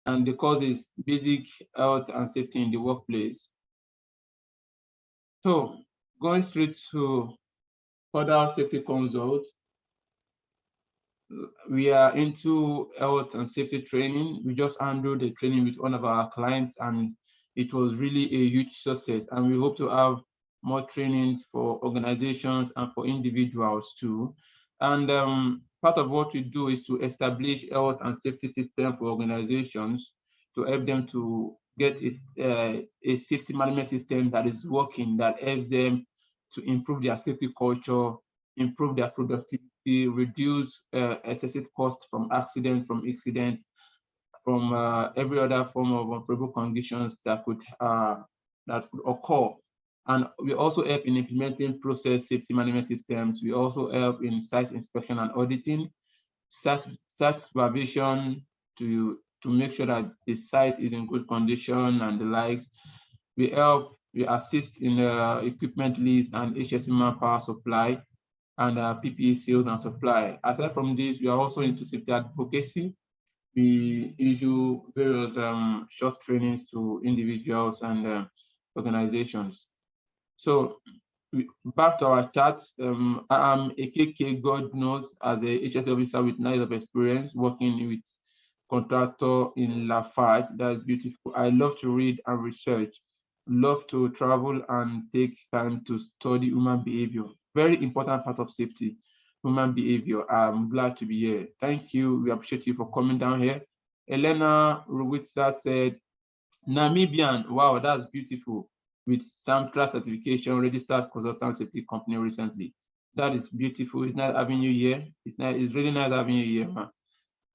and the course is Basic Health and Safety in the Workplace. So going straight to Qodar Safety Consults, we are into health and safety training. We just handled the training with one of our clients, and it was really a huge success. And we hope to have more trainings for organizations and for individuals too. And part of what we do is to establish health and safety system for organizations to help them to get a safety management system that is working, that helps them to improve their safety culture, improve their productivity, reduce excessive cost from accident, from incident, from every other form of unfavorable conditions that could occur. And we also help in implementing process safety management systems. We also help in site inspection and auditing, site supervision to make sure that the site is in good condition and the likes. We assist in equipment lease and HSE manpower supply and PPE sales and supply. Aside from this, we are also into safety advocacy. We issue various short trainings to individuals and organizations. So back to our chat, I am a KK, God knows, as a HSE officer with 9 years of experience working with contractor in Lafayette. That's beautiful. I love to read and research, love to travel and take time to study human behavior. Very important part of safety, human behavior. I'm glad to be here. Thank you. We appreciate you for coming down here. Elena Ruwitsa said, Namibian, wow, that's beautiful. With SAMTRA certification, registered consultant safety company recently. That is beautiful. It's nice having you here. It's really nice having you here, man.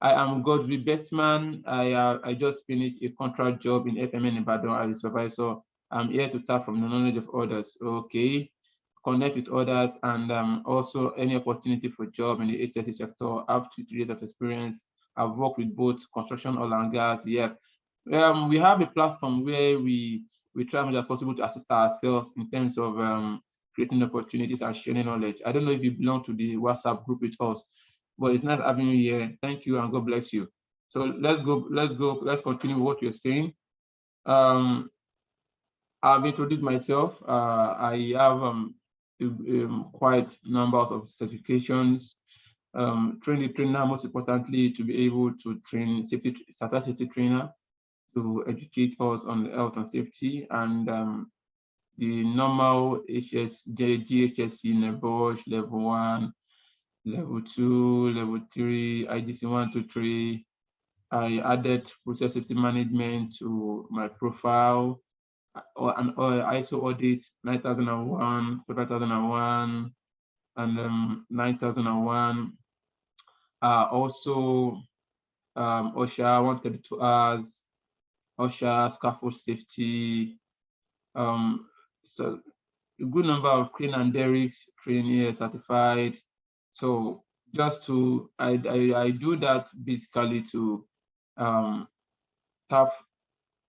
I am Godfrey Bestman. I just finished a contract job in FMN Ibadan as a supervisor. I'm here to tap from the knowledge of others. Okay, connect with others, and also any opportunity for job in the HSE sector. I have 2 years of experience. I've worked with both construction, oil and gas. Yeah, we have a platform where we try as much as possible to assist ourselves in terms of creating opportunities and sharing knowledge. I don't know if you belong to the WhatsApp group with us, but it's nice having you here. Thank you and God bless you. So let's continue with what you're saying. I've introduced myself. I have quite numbers of certifications. Train the trainer, most importantly, to be able to train certified safety trainer to educate us on the health and safety, and the normal GHSC, NEBOSH, level 1, level 2, level 3, IGC 1 to 3. I added process safety management to my profile, and ISO audit 9001, 2001, and 9001. Also OSHA 132 hours, OSHA scaffold safety. So a good number of crane and derricks training certified. So just to I do that basically to tap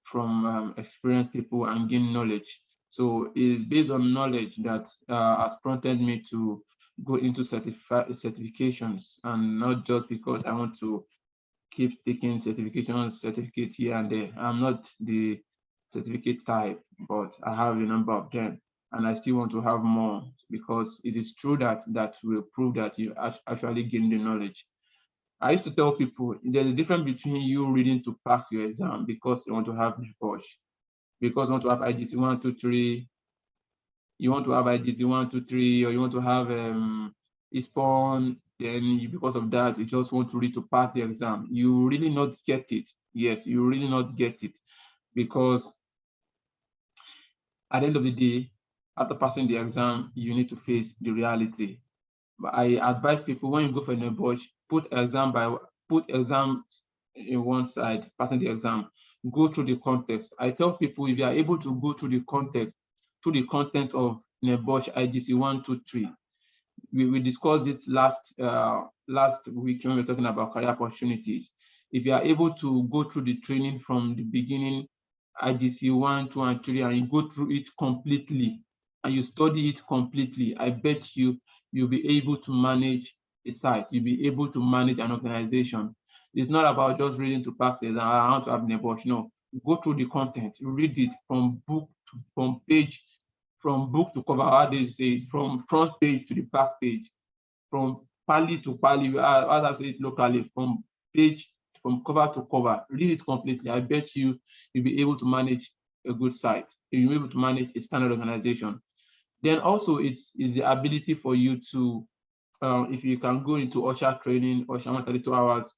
from experienced people and gain knowledge. So it's based on knowledge that has prompted me to go into certifications, and not just because I want to keep taking certificate here and there. I'm not the certificate type, but I have a number of them, and I still want to have more, because it is true that will prove that you actually gain the knowledge. I used to tell people there's a difference between you reading to pass your exam because you want to have the push, because you want to have IGC 1, 2, 3, you want to have IGC 1, 2, 3, or you want to have ISPON, then because of that, you just want to read to pass the exam. You really not get it. Yes, you really not get it, because at the end of the day, after passing the exam, you need to face the reality. But I advise people, when you go for a NEBOSH, put exams in one side, passing the exam, go through the context. I tell people, if you are able to go through the context, through the content of NEBOSH IGC 1, 2, 3, we discussed it last week when we were talking about career opportunities. If you are able to go through the training from the beginning, IGC 1, 2, and 3, and you go through it completely, and you study it completely, I bet you'll be able to manage a site, you'll be able to manage an organization. It's not about just reading to practice and I want to have an but no, go through the content, read it from book to from book to cover, how they say it, from front page to the back page, from pali to pali, as I say it locally, from cover to cover. Read it completely. I bet you'll be able to manage a good site. You'll be able to manage a standard organization. Then also it's the ability for you to, if you can go into OSHA training, OSHA 32 hours,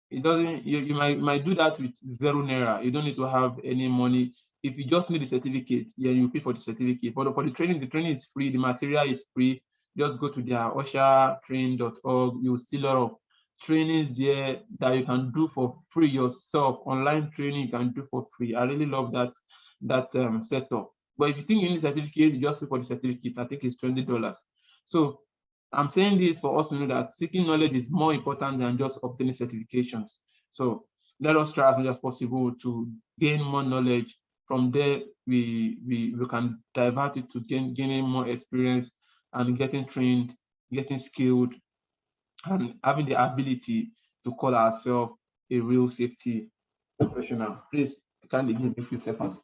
it doesn't, you might do that with 0 naira. You don't need to have any money. If you just need the certificate, yeah, you pay for the certificate. But for the training is free, the material is free. Just go to their oshatrain.org. You'll see a lot of trainings there that you can do for free yourself. Online training you can do for free. I really love that setup. But if you think you need a certificate, you just pay for the certificate. I think it's $20. So I'm saying this for us to know that seeking knowledge is more important than just obtaining certifications. So let us try as much as possible to gain more knowledge. From there, we can divert it to gaining more experience and getting trained, getting skilled, and having the ability to call ourselves a real safety professional. Please, kindly give me a few seconds.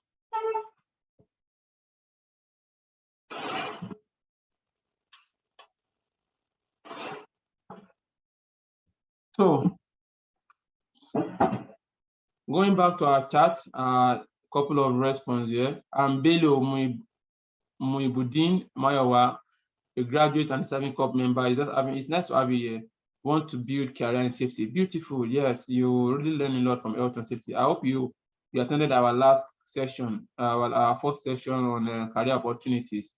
So, going back to our chat, a couple of responses here. Belo Muibudin Mayowa, a graduate and serving corps member. It's nice to have you here. Want to build career and safety. Beautiful. Yes, you really learn a lot from health and safety. I hope you attended our last session, our first session on career opportunities.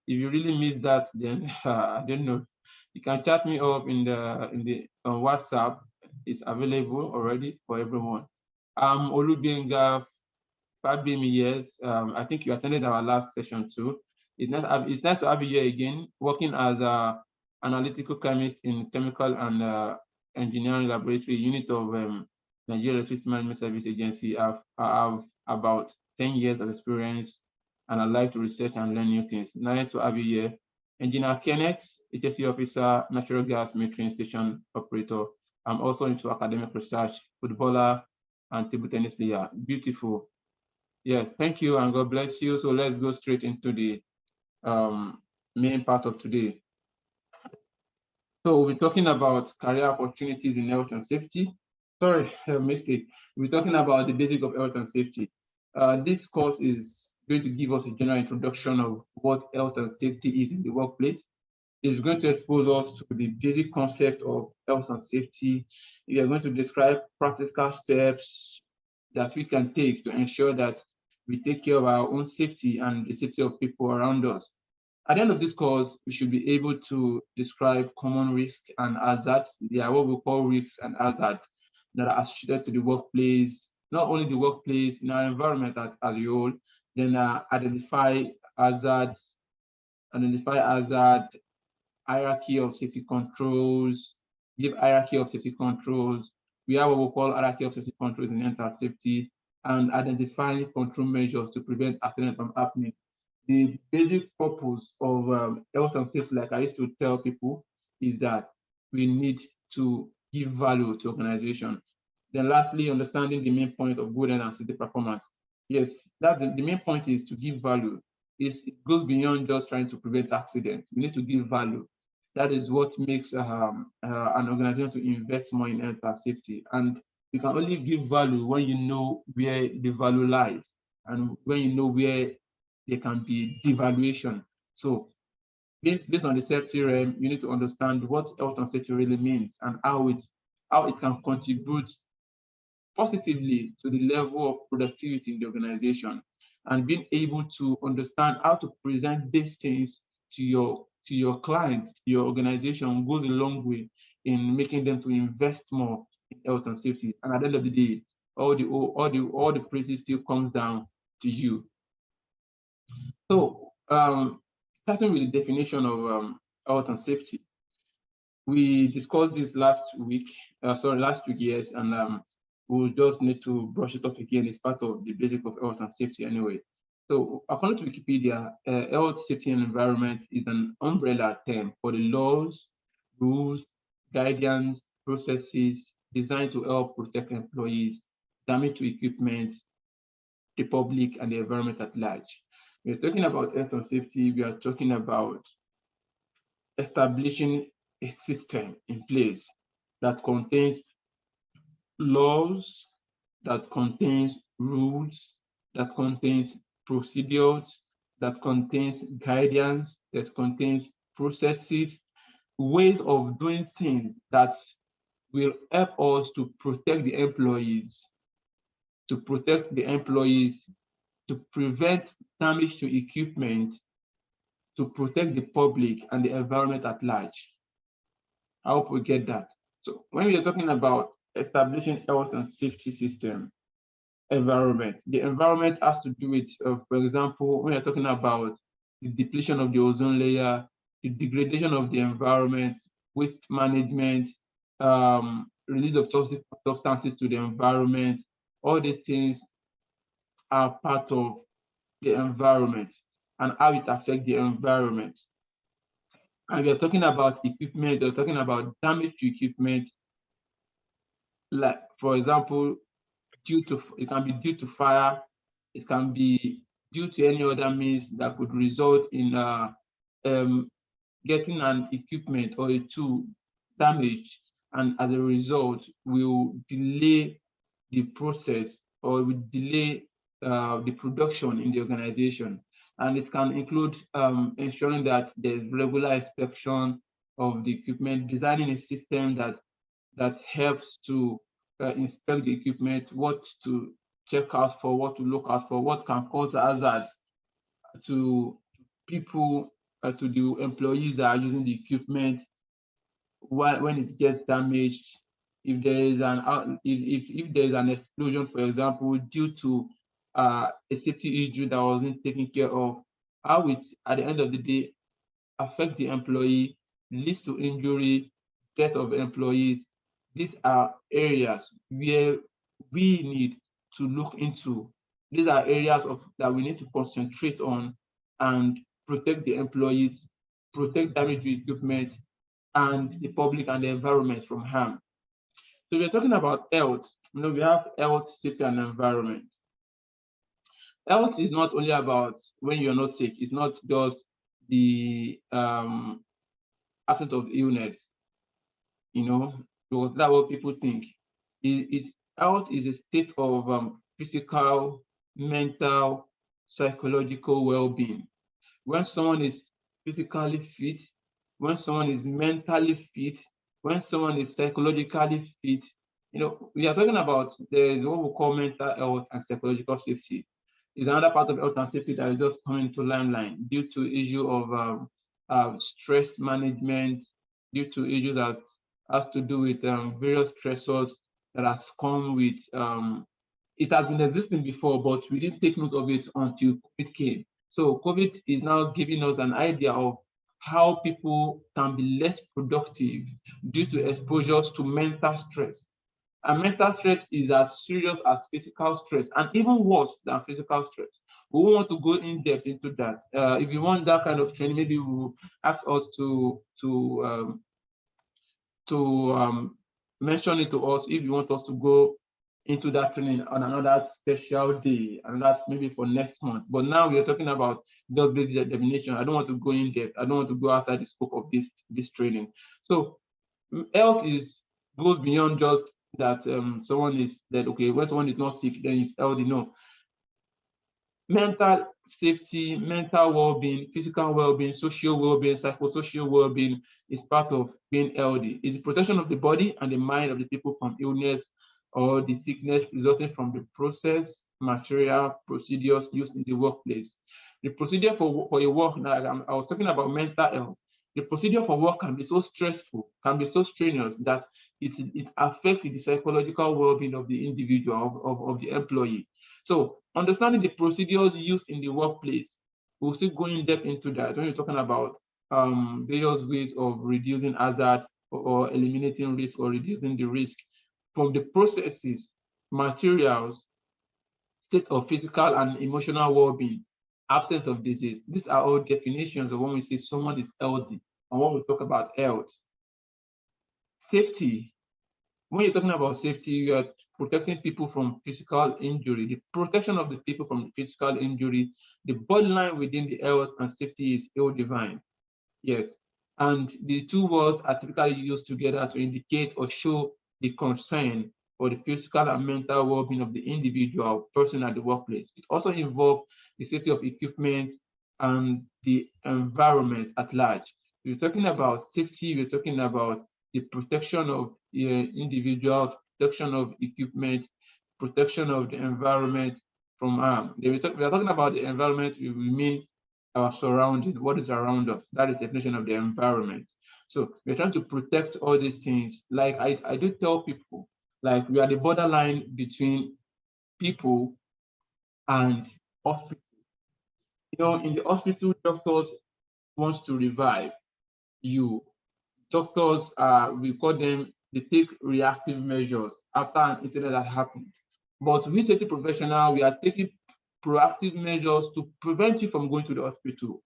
If you really missed that, then I don't know. You can chat me up in the WhatsApp. It's available already for everyone. Olubenga Fabimi, yes. I think you attended our last session too. It's nice to have you here again, working as an analytical chemist in chemical and engineering laboratory unit of Nigeria Electricity Management Service Agency. I have about 10 years of experience, and I like to research and learn new things. Nice to have you here. Engineer Kenneth, HSC officer, natural gas metering station operator. I'm also into academic research, footballer, and table tennis player. Beautiful. Yes, thank you, and God bless you. So let's go straight into the main part of today. So we're talking about career opportunities in health and safety. Sorry, mistake. We're talking about the basic of health and safety. This course is going to give us a general introduction of what health and safety is in the workplace. It's going to expose us to the basic concept of health and safety. We are going to describe practical steps that we can take to ensure that we take care of our own safety and the safety of people around us. At the end of this course, we should be able to describe common risks and hazards. They are what we call risks and hazards that are associated to the workplace, not only the workplace, in our environment as a whole. Then identify hazard, hierarchy of safety controls, give hierarchy of safety controls. We have what we call hierarchy of safety controls in health and safety, and identifying control measures to prevent accidents from happening. The basic purpose of health and safety, like I used to tell people, is that we need to give value to organization. Then lastly, understanding the main point of good health and safety performance. Yes, that's the main point, is to give value. It goes beyond just trying to prevent accidents. We need to give value. That is what makes an organization to invest more in health and safety. And you can only give value when you know where the value lies and when you know where there can be devaluation. So based on the safety realm, you need to understand what health and safety really means and how it can contribute positively to the level of productivity in the organization, and being able to understand how to present these things to your clients, your organization, goes a long way in making them to invest more in health and safety. And at the end of the day, all the praises still comes down to you. So starting with the definition of health and safety, we discussed this last week, yes, and we'll just need to brush it up again. It's part of the basic of health and safety anyway. So according to Wikipedia, health, safety, and environment is an umbrella term for the laws, rules, guidance, processes, designed to help protect employees, damage to equipment, the public, and the environment at large. We're talking about health and safety. We are talking about establishing a system in place that contains laws, that contains rules, that contains procedures, that contains guidance, that contains processes, ways of doing things that will help us to protect the employees, to prevent damage to equipment, to protect the public and the environment at large. I hope we get that. So when we are talking about establishing health and safety system, environment, the environment has to do with, for example, when you're talking about the depletion of the ozone layer, the degradation of the environment, waste management, release of toxic substances to the environment, all these things are part of the environment and how it affects the environment. And we are talking about equipment, we're talking about damage to equipment, like, for example, it can be due to fire, it can be due to any other means that could result in getting an equipment or a tool damaged, and as a result will delay the process or will delay the production in the organization. And it can include ensuring that there's regular inspection of the equipment, designing a system that helps to inspect the equipment, what to check out for, what to look out for, what can cause hazards to people, to the employees that are using the equipment when it gets damaged. If there is if there is an explosion, for example, due to a safety issue that wasn't taken care of, how it at the end of the day affect the employee, leads to injury, death of employees. These are areas where we need to look into. These are areas that we need to concentrate on and protect the employees, protect damaged equipment, and the public and the environment from harm. So we're talking about health. We have health, safety, and environment. Health is not only about when you're not sick. It's not just the absence of illness, because that's what people think. Health is a state of physical, mental, psychological well-being. When someone is physically fit, when someone is mentally fit, when someone is psychologically fit, we are talking about, there is what we call mental health and psychological safety. Is another part of health and safety that is just coming to limelight due to issue of stress management, due to issues that has to do with various stressors that has come with, it has been existing before, but we didn't take note of it until COVID came. So COVID is now giving us an idea of how people can be less productive due to exposures to mental stress. And mental stress is as serious as physical stress, and even worse than physical stress. We won't want to go in depth into that. If you want that kind of training, maybe we'll ask us to mention it to us if you want us to go into that training on another special day, and that's maybe for next month. But now we are talking about just basic definition. I don't want to go in depth. I don't want to go outside the scope of this training. So health goes beyond just that someone is dead. Okay, when someone is not sick, then it's healthy. No. Mental safety, mental well-being, physical well-being, social well-being, psychosocial well-being is part of being healthy. It's the protection of the body and the mind of the people from illness or the sickness resulting from the process, material, procedures used in the workplace. The procedure for a work, now I was talking about mental health. The procedure for work can be so stressful, can be so strenuous that it affects the psychological well-being of the individual, of the employee. So understanding the procedures used in the workplace, we'll still go in depth into that when we're talking about various ways of reducing hazard or eliminating risk or reducing the risk from the processes, materials, state of physical and emotional well-being, absence of disease. These are all definitions of when we say someone is healthy and when we talk about health. Safety when you're talking about safety, you are protecting people from physical injury. The protection of the people from physical injury, the borderline within the health and safety is ill-defined. Yes. And the two words are typically used together to indicate or show the concern for the physical and mental well-being of the individual person at the workplace. It also involves the safety of equipment and the environment at large. We're talking about safety, we're talking about the protection of individuals, protection of equipment, protection of the environment from harm. We are talking about the environment, we mean our surrounding, what is around us. That is the definition of the environment. So we're trying to protect all these things. Like I do tell people, like we are the borderline between people and hospital. You know, in the hospital, doctors wants to revive you. Doctors, we call them, they take reactive measures after an incident that happened. But we safety professional, we are taking proactive measures to prevent you from going to the hospital.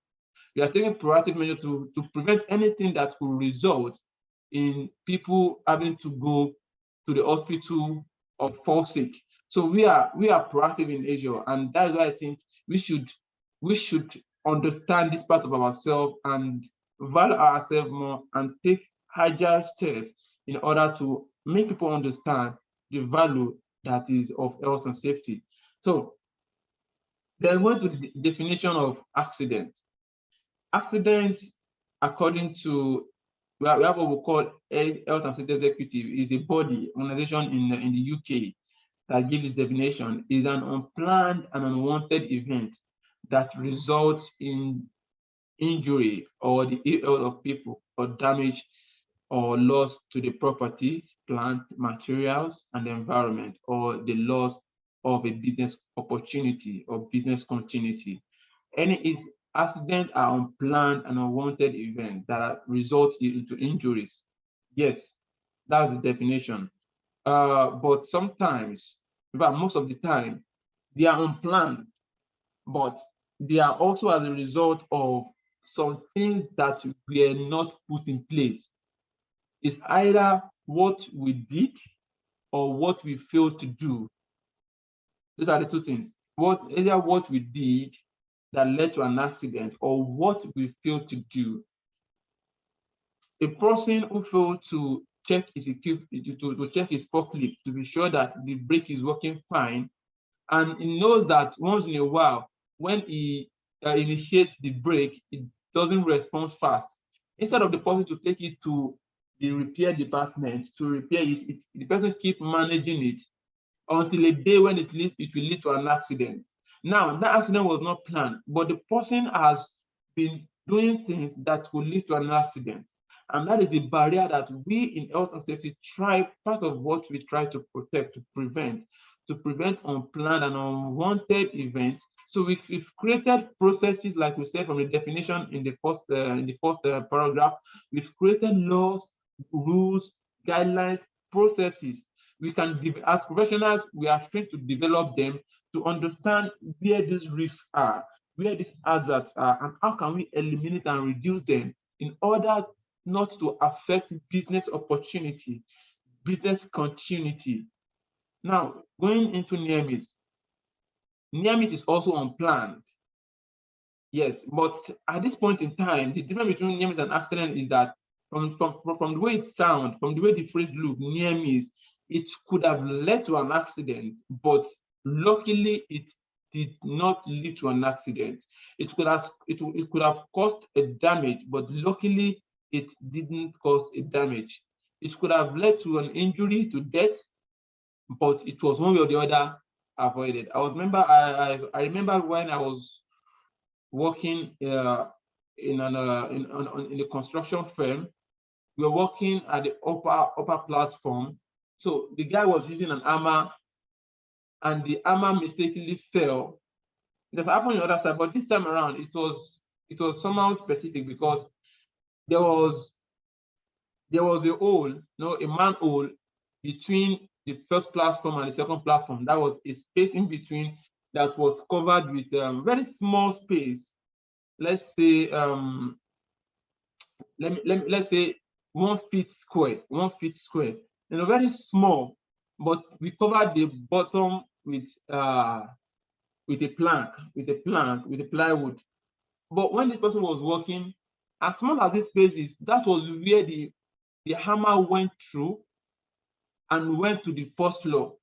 We are taking proactive measures to prevent anything that could result in people having to go to the hospital or fall sick. So we are proactive in Asia, and that's why I think we should understand this part of ourselves and value ourselves more and take agile steps in order to make people understand the value that is of health and safety. So then going to the definition of accident. Accident, according to, we have what we call Health and Safety Executive, is a body, organization in the UK that gives this definition, is an unplanned and unwanted event that results in injury or the ill health of people or damage or loss to the properties, plant, materials, and the environment, or the loss of a business opportunity or business continuity. Any accidents are unplanned and unwanted events that result into injuries. Yes, that's the definition. But sometimes, but most of the time, they are unplanned, but they are also as a result of some things that were not put in place. It's either what we did or what we failed to do. These are the two things. Either what we did that led to an accident or what we failed to do. A person who failed to check his equipment, to check his forklift to be sure that the brake is working fine, and he knows that once in a while, when he initiates the brake, it doesn't respond fast. Instead of the person to take it to the repair department to repair it, the person keep managing it until a day when it will lead to an accident. Now, that accident was not planned, but the person has been doing things that will lead to an accident. And that is the barrier that we in health and safety part of what we try to protect, to prevent unplanned and unwanted events. So we've created processes, like we said from the definition in the first paragraph. We've created laws, rules, guidelines, processes. We can, as professionals, we are trained to develop them to understand where these risks are, where these hazards are, and how can we eliminate and reduce them in order not to affect business opportunity, business continuity. Now, going into near miss. Near miss is also unplanned. Yes, but at this point in time, the difference between near miss and accident is that from the way it sounds, from the way the phrase look, near miss, it could have led to an accident, but luckily it did not lead to an accident. It could have caused a damage, but luckily it didn't cause a damage. It could have led to an injury, to death, but it was one way or the other avoided. I remember when I was working in a construction firm. We were working at the upper platform. So the guy was using an hammer, and the hammer mistakenly fell. It has happened on the other side, but this time around it was somehow specific because there was a hole, a manhole between the first platform and the second platform. That was a space in between that was covered with very small space. Let's say let's say 1 feet square. very small, but we covered the bottom with a plank, with a plywood. But when this person was working, as small as this space is, that was where the hammer went through and went to the first floor.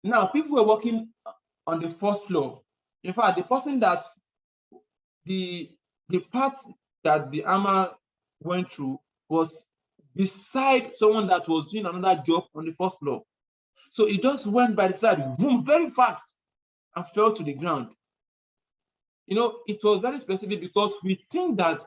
Now, people were working on the first floor. In fact, the person that the part that the hammer went through was beside someone that was doing another job on the first floor. So it just went by the side, boom, very fast, and fell to the ground. It was very specific because we think that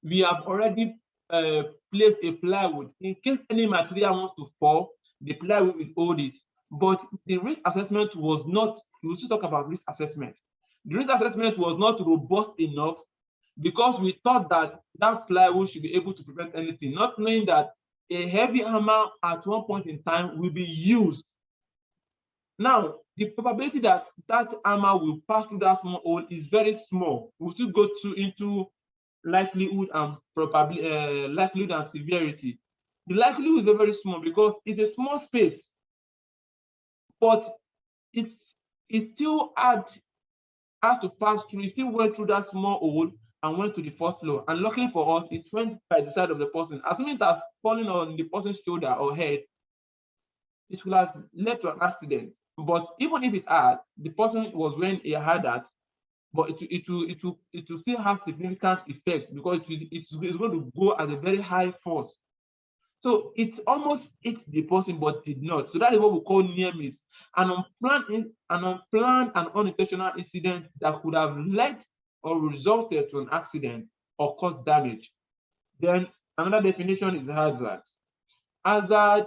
we have already placed a plywood. In case any material wants to fall, the plywood will hold it. But the risk assessment was not, we will still talk about risk assessment. The risk assessment was not robust enough because we thought that that plywood should be able to prevent anything, not knowing that a heavy hammer at one point in time will be used. Now, the probability that that hammer will pass through that small hole is very small. We'll still go into likelihood and likelihood and severity. The likelihood is very small because it's a small space, but it still has to pass through. It still went through that small hole and went to the first floor. And luckily for us, it went by the side of the person. Assuming it has fallen on the person's shoulder or head, it would have led to an accident. But even if it had, the person was wearing a hard hat, but it will still have significant effect because it's going to go at a very high force. So it almost hit the person but did not. So that is what we call near miss, an unplanned and unintentional incident that could have led or resulted to an accident or caused damage. Then another definition is hazard. Hazard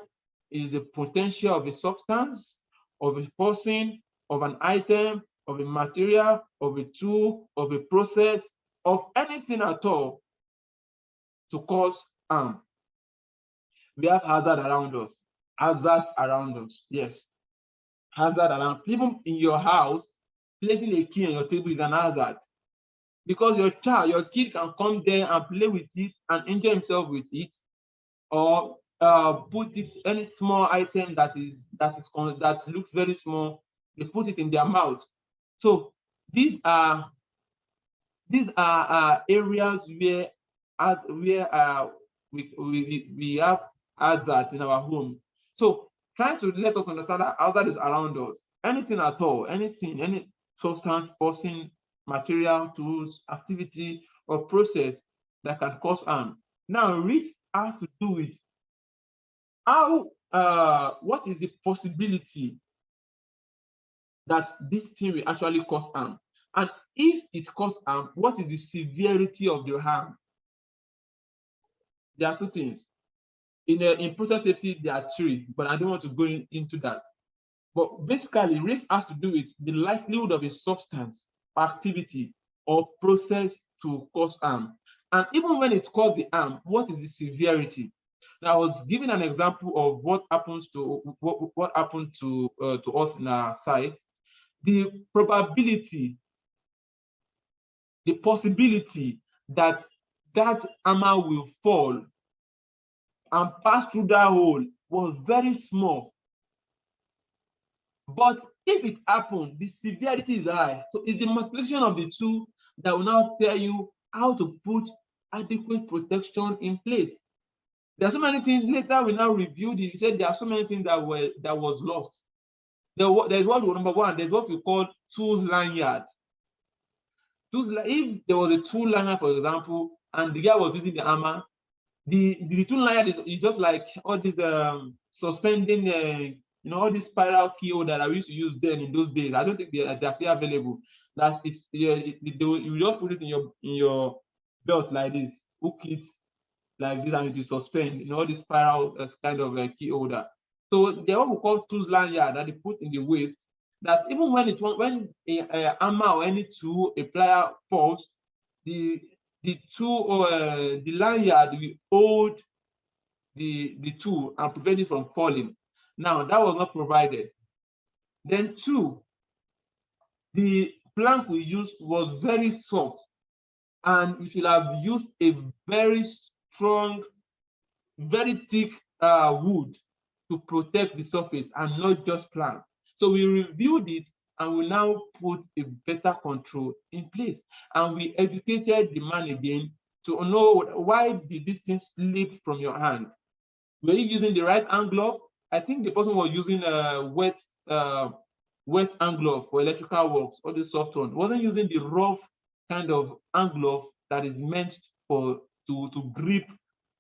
is the potential of a substance, of a person, of an item, of a material, of a tool, of a process, of anything at all to cause harm. We have hazard around us, hazards around us, yes. Hazard around, even in your house, placing a key on your table is an hazard because your kid can come there and play with it and enjoy himself with it, or put it any small item that looks very small, they put it in their mouth. So these are areas where we have hazards in our home. So trying to let us understand that hazard is around us. Anything at all, anything, any substance, person, material, tools, activity, or process that can cause harm. Now, risk has to do with what is the possibility that this thing will actually cause harm? And if it causes harm, what is the severity of the harm? There are two things. In process safety, there are three, but I don't want to go into that. But basically, risk has to do with the likelihood of a substance, activity, or process to cause harm. And even when it causes the harm, what is the severity? Now, I was giving an example of what happens to what happened to us in our site. The probability, the possibility that that hammer will fall and pass through that hole was very small. But if it happened, the severity is high. So it's the multiplication of the two that will now tell you how to put adequate protection in place. There are so many things. Later, we now reviewed it. We said there are so many things that was lost. There's what number one. There's what we call tools lanyard. If there was a tool lanyard, for example, and the guy was using the hammer, the tool lanyard is just like all these suspending, all these spiral keyhole that I used to use then in those days. I don't think they're still available. You just put it in your belt like this, hook it like this, and it is suspend. All this spiral kind of key holder. So they're what we call tools lanyard that they put in the waist. That even when a hammer or any tool, a plier falls, the tool or the lanyard will hold the tool and prevent it from falling. Now that was not provided. Then two, the plank we used was very soft, and we should have used a very strong, very thick wood to protect the surface and not just plant. So we reviewed it and we now put a better control in place. And we educated the man again to know why did this thing slip from your hand. Were you using the right hand glove? I think the person was using a wet hand glove for electrical works or the soft one. Wasn't using the rough kind of hand glove that is meant for to grip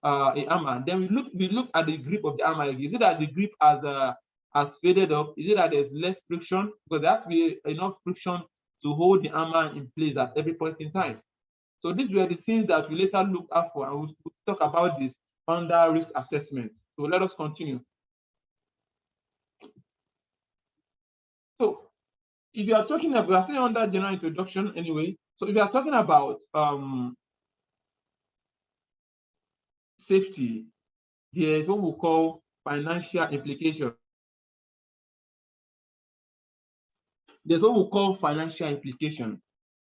a hammer. Then we look at the grip of the hammer. Is it that the grip has faded up? Is it that there's less friction? Because there has to be enough friction to hold the hammer in place at every point in time. So these were the things that we later looked out for, and we'll talk about this under risk assessment. So let us continue. So if you are talking about, we are saying under general introduction anyway. So if you are talking about safety, there is what we call financial implication. There's what we call financial implication.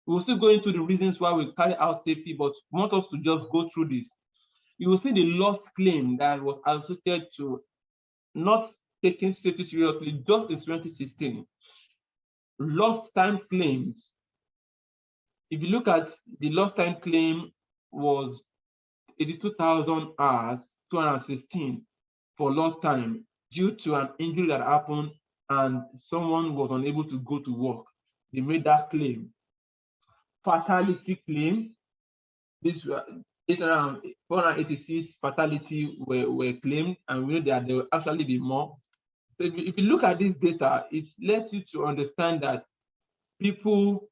We'll still go into the reasons why we carry out safety, but I want us to just go through this. You will see the lost claim that was associated to not taking safety seriously just in 2016. Lost time claims. If you look at the lost time claim was 82,000 hours, 216 for lost time due to an injury that happened and someone was unable to go to work. They made that claim. Fatality claim, this were around 486 fatality were claimed, and we know that there will actually be more. So if you look at this data, it lets you to understand that people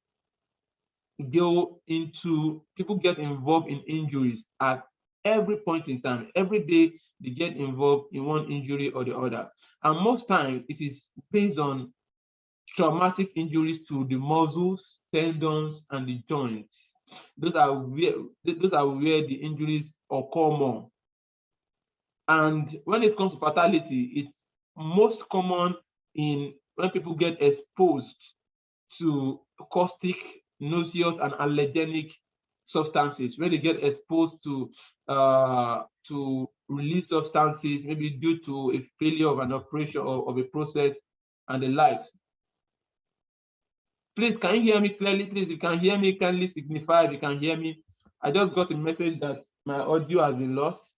get involved in injuries at every point in time. Every day they get involved in one injury or the other, and most times it is based on traumatic injuries to the muscles, tendons, and the joints. Those are where the injuries occur more. And when it comes to fatality, it's most common when people get exposed to caustic, noxious, and allergenic substances. When they get exposed to release substances, maybe due to a failure of an operation or of a process and the likes. Please, can you hear me clearly? Please, if you can hear me, kindly signify if you can hear me. I just got a message that my audio has been lost.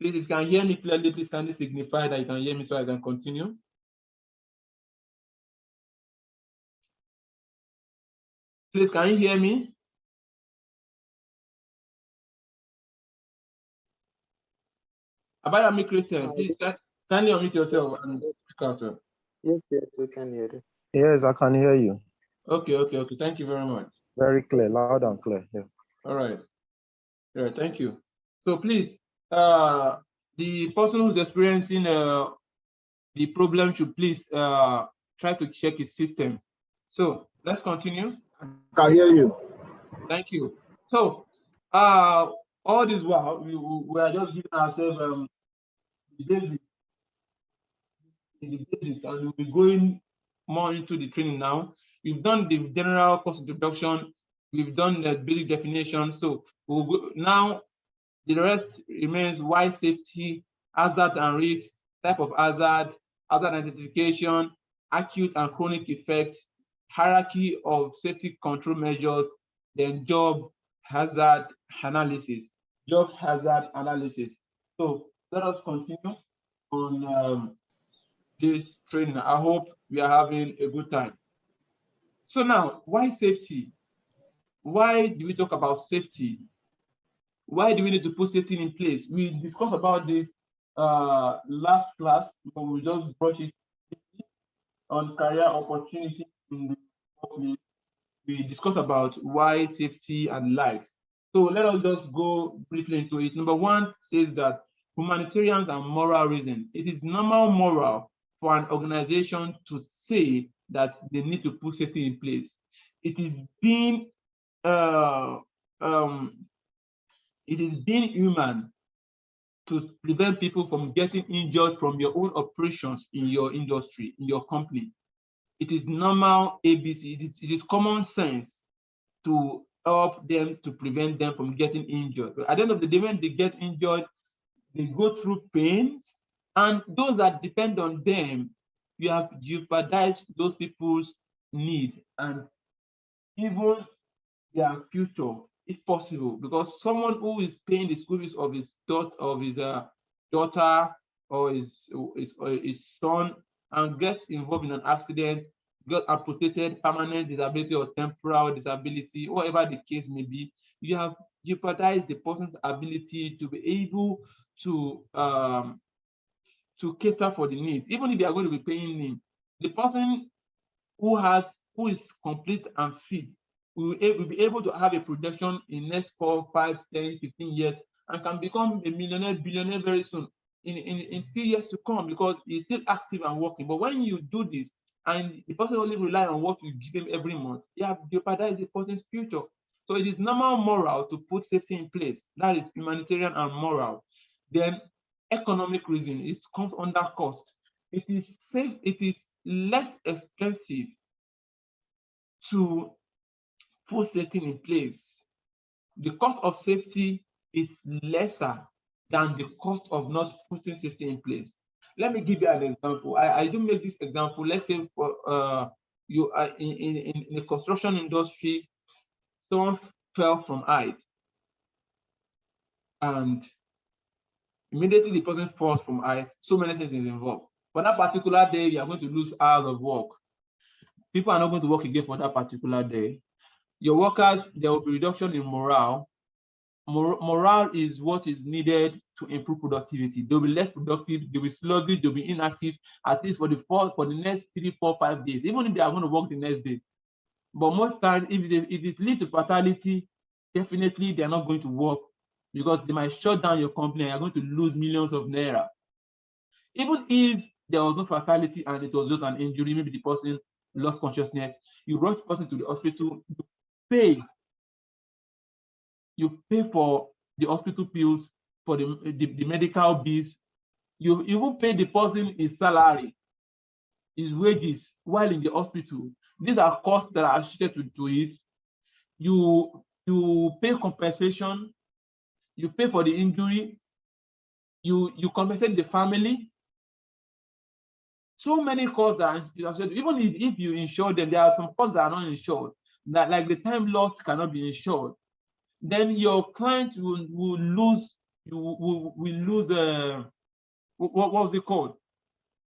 Please, if you can hear me clearly, please kindly signify that you can hear me so I can continue. Please, can you hear me? Abayami Christian, please kindly unmute yourself and speak out. Yes, we can hear you. Yes, I can hear you. Okay. Thank you very much. Very clear, loud and clear. Yeah. All right. Yeah, thank you. So please, the person who's experiencing the problem should please try to check his system. So let's continue. I can hear you. Thank you. So all this while we are just giving ourselves the basics, and we'll be going more into the training now. We've done the general course introduction, we've done the basic definition. So we'll go now. The rest remains why safety, hazards and risks, type of hazard identification, acute and chronic effects, hierarchy of safety control measures, then job hazard analysis. So let us continue on this training. I hope we are having a good time. So now, why safety? Why do we talk about safety? Why do we need to put safety in place? We discussed about this last class, but we just brought it on career opportunity in the workplace. We discussed about why safety and lives. So let us just go briefly into it. Number one says that humanitarian and moral reason. It is normal moral for an organization to say that they need to put safety in place. It is being human to prevent people from getting injured from your own operations in your industry, in your company. It is normal ABC. It is common sense to help them, to prevent them from getting injured. But at the end of the day, when they get injured, they go through pains, And those that depend on them, you have jeopardized those people's need and even their future, if possible, because someone who is paying the school fees of his daughter or his son and gets involved in an accident, got amputated, permanent disability or temporal disability, whatever the case may be, you have jeopardized the person's ability to be able to cater for the needs, even if they are going to be paying him. The person who is complete and fit will be able to have a projection in next 4, 5, 10, 15 years and can become a millionaire, billionaire very soon in few years to come because he's still active and working. But when you do this and the person only rely on what you give him every month, you have jeopardized the person's future. So it is normal moral to put safety in place. That is humanitarian and moral. Then economic reason, it comes under cost. It is safe, it is less expensive to put safety in place. The cost of safety is lesser than the cost of not putting safety in place. Let me give you an example. I do make this example. Let's say for you are in the construction industry, someone fell from height, and immediately the person falls from height. So many things is involved. For that particular day, you are going to lose hours of work. People are not going to work again for that particular day. Your workers, there will be reduction in morale. Morale is what is needed to improve productivity. They'll be less productive, they'll be sluggish, they'll be inactive, at least for the next 3, 4, 5 days, even if they are going to work the next day. But most times, if it leads to fatality, definitely they're not going to work because they might shut down your company and you're going to lose millions of naira. Even if there was no fatality and it was just an injury, maybe the person lost consciousness, you rush the person to the hospital, you pay for the hospital bills, for the medical bills, you even pay the person his salary, his wages while in the hospital. These are costs that are associated to it. You pay compensation, you pay for the injury, you compensate the family. So many costs that are associated. Even if you insure them, there are some costs that are not insured, that like the time lost cannot be insured. Then your client will lose, what was it called?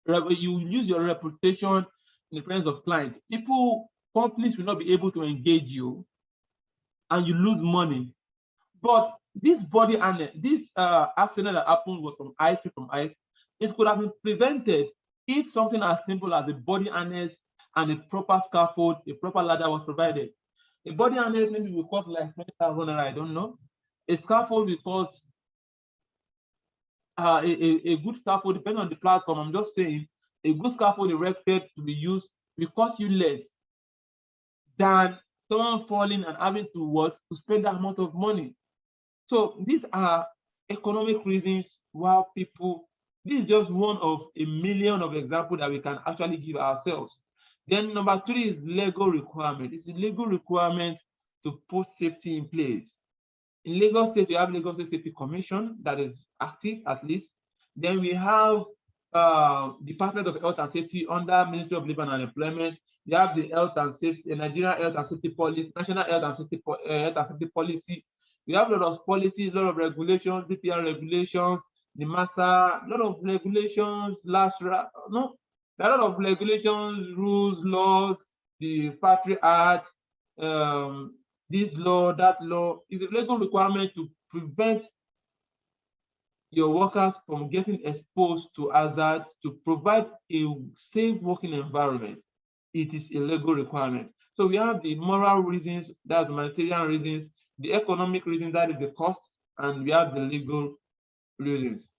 You lose your reputation in the presence of clients. Companies will not be able to engage you, and you lose money. But this accident that happened was from ice. It could have been prevented if something as simple as a body harness and a proper scaffold, a proper ladder was provided. A body harness maybe will cost like 20,000, I don't know. A scaffold will cost a good scaffold, depending on the platform. I'm just saying, a good scaffold erected to be used will cost you less than someone falling and having to spend that amount of money. So these are economic reasons why this is just one of a million of examples that we can actually give ourselves. Then number 3 is legal requirement. It's a legal requirement to put safety in place. In Lagos State, we have Lagos State Safety Commission that is active at least. Then we have Department of Health and Safety under Ministry of Labor and Employment. We have the Health and Safety, Nigerian Health and Safety Policy, National Health and Safety Policy. We have a lot of policies, a lot of regulations, DPR regulations, the MASA, a lot of regulations, there are a lot of regulations, rules, laws, the Factory Act, this law, that law. Is a legal requirement to prevent your workers from getting exposed to hazards, to provide a safe working environment. It is a legal requirement. So we have the moral reasons, that's humanitarian reasons, the economic reasons, that is the cost, and we have the legal reasons.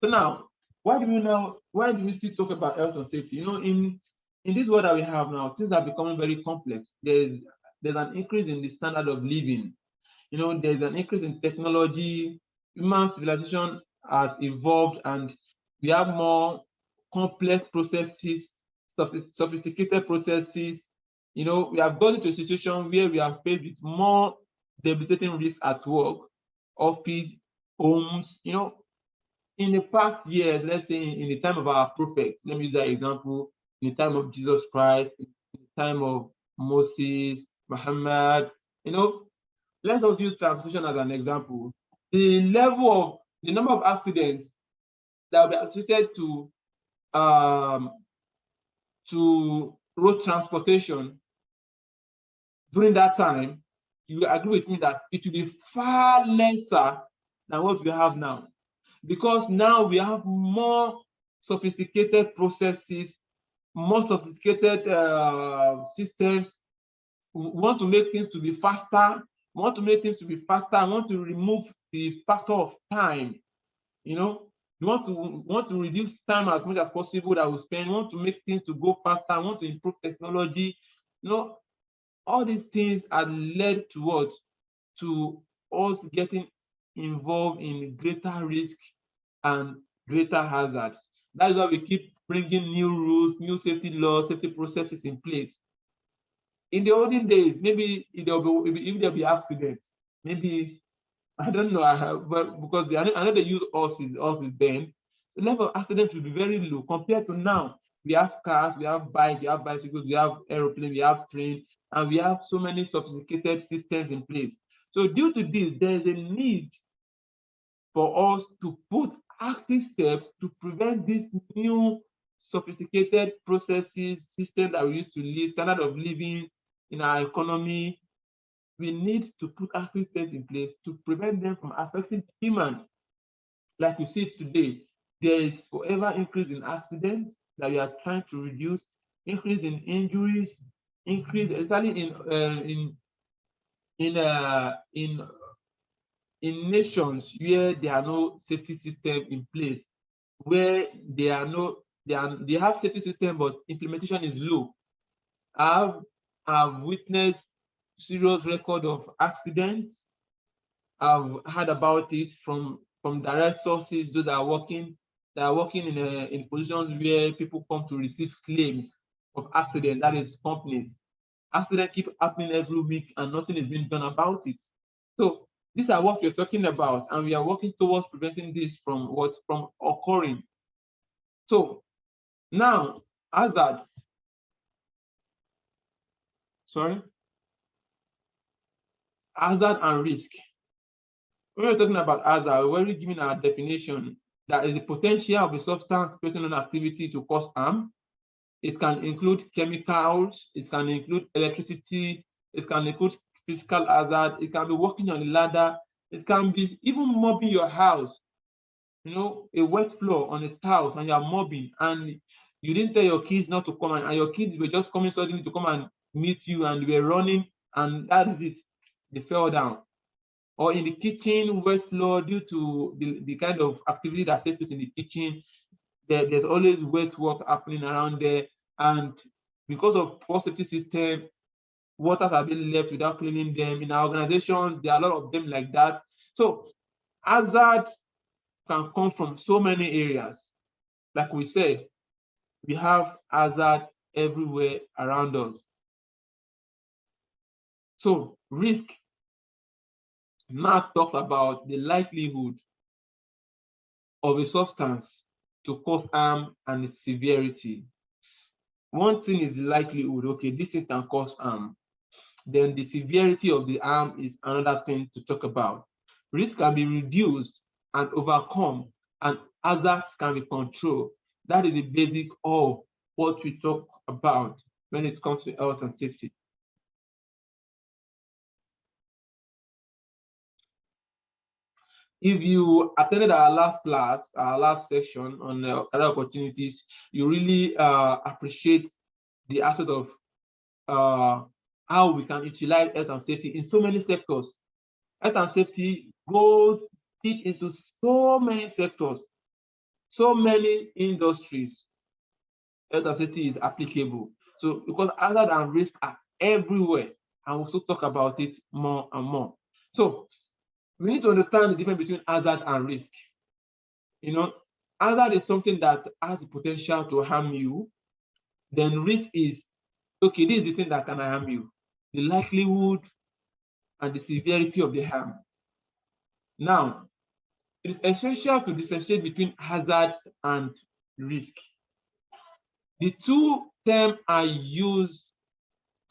So now, why do we still talk about health and safety? In this world that we have now, things are becoming very complex. There's an increase in the standard of living. There's an increase in technology. Human civilization has evolved, and we have more complex processes, sophisticated processes. We have gone into a situation where we are faced with more debilitating risks at work, office, homes. in the past years, let's say in the time of our prophets, let me use that example, in the time of Jesus Christ, in the time of Moses, Muhammad, let us use transportation as an example. The number of accidents that will be associated to road transportation during that time, you will agree with me that it will be far lesser than what we have now. Because now we have more sophisticated processes, more sophisticated systems. We want to make things to be faster. We want to make things to be faster. I want to remove the factor of time. We want to reduce time as much as possible that we spend. We want to make things to go faster. We want to improve technology. All these things are led towards to us getting involved in greater risk and greater hazards. That is why we keep bringing new rules, new safety laws, safety processes in place. In the olden days, maybe if there'll be accidents, maybe I don't know, but because I know they use horses then, the level of accidents will be very low compared to now. We have cars, we have bikes, we have bicycles, we have aeroplanes, we have trains, and we have so many sophisticated systems in place. So due to this, there is a need for us to put active steps to prevent these new sophisticated processes, systems that we used to live, standard of living in our economy. We need to put active steps in place to prevent them from affecting human. Like we see today, there is forever increase in accidents that we are trying to reduce, increase in injuries, increase especially in nations where there are no safety system in place, where they have safety system but implementation is low. I've witnessed serious record of accidents. I've heard about it from direct sources, those that are working in positions where people come to receive claims of accident, that is companies. Accidents keep happening every week and nothing is being done about it. So these are what we're talking about, and we are working towards preventing this from occurring. So now, hazards. Hazard and risk. When we're talking about hazard, we're already giving our definition. That is the potential of a substance based on activity to cause harm. It can include chemicals, it can include electricity, it can include physical hazard, it can be walking on a ladder, it can be even mopping your house. A wet floor on a tile and you're mopping and you didn't tell your kids not to come, and your kids were just coming suddenly to come and meet you and they were running, and that is it. They fell down. Or in the kitchen, wet floor, due to the kind of activity that takes place in the kitchen, there's always wet work happening around there. And because of poor safety system, waters are being left without cleaning them. In our organizations, there are a lot of them like that. So hazard can come from so many areas. Like we said, we have hazard everywhere around us. So risk now talks about the likelihood of a substance to cause harm and its severity. One thing is the likelihood, okay, this thing can cause harm. Then the severity of the harm is another thing to talk about. Risk can be reduced and overcome, and hazards can be controlled. That is the basic of what we talk about when it comes to health and safety. If you attended our last class, our last section on career opportunities, you really appreciate the aspect of how we can utilize health and safety in so many sectors. Health and safety goes deep into so many sectors, so many industries. Health and safety is applicable. So because hazard and risk are everywhere, and we'll also talk about it more and more. So we need to understand the difference between hazard and risk. Hazard is something that has the potential to harm you. Then risk is, okay, this is the thing that can harm you. The likelihood and the severity of the harm. Now, it is essential to differentiate between hazards and risk. The two terms are used,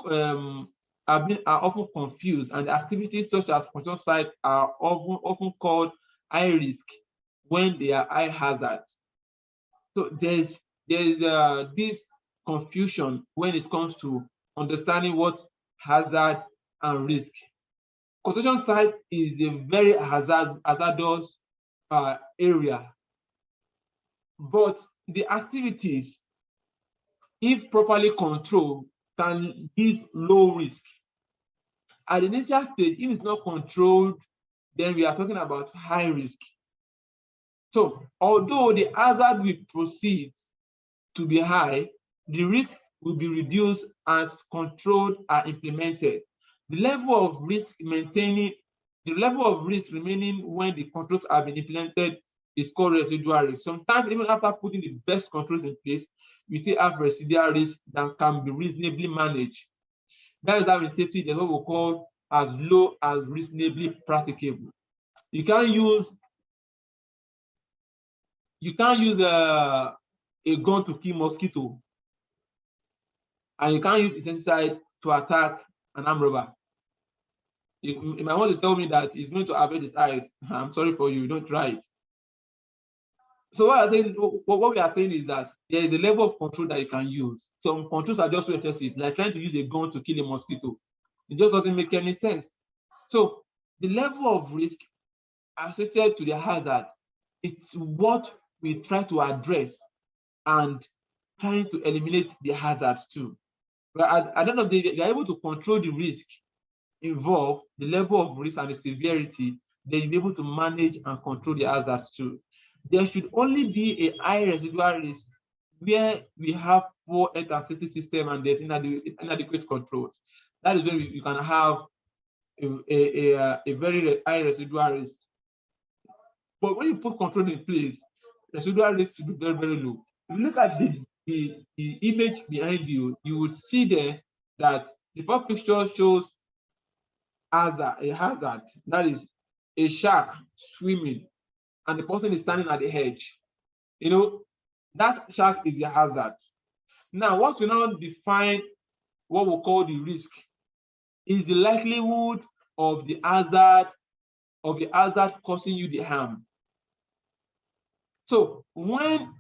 are often confused, and activities such as construction site are often called high risk when they are high hazard. So there's this confusion when it comes to understanding what hazard and risk. Construction site is a very hazardous area, but the activities, if properly controlled, can give low risk. At the initial stage, if it's not controlled, then we are talking about high risk. So although the hazard will proceed to be high, the risk will be reduced as controls are implemented. The level of risk remaining when the controls have been implemented is called residual risk. Sometimes even after putting the best controls in place, we still have residual risk that can be reasonably managed. That is how in safety there's what we call as low as reasonably practicable. You can't use a gun to kill mosquito, and you can't use insecticide to attack an armed robber. You might want to tell me that it's going to affect his eyes. I'm sorry for you, don't try it. So what we are saying is that there is a level of control that you can use. Some controls are just so excessive, like trying to use a gun to kill a mosquito. It just doesn't make any sense. So the level of risk associated to the hazard, it's what we try to address and trying to eliminate the hazards too. But at the end of the day, they are able to control the risk involved, the level of risk and the severity, then you'll be able to manage and control the hazards too. There should only be a high residual risk where we have poor health and safety system and there's inadequate controls. That is when you can have a very high residual risk. But when you put control in place, residual risk should be very, very low. If you look at the image behind you, you will see there that the first picture shows a hazard, that is a shark swimming, and the person is standing at the edge. You know, that shark is a hazard. Now, what we now define what we call the risk is the likelihood of the hazard causing you the harm. So when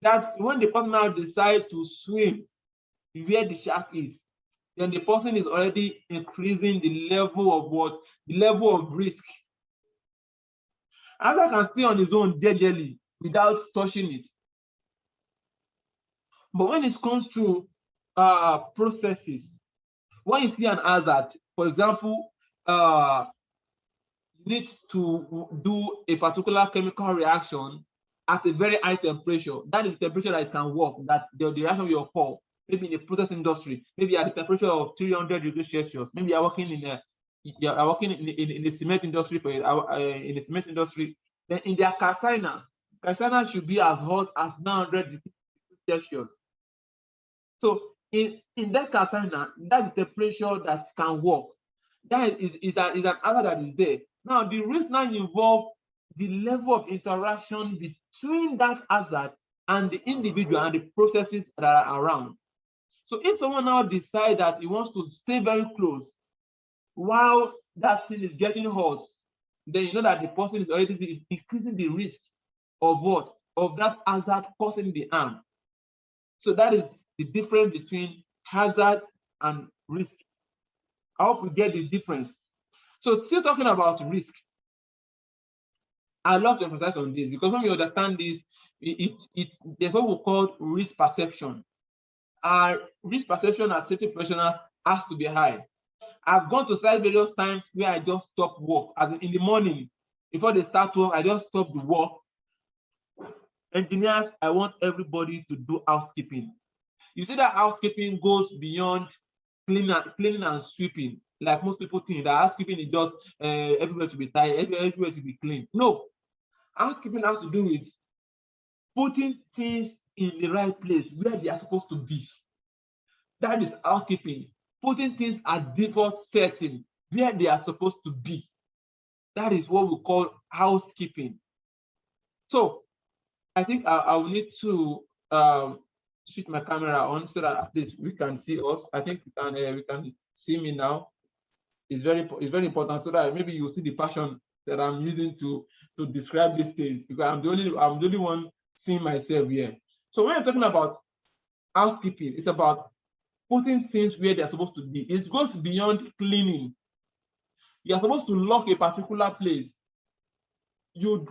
the person now decides to swim where the shark is, then the person is already increasing the level of what? The level of risk. Hazard can stay on his own deadly without touching it. But when it comes to processes, when you see an hazard, for example, you need to do a particular chemical reaction at a very high temperature. That is the temperature that it can work, that the reaction will occur. Maybe in the process industry, maybe at the temperature of 300 degrees Celsius. Maybe you're working in the cement industry in the cement industry. Then in their calciner should be as hot as 900 degrees Celsius. So in that calciner, that's the temperature that can work. That is an hazard that is there. Now the risk now involve the level of interaction between that hazard and the individual and the processes that are around. So if someone now decides that he wants to stay very close while that thing is getting hot, then you know that the person is already increasing the risk of what? Of that hazard causing the harm. So that is the difference between hazard and risk. I hope we get the difference. So still talking about risk, I love to emphasize on this because when we understand this, there's what we call risk perception. Our risk perception as safety professionals has to be high. I've gone to site various times where I just stop work, as in the morning, before they start work, I just stop the work. Engineers, I want everybody to do housekeeping. You see that housekeeping goes beyond cleaning and sweeping. Like most people think that housekeeping is just everywhere to be tidy, everywhere to be clean. No, housekeeping has to do with putting things in the right place where they are supposed to be. That is housekeeping. Putting things at default setting where they are supposed to be. That is what we call housekeeping. So I think I will need to switch my camera on so that at least we can see us. I think we can see me now. It's very important so that maybe you see the passion that I'm using to describe these things, because I'm the only one seeing myself here. So when I'm talking about housekeeping, it's about putting things where they're supposed to be. It goes beyond cleaning. You're supposed to lock a particular place. You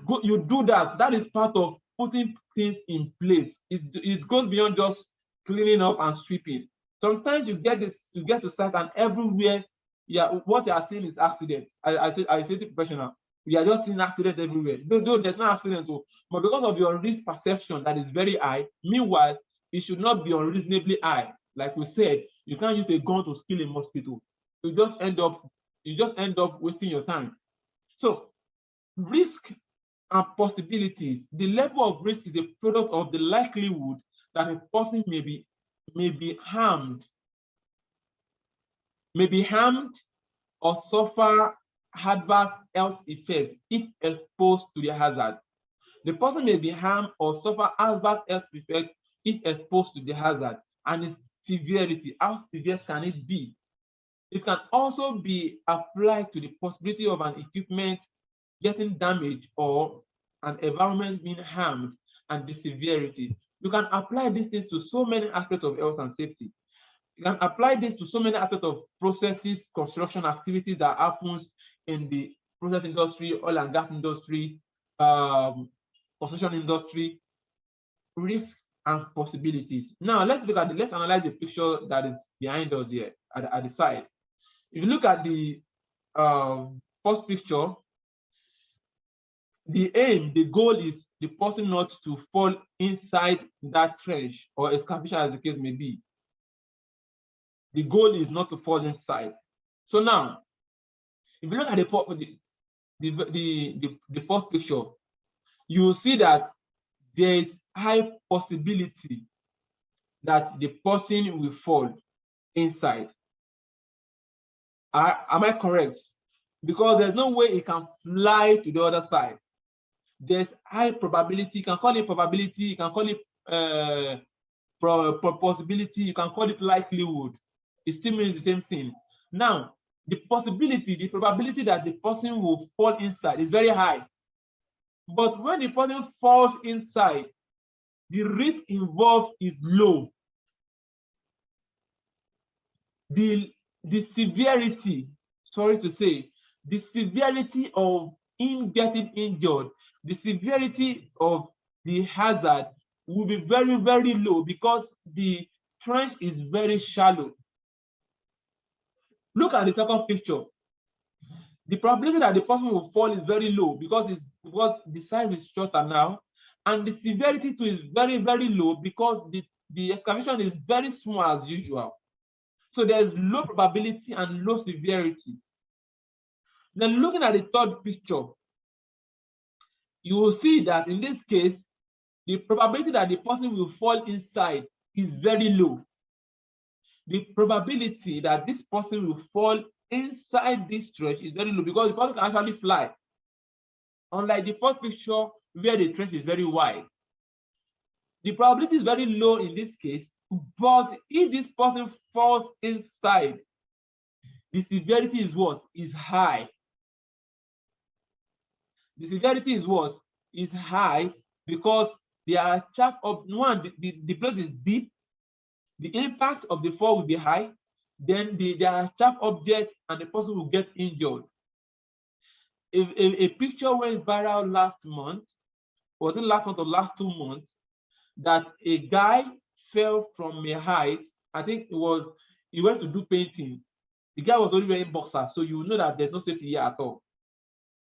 do that. That is part of putting things in place. It goes beyond just cleaning up and sweeping. Sometimes you get to site and everywhere, what you are seeing is accident. I say the professional. We are just seeing accident everywhere. Though there's no accident, but because of your risk perception that is very high, meanwhile, it should not be unreasonably high. Like we said, you can't use a gun to kill a mosquito. You just end up wasting your time. So risk and possibilities. The level of risk is a product of the likelihood that a person may be harmed or suffer adverse health effects if exposed to the hazard. The person may be harmed or suffer adverse health effects if exposed to the hazard, and its severity. How severe can it be? It can also be applied to the possibility of an equipment getting damaged or an environment being harmed and the severity. You can apply these things to so many aspects of health and safety. You can apply this to so many aspects of processes, construction activities that happens in the process industry, oil and gas industry, construction industry, risk and possibilities. Now let's analyze the picture that is behind us here at the side. If you look at the first picture, the goal is the person not to fall inside that trench or excavation, as the case may be. The goal is not to fall inside. So now, if you look at the first picture, you will see that there is high possibility that the person will fall inside. Am I correct? Because there's no way it can fly to the other side. There's high probability. You can call it probability. You can call it possibility. You can call it likelihood. It still means the same thing. Now, the probability that the person will fall inside is very high. But when the person falls inside, the risk involved is low. The severity, sorry to say, the severity of him getting injured, the severity of the hazard will be very, very low because the trench is very shallow. Look at the second picture. The probability that the person will fall is very low because the size is shorter now, and the severity too is very, very low because the excavation is very small as usual. So there's low probability and low severity. Then looking at the third picture, you will see that in this case, the probability that the person will fall inside is very low. The probability that this person will fall inside this trench is very low because the person can actually fly. Unlike the first picture where the trench is very wide. The probability is very low in this case, but if this person falls inside, the severity is what? Is high. The severity is what? Is high because they are sharp up. One, the place is deep. The impact of the fall will be high. Then there are sharp objects and the person will get injured. If a picture went viral last month, was it last month or last 2 months, that a guy fell from a height. I think he went to do painting. The guy was only wearing boxers, so you know that there's no safety here at all.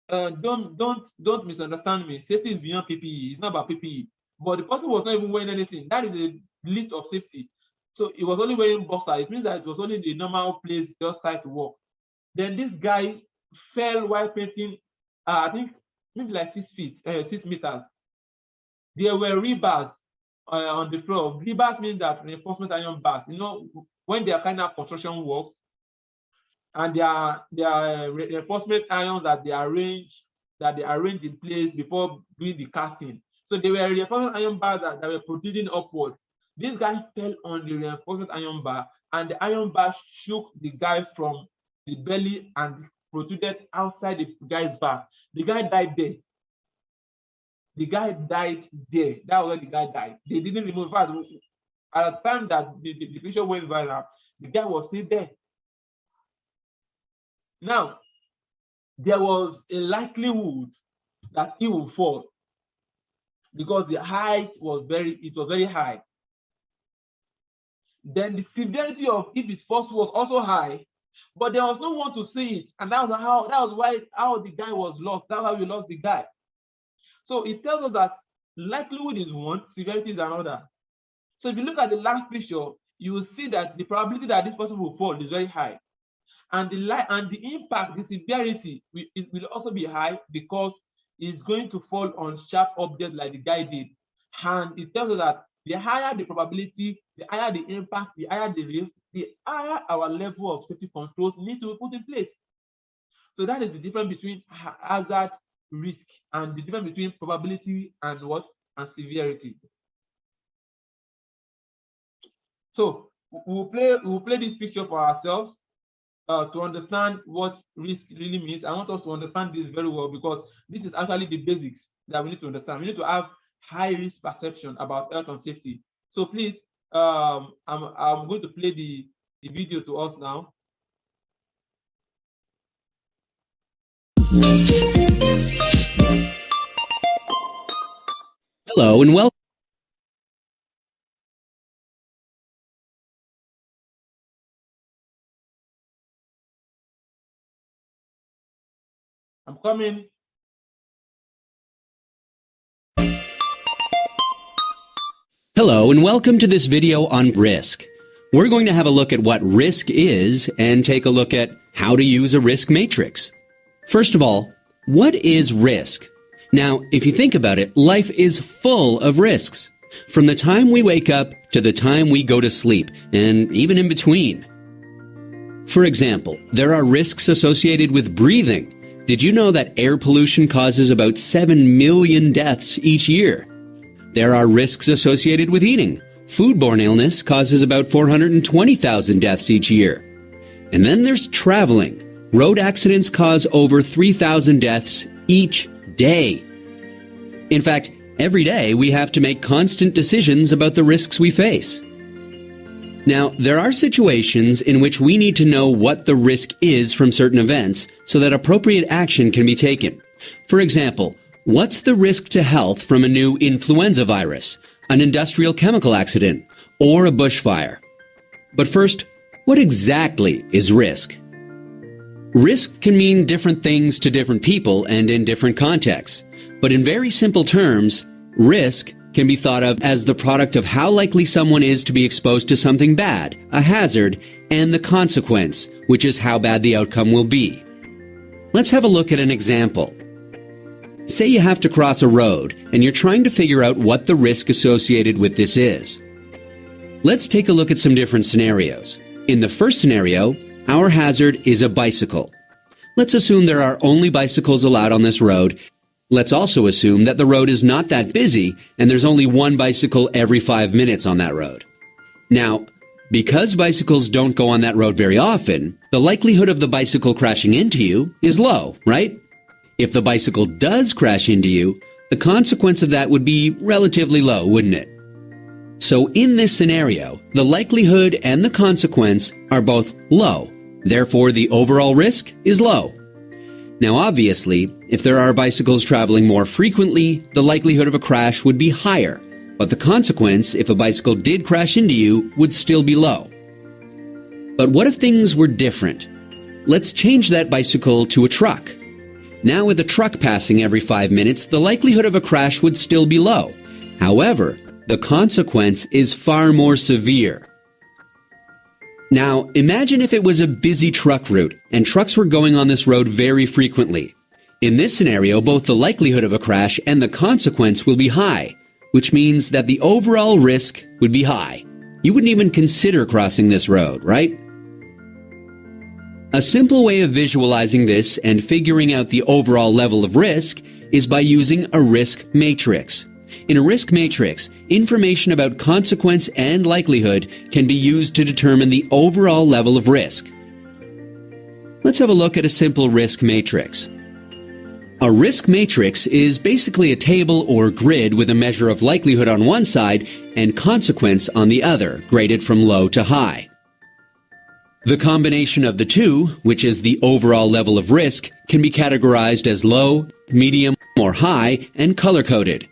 Don't misunderstand me. Safety is beyond PPE. It's not about PPE. But the person was not even wearing anything. That is a list of safety. So he was only wearing boxers. It means that it was only the normal place, just side to walk. Then this guy fell while painting. I think maybe like 6 meters. There were rebars on the floor. Rebars means that reinforcement iron bars. You know, when they are kind of construction works, and there are reinforcement irons that they arrange in place before doing the casting. So they were reinforcement iron bars that were protruding upward. This guy fell on the reinforcement iron bar, and the iron bar shook the guy from the belly and protruded outside the guy's back. The guy died there. The guy died there. That was where the guy died. They didn't remove. In fact, at the time that the picture went viral, the guy was still there. Now, there was a likelihood that he would fall because the height was very high. Then the severity of if it first was also high, but there was no one to see it, and that was why the guy was lost. That's how we lost the guy. So it tells us that likelihood is one, severity is another. So if you look at the last picture, you will see that the probability that this person will fall is very high, and the impact, the severity will also be high because it's going to fall on sharp objects like the guy did. And it tells us that the higher the probability, the higher the impact, the higher the risk, the higher our level of safety controls need to be put in place. So that is the difference between hazard, risk, and the difference between probability and severity. So we'll play this picture for ourselves to understand what risk really means. I want us to understand this very well because this is actually the basics that we need to understand. We need to have high risk perception about health and safety. So please, I'm going to play the video to us now. Hello and welcome. I'm coming. Hello and welcome to this video on risk. We're going to have a look at what risk is and take a look at how to use a risk matrix. First of all, what is risk? Now, if you think about it, life is full of risks. From the time we wake up to the time we go to sleep, and even in between. For example, there are risks associated with breathing. Did you know that air pollution causes about 7 million deaths each year? There are risks associated with eating. Foodborne illness causes about 420,000 deaths each year. And then there's traveling. Road accidents cause over 3,000 deaths each day. In fact, every day we have to make constant decisions about the risks we face. Now, there are situations in which we need to know what the risk is from certain events so that appropriate action can be taken. For example, what's the risk to health from a new influenza virus, an industrial chemical accident, or a bushfire? But first, what exactly is risk? Risk can mean different things to different people and in different contexts. But in very simple terms, risk can be thought of as the product of how likely someone is to be exposed to something bad, a hazard, and the consequence, which is how bad the outcome will be. Let's have a look at an example. Say you have to cross a road, and you're trying to figure out what the risk associated with this is. Let's take a look at some different scenarios. In the first scenario, our hazard is a bicycle. Let's assume there are only bicycles allowed on this road. Let's also assume that the road is not that busy and there's only one bicycle every 5 minutes on that road. Now, because bicycles don't go on that road very often, the likelihood of the bicycle crashing into you is low, right? If the bicycle does crash into you, the consequence of that would be relatively low, wouldn't it? So in this scenario, the likelihood and the consequence are both low. Therefore, the overall risk is low. Now, obviously, if there are bicycles traveling more frequently, the likelihood of a crash would be higher. But the consequence, if a bicycle did crash into you, would still be low. But what if things were different? Let's change that bicycle to a truck. Now, with a truck passing every 5 minutes, the likelihood of a crash would still be low. However, the consequence is far more severe. Now, imagine if it was a busy truck route and trucks were going on this road very frequently. In this scenario, both the likelihood of a crash and the consequence will be high, which means that the overall risk would be high. You wouldn't even consider crossing this road, right? A simple way of visualizing this and figuring out the overall level of risk is by using a risk matrix. In a risk matrix, information about consequence and likelihood can be used to determine the overall level of risk. Let's have a look at a simple risk matrix. A risk matrix is basically a table or grid with a measure of likelihood on one side and consequence on the other, graded from low to high. The combination of the two, which is the overall level of risk, can be categorized as low, medium, or high and color-coded.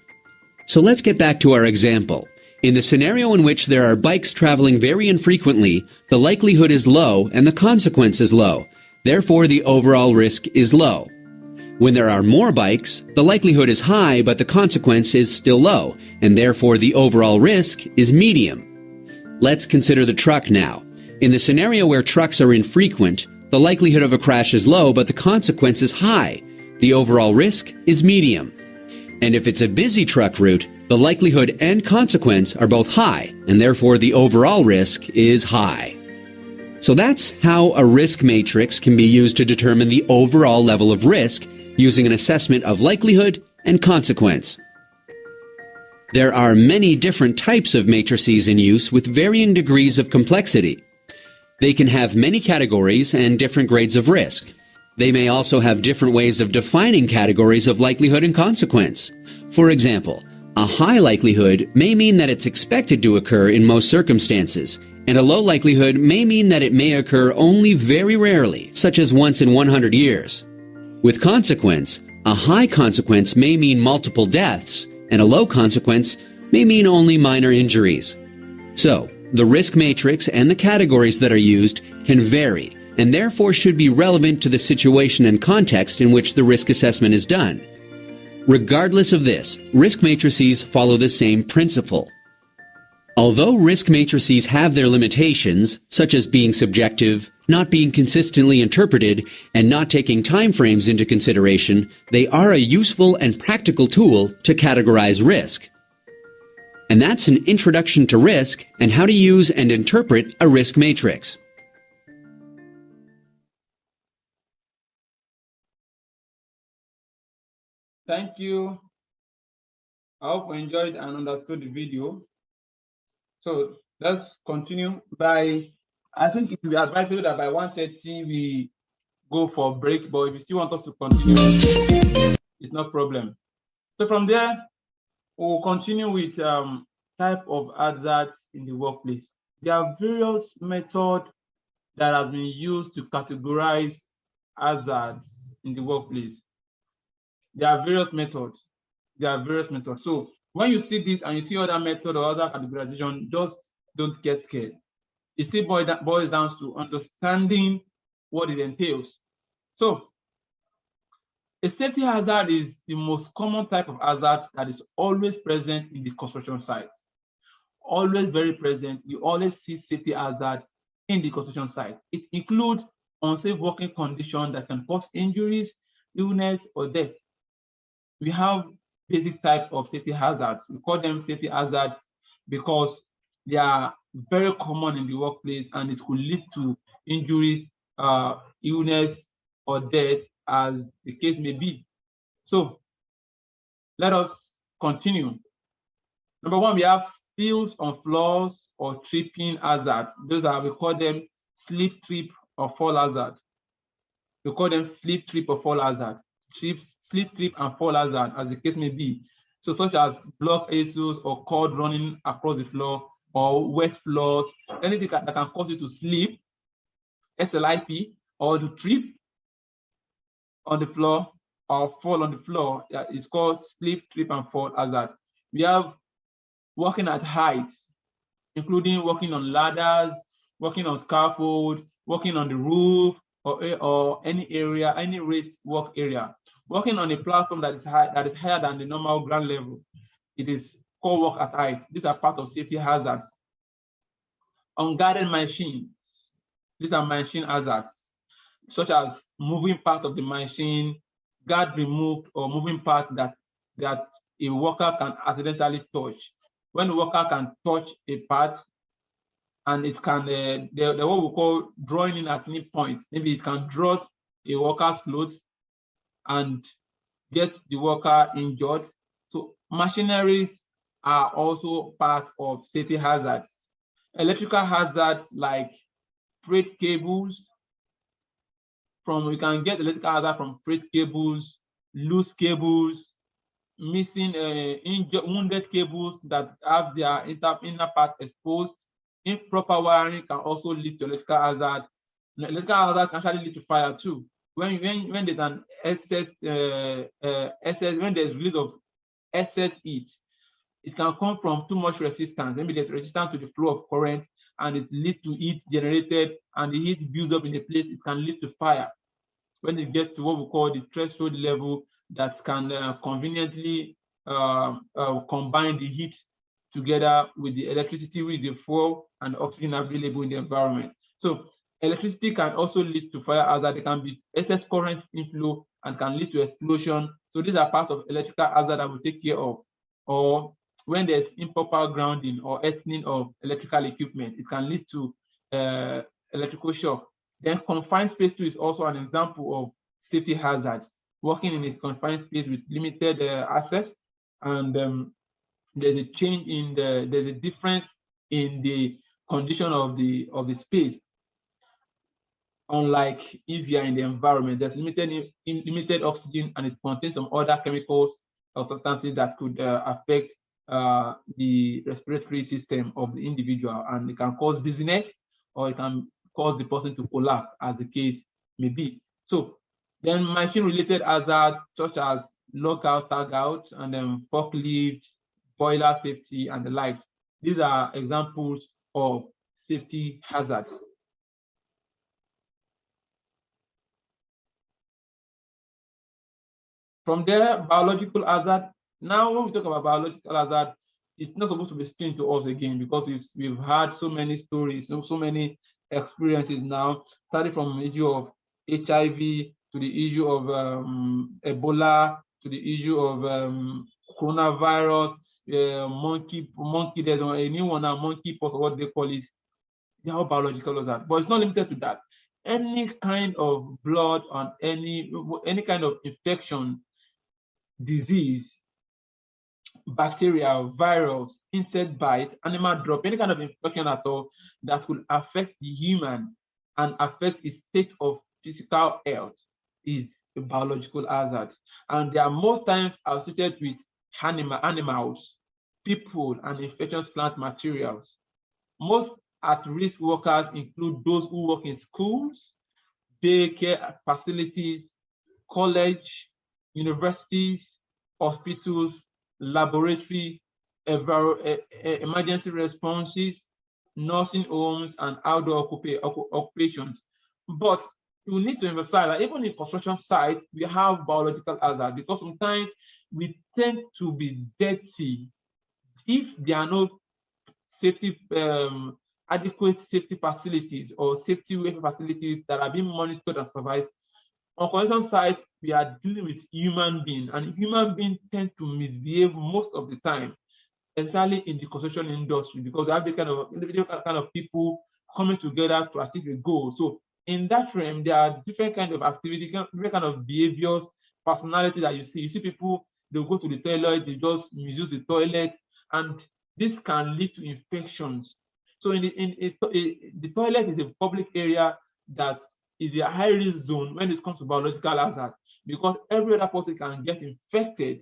So let's get back to our example. In the scenario in which there are bikes traveling very infrequently, the likelihood is low and the consequence is low. Therefore, the overall risk is low. When there are more bikes, the likelihood is high, but the consequence is still low, and therefore the overall risk is medium. Let's consider the truck now. In the scenario where trucks are infrequent, the likelihood of a crash is low, but the consequence is high. The overall risk is medium. And if it's a busy truck route, the likelihood and consequence are both high, and therefore the overall risk is high. So that's how a risk matrix can be used to determine the overall level of risk using an assessment of likelihood and consequence. There are many different types of matrices in use with varying degrees of complexity. They can have many categories and different grades of risk. They may also have different ways of defining categories of likelihood and consequence. For example, a high likelihood may mean that it's expected to occur in most circumstances, and a low likelihood may mean that it may occur only very rarely, such as once in 100 years. With consequence, a high consequence may mean multiple deaths, and a low consequence may mean only minor injuries. So, the risk matrix and the categories that are used can vary, and therefore should be relevant to the situation and context in which the risk assessment is done. Regardless of this, risk matrices follow the same principle. Although risk matrices have their limitations, such as being subjective, not being consistently interpreted, and not taking time frames into consideration, they are a useful and practical tool to categorize risk. And that's an introduction to risk and how to use and interpret a risk matrix. Thank you. I hope you enjoyed and understood the video. So let's continue I think it will be advisable that by 1:30 we go for a break, but if you still want us to continue, it's no problem. So from there, we'll continue with type of hazards in the workplace. There are various methods that have been used to categorize hazards in the workplace. There are various methods. So when you see this and you see other method or other categorization, just don't get scared. It still boils down to understanding what it entails. So a safety hazard is the most common type of hazard that is always present in the construction site. Always very present. You always see safety hazards in the construction site. It includes unsafe working conditions that can cause injuries, illness, or death. We have basic type of safety hazards. We call them safety hazards because they are very common in the workplace and it could lead to injuries, illness, or death, as the case may be. So let us continue. Number one, we have spills on floors or tripping hazard. Those are, we call them slip, trip, or fall hazard. We call them slip, trip, or fall hazard. Slip, trip, and fall hazard, as the case may be. So such as block issues or cord running across the floor or wet floors, anything that can cause you to slip, SLIP, or to trip on the floor or fall on the floor, is called slip, trip, and fall hazard. We have working at heights, including working on ladders, working on scaffold, working on the roof, or any area, any raised work area. Working on a platform that is higher than the normal ground level. It is called work at height. These are part of safety hazards. Unguarded machines. These are machine hazards, such as moving part of the machine, guard removed, or moving part that a worker can accidentally touch. When a worker can touch a part, and it can, what we call drawing in at any point. Maybe it can draw a worker's clothes and get the worker injured. So Machineries are also part of safety hazards. Electrical hazards like freight cables, we can get electrical hazard from freight cables, loose cables, missing wounded cables that have their inner part exposed. Improper wiring can also lead to electrical hazard. Electrical hazard can actually lead to fire too. When there's an excess when there's release of excess heat, it can come from too much resistance. Maybe there's resistance to the flow of current and it leads to heat generated, and the heat builds up in a place, it can lead to fire. When it gets to what we call the threshold level that can conveniently combine the heat together with the electricity, with the fuel and oxygen available in the environment. So electricity can also lead to fire hazard. There can be excess current inflow and can lead to explosion. So these are part of electrical hazard that we take care of. Or when there's improper grounding or earthing of electrical equipment, it can lead to electrical shock. Then confined space too is also an example of safety hazards. Working in a confined space with limited access, and there's a change in there's a difference in the condition of the space. Unlike if you are in the environment, there's limited oxygen, and it contains some other chemicals or substances that could affect the respiratory system of the individual, and it can cause dizziness, or it can cause the person to collapse, as the case may be. So then machine-related hazards such as lockout, tagout, and then forklifts, boiler safety, and the likes. These are examples of safety hazards. From there, biological hazard. Now, when we talk about biological hazard, it's not supposed to be strange to us again, because we've had so many stories, so many experiences now, starting from the issue of HIV to the issue of Ebola, to the issue of coronavirus, monkey. There's a new one now, monkeypox, or what they call it. They're all biological hazard, but it's not limited to that. Any kind of blood on any kind of infection, disease, bacteria, virus, insect bite, animal drop, any kind of infection at all that could affect the human and affect its state of physical health is a biological hazard. And they are most times associated with animals, people, and infectious plant materials. Most at-risk workers include those who work in schools, daycare facilities, college, universities, hospitals, laboratory, emergency responses, nursing homes, and outdoor occupations. But we need to emphasize that even in construction sites, we have biological hazard, because sometimes we tend to be dirty if there are no safety, adequate safety facilities or safety welfare facilities that are being monitored and supervised. On construction sites, we are dealing with human beings, and human beings tend to misbehave most of the time, especially in the construction industry, because we have the kind of individual kind of people coming together to achieve a goal. So in that realm, there are different kind of activity, different kind of behaviors, personality that you see. You see people, they'll go to the toilet, they just misuse the toilet, and this can lead to infections. So the toilet is a public area that is a high-risk zone when it comes to biological hazard, because every other person can get infected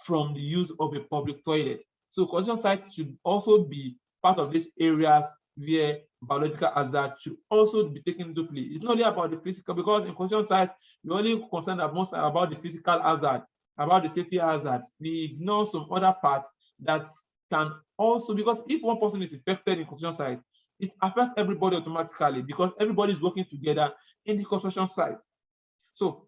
from the use of a public toilet. So construction sites should also be part of these areas where biological hazard should also be taken into play. It's not only about the physical, because in construction sites, we're only concerned most about the physical hazard, about the safety hazard. We ignore some other parts that can also, because if one person is infected in construction site, it affects everybody automatically, because everybody is working together in the construction site. So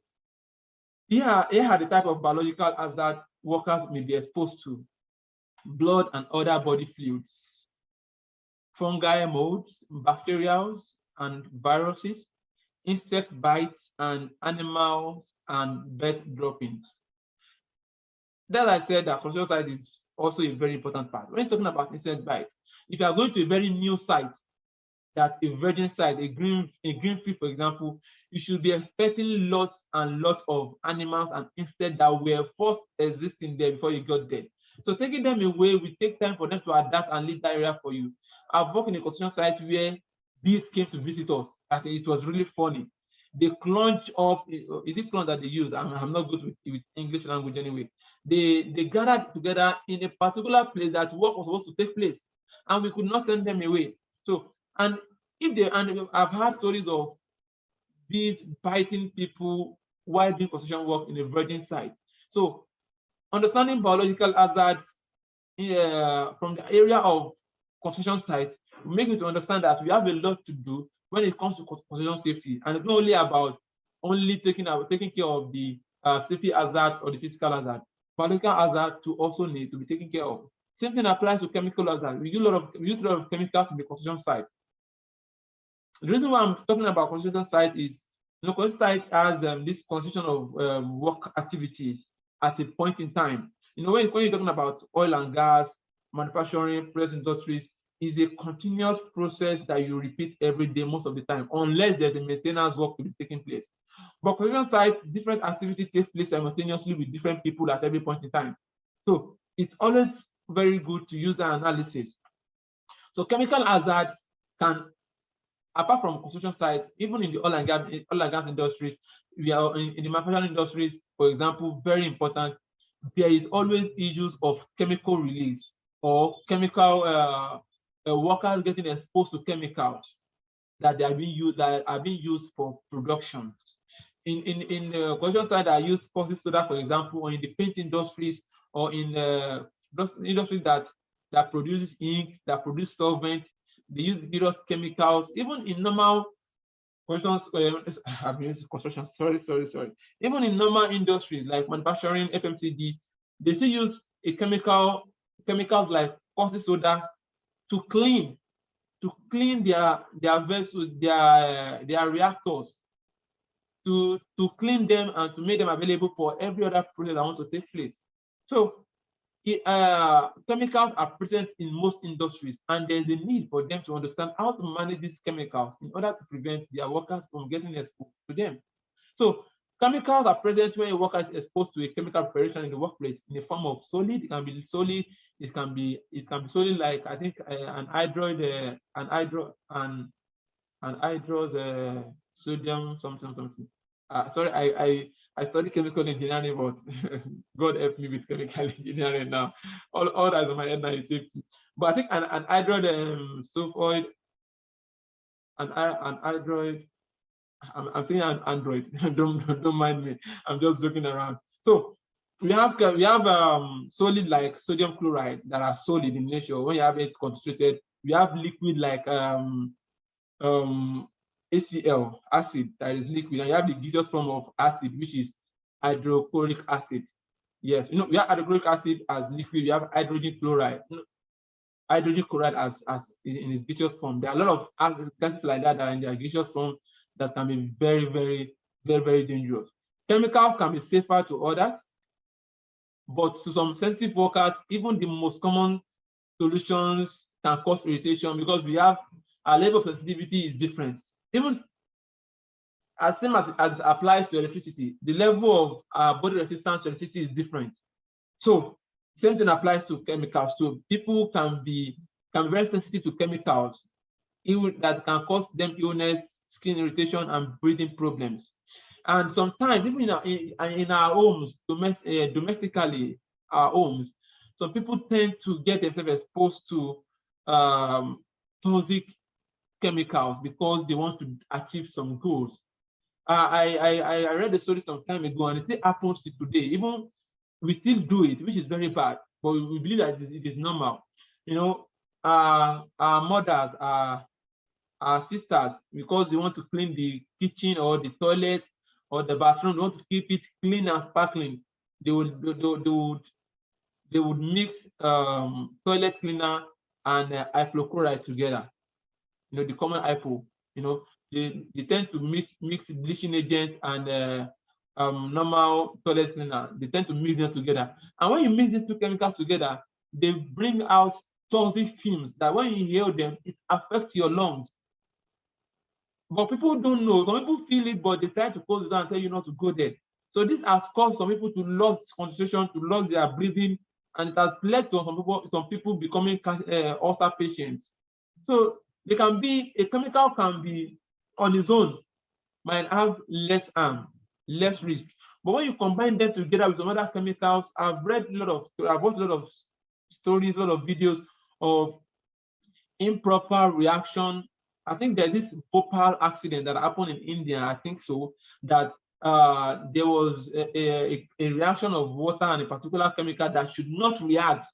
here are the type of biological hazard workers may be exposed to: blood and other body fluids, fungi, molds, bacteria, and viruses, insect bites, and animals and bird droppings. That I said, that construction site is also a very important part. When you're talking about insect bites, if you are going to a very new site, that a virgin site, a green field, for example, you should be expecting lots and lots of animals and insects that were first existing there before you got there. So taking them away will take time for them to adapt and leave that area for you. I've worked in a construction site where bees came to visit us. I think it was really funny. They clunch up, is it clunch that they use? I'm not good with English language anyway. They gathered together in a particular place that work was supposed to take place, and we could not send them away. So, and I've heard stories of bees biting people while doing construction work in a virgin site. So, understanding biological hazards from the area of construction site will make you to understand that we have a lot to do when it comes to construction safety, and it's not only about taking care of the safety hazards or the physical hazard. Biological hazard to also need to be taken care of. Same thing applies to chemical hazard. We use a lot of chemicals in the construction site. The reason why I'm talking about construction site is, construction site has this concentration of work activities at a point in time. When you're talking about oil and gas, manufacturing, press industries, is a continuous process that you repeat every day most of the time, unless there's a maintenance work to be taking place. But construction site, different activity takes place simultaneously with different people at every point in time. So it's always very good to use that analysis. So chemical hazards can, apart from construction sites, even in the oil and gas industries, we are in the manufacturing industries, for example, very important. There is always issues of chemical release or chemical workers getting exposed to chemicals that are being used for production. In the construction side, I use caustic soda, for example, or in the paint industries, or in industries that produces ink, that produce solvent. They use various chemicals. Even in normal construction, sorry. Even in normal industries like manufacturing, FMCG, they still use chemicals like caustic soda to clean their vessels, their reactors, to clean them and to make them available for every other process that want to take place. So chemicals are present in most industries, and there's a need for them to understand how to manage these chemicals in order to prevent their workers from getting exposed to them. So chemicals are present when a worker is exposed to a chemical preparation in the workplace in the form of solid. It can be solid. It can be solid, like I think an hydrous sodium something. Sorry, I studied chemical engineering, but God help me with chemical engineering now. All that's in my head now is safety. But I think an hydroid sulfide, an hydroid. I'm saying an Android. don't mind me. I'm just looking around. So we have solid like sodium chloride that are solid in nature. When you have it concentrated, we have liquid like HCl acid that is liquid, and you have the gaseous form of acid, which is hydrochloric acid. Yes, we have hydrochloric acid as liquid. We have hydrogen chloride. Hydrogen chloride as in its gaseous form. There are a lot of gases like that are in their gaseous form that can be very, very, very, very dangerous. Chemicals can be safer to others, but to some sensitive workers, even the most common solutions can cause irritation because our level of sensitivity is different. Even as same as it applies to electricity, the level of body resistance to electricity is different. So same thing applies to chemicals too. People can be very sensitive to chemicals, even that can cause them illness, skin irritation, and breathing problems. And sometimes, even in our homes, domestically, our homes, some people tend to get themselves exposed to toxic chemicals because they want to achieve some goals. I read the story some time ago, and it still happens to today. Even we still do it, which is very bad, but we believe that it is normal. Our mothers, our sisters, because they want to clean the kitchen or the toilet or the bathroom, they want to keep it clean and sparkling. They would mix toilet cleaner and hypochlorite together. The common hypo. They tend to mix bleaching agent and normal toilet cleaner. They tend to mix them together. And when you mix these two chemicals together, they bring out toxic fumes that when you inhale them, it affects your lungs. But people don't know. Some people feel it, but they try to close it down and tell you not to go there. So this has caused some people to lose concentration, to lose their breathing, and it has led to some people becoming ulcer patients. So they can be, a chemical can be on its own, might have less harm, less risk. But when you combine them together with some other chemicals, I've watched a lot of stories, a lot of videos of improper reaction. I think there's this Bhopal accident that happened in India, I think so, that there was a reaction of water and a particular chemical that should not react,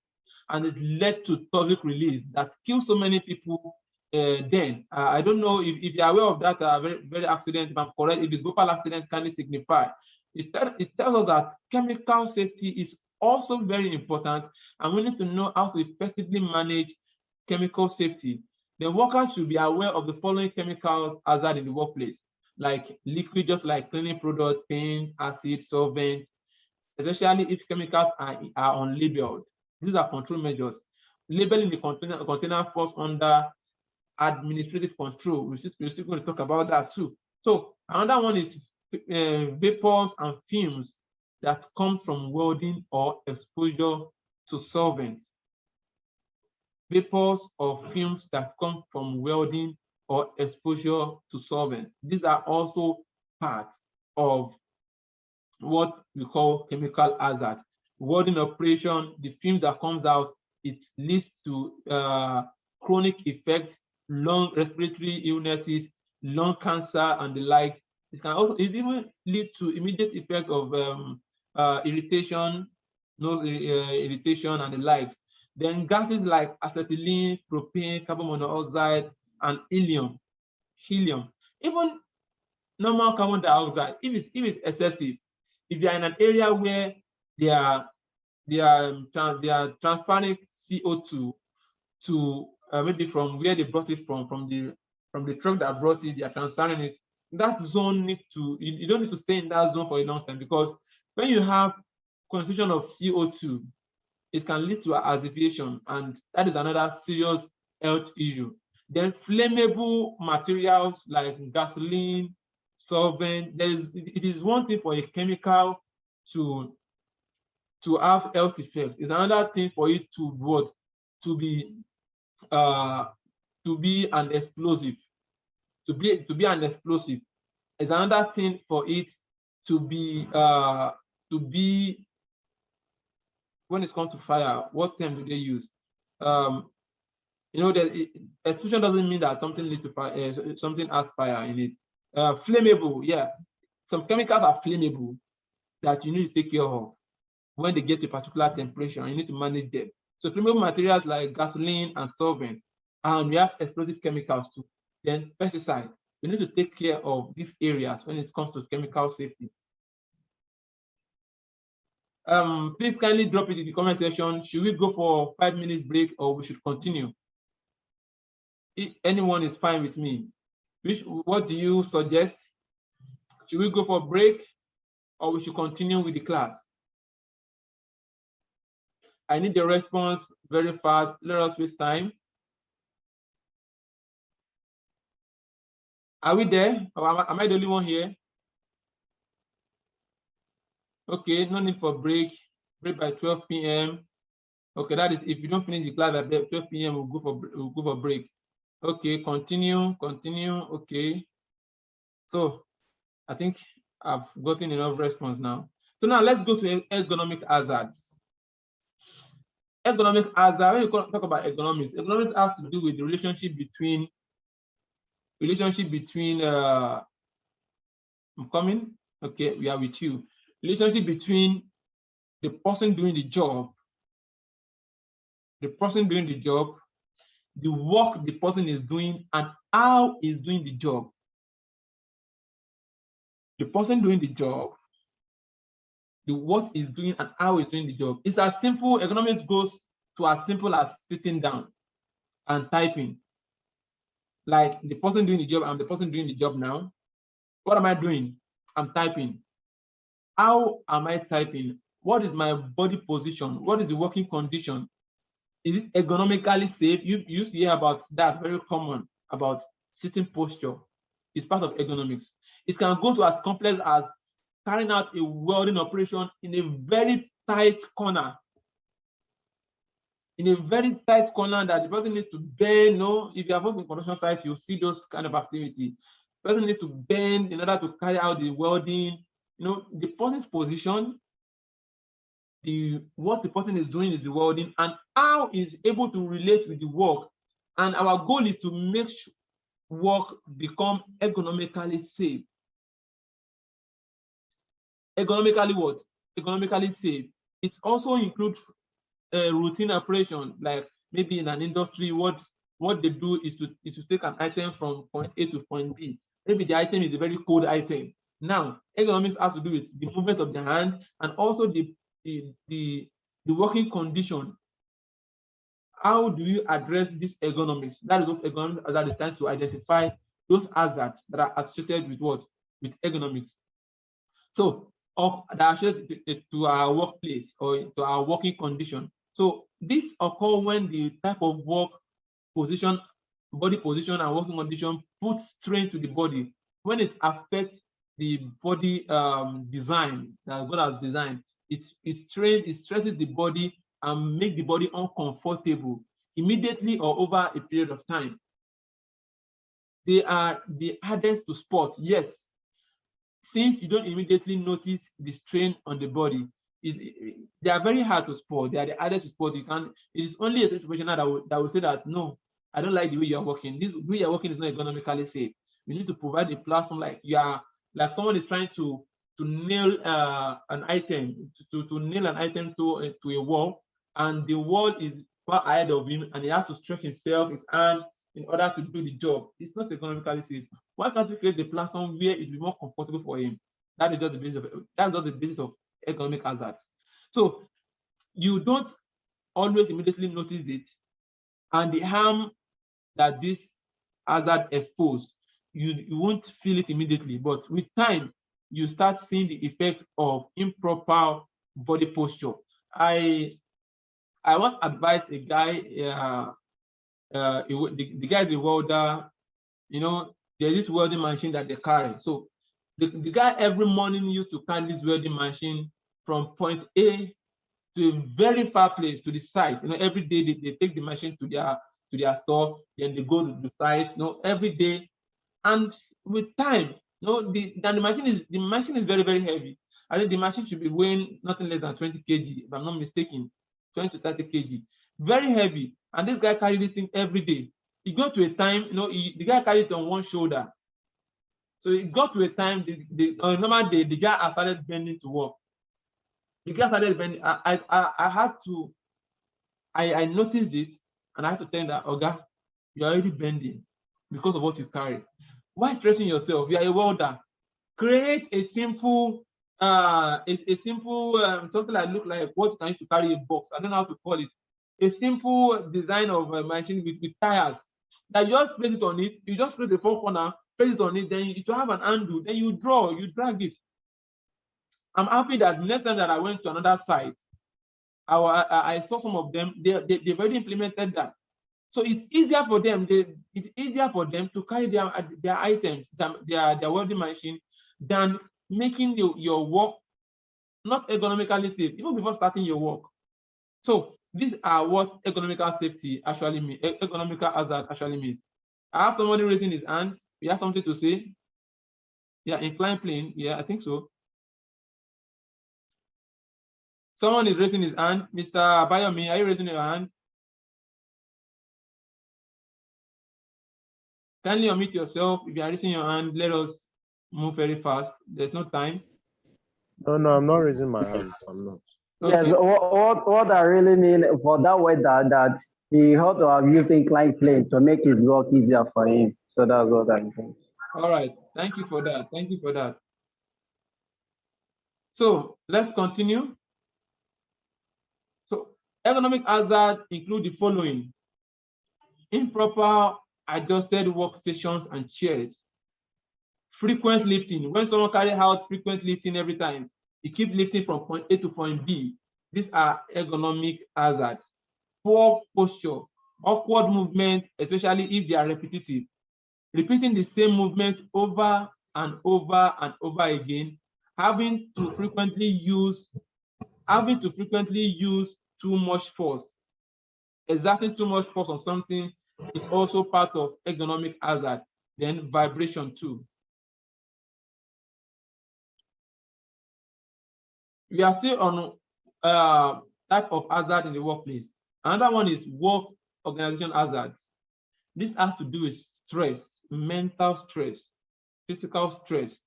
and it led to toxic release that killed so many people. I don't know if you're aware of that very accident. If I'm correct, if it's Bhopal accident, can it signify? It tells us that chemical safety is also very important, and we need to know how to effectively manage chemical safety. Then workers should be aware of the following chemicals hazard in the workplace, like liquid, just like cleaning product, paint, acid, solvent, especially if chemicals are unlabeled. These are control measures. Labeling the container falls under administrative control. We're still going to talk about that too. So another one is vapors and fumes that comes from welding or exposure to solvents. Vapors or fumes that come from welding or exposure to solvent. These are also part of what we call chemical hazard. Welding operation, the fumes that comes out, it leads to chronic effects, lung respiratory illnesses, lung cancer, and the likes. It even lead to immediate effect of irritation, nose irritation, and the likes. Then gases like acetylene, propane, carbon monoxide, and helium. Even normal carbon dioxide, if it's excessive, if you are in an area where they are transferring CO2 to maybe from where they brought it from the truck that brought it, they are transferring it. That zone you don't need to stay in that zone for a long time, because when you have concentration of CO2, it can lead to asphyxiation, and that is another serious health issue. Then flammable materials like gasoline, solvent. It is one thing for a chemical to have health effects. It's another thing for it to be an explosive. To be an explosive. It's another thing for it to be when it comes to fire. What term do they use? Explosion doesn't mean that something leads to fire, something has fire in it. Flammable, yeah. Some chemicals are flammable that you need to take care of when they get to a particular temperature, and you need to manage them. So flammable materials like gasoline and solvent, and we have explosive chemicals too. Then pesticide. We need to take care of these areas when it comes to chemical safety. Please kindly drop it in the comment section. Should we go for 5-minute break, or we should continue? If anyone is fine with me, what do you suggest? Should we go for a break, or we should continue with the class? I need the response very fast. Let us waste time. Are we there? Or am I the only one here? Okay, no need for break. Break by 12 p.m. Okay, that is if you don't finish the class at 12 p.m. we'll go for break. Okay, continue. Okay. So I think I've gotten enough response now. So now let's go to ergonomic hazards. Ergonomic hazard, when you talk about economics has to do with the relationship between I'm coming. Okay, we are with you. Relationship between the person doing the job, the work the person is doing, and how he's doing the job. The person doing the job, what he's doing, and how he's doing the job. It's as simple, economics goes to as simple as sitting down and typing. Like the person doing the job, I'm the person doing the job now. What am I doing? I'm typing. How am I typing? What is my body position? What is the working condition? Is it ergonomically safe? You used to hear about that, very common, about sitting posture. It's part of ergonomics. It can go to as complex as carrying out a welding operation in a very tight corner. in a very tight corner that the person needs to bend. No, if you have worked in construction site, you see those kind of activity. The person needs to bend in order to carry out the welding. You know, the person's position, what the person is doing is the welding, and how is able to relate with the work. And our goal is to make work become ergonomically safe. Ergonomically what? Ergonomically safe. It also includes routine operation, like maybe in an industry, what they do is to take an item from point A to point B. Maybe the item is a very cold item. Now, ergonomics has to do with the movement of the hand and also the working condition. How do you address this ergonomics? That is what ergonomics hazard is trying to identify, those hazards that are associated with what? With ergonomics. So, that are associated to our workplace or to our working condition. So this occurs when the type of work position, body position and working condition puts strain to the body. When it affects the body design that God has designed, it stresses the body and make the body uncomfortable immediately or over a period of time. They are the hardest to spot, yes. Since you don't immediately notice the strain on the body, they are very hard to spot. They are the hardest to spot. It is only a situation that will say that, no, I don't like the way you are working. This way you are working is not economically safe. You need to provide a platform like someone is trying to nail an item, to nail an item to a wall, and the wall is far ahead of him, and he has to stretch himself, his hand, in order to do the job. It's not economically safe. Why can't we create the platform where it will be more comfortable for him? That is just the basis of economic hazards. So you don't always immediately notice it, and the harm that this hazard exposed, you won't feel it immediately, but with time, you start seeing the effect of improper body posture. I once advised a guy, the guy is a welder, you know, there's this welding machine that they carry. So the guy every morning used to carry this welding machine from point A to a very far place, to the site. You know, every day they take the machine to their store, then they go to the site, you know, every day. And with time, you know, the machine is very, very heavy. I think the machine should be weighing nothing less than 20 kg, if I'm not mistaken, 20 to 30 kg. Very heavy. And this guy carried this thing every day. He got to a time, you know, the guy carried it on one shoulder. So it got to a time, on a normal day, the guy started bending to work. The guy started bending. I noticed it, and I had to tell him that, Oga, you're already bending because of what you carry. Why stressing yourself? You are a welder. Create a simple, something that look like what you can use to carry a box. I don't know how to call it. A simple design of a machine with tires. That you just place it on it. You just place the four corner, place it on it. Then you have an handle. Then you drag it. I'm happy that the next time that I went to another site, I saw some of them. They've already implemented that. So it's easier for them. It's easier for them to carry their items, their welding machine, than making your work not ergonomically safe, even before starting your work. So these are what economical safety actually means, economical hazard actually means. I have somebody raising his hand. You have something to say? Yeah, inclined plane. Yeah, I think so. Someone is raising his hand. Mr. Bayomi, are you raising your hand? Kindly unmute yourself. If you are raising your hand, let us move very fast. There's no time. No, I'm not raising my hands. I'm not. Yes, Okay. what I really mean for that way that he had to have used inclined plane to make his work easier for him. So that's what I think. All right. Thank you for that. Thank you for that. So let's continue. So ergonomic hazard include the following: improper adjusted workstations and chairs, frequent lifting. When someone carry out frequent lifting every time, he keep lifting from point A to point B. These are ergonomic hazards. Poor posture, awkward movement, especially if they are repetitive. Repeating the same movement over and over and over again, having to frequently use too much force. exerting too much force on something is also part of ergonomic hazard. Then vibration too. We are still on type of hazard in the workplace. Another one is work organization hazards. This has to do with stress, mental stress, physical stress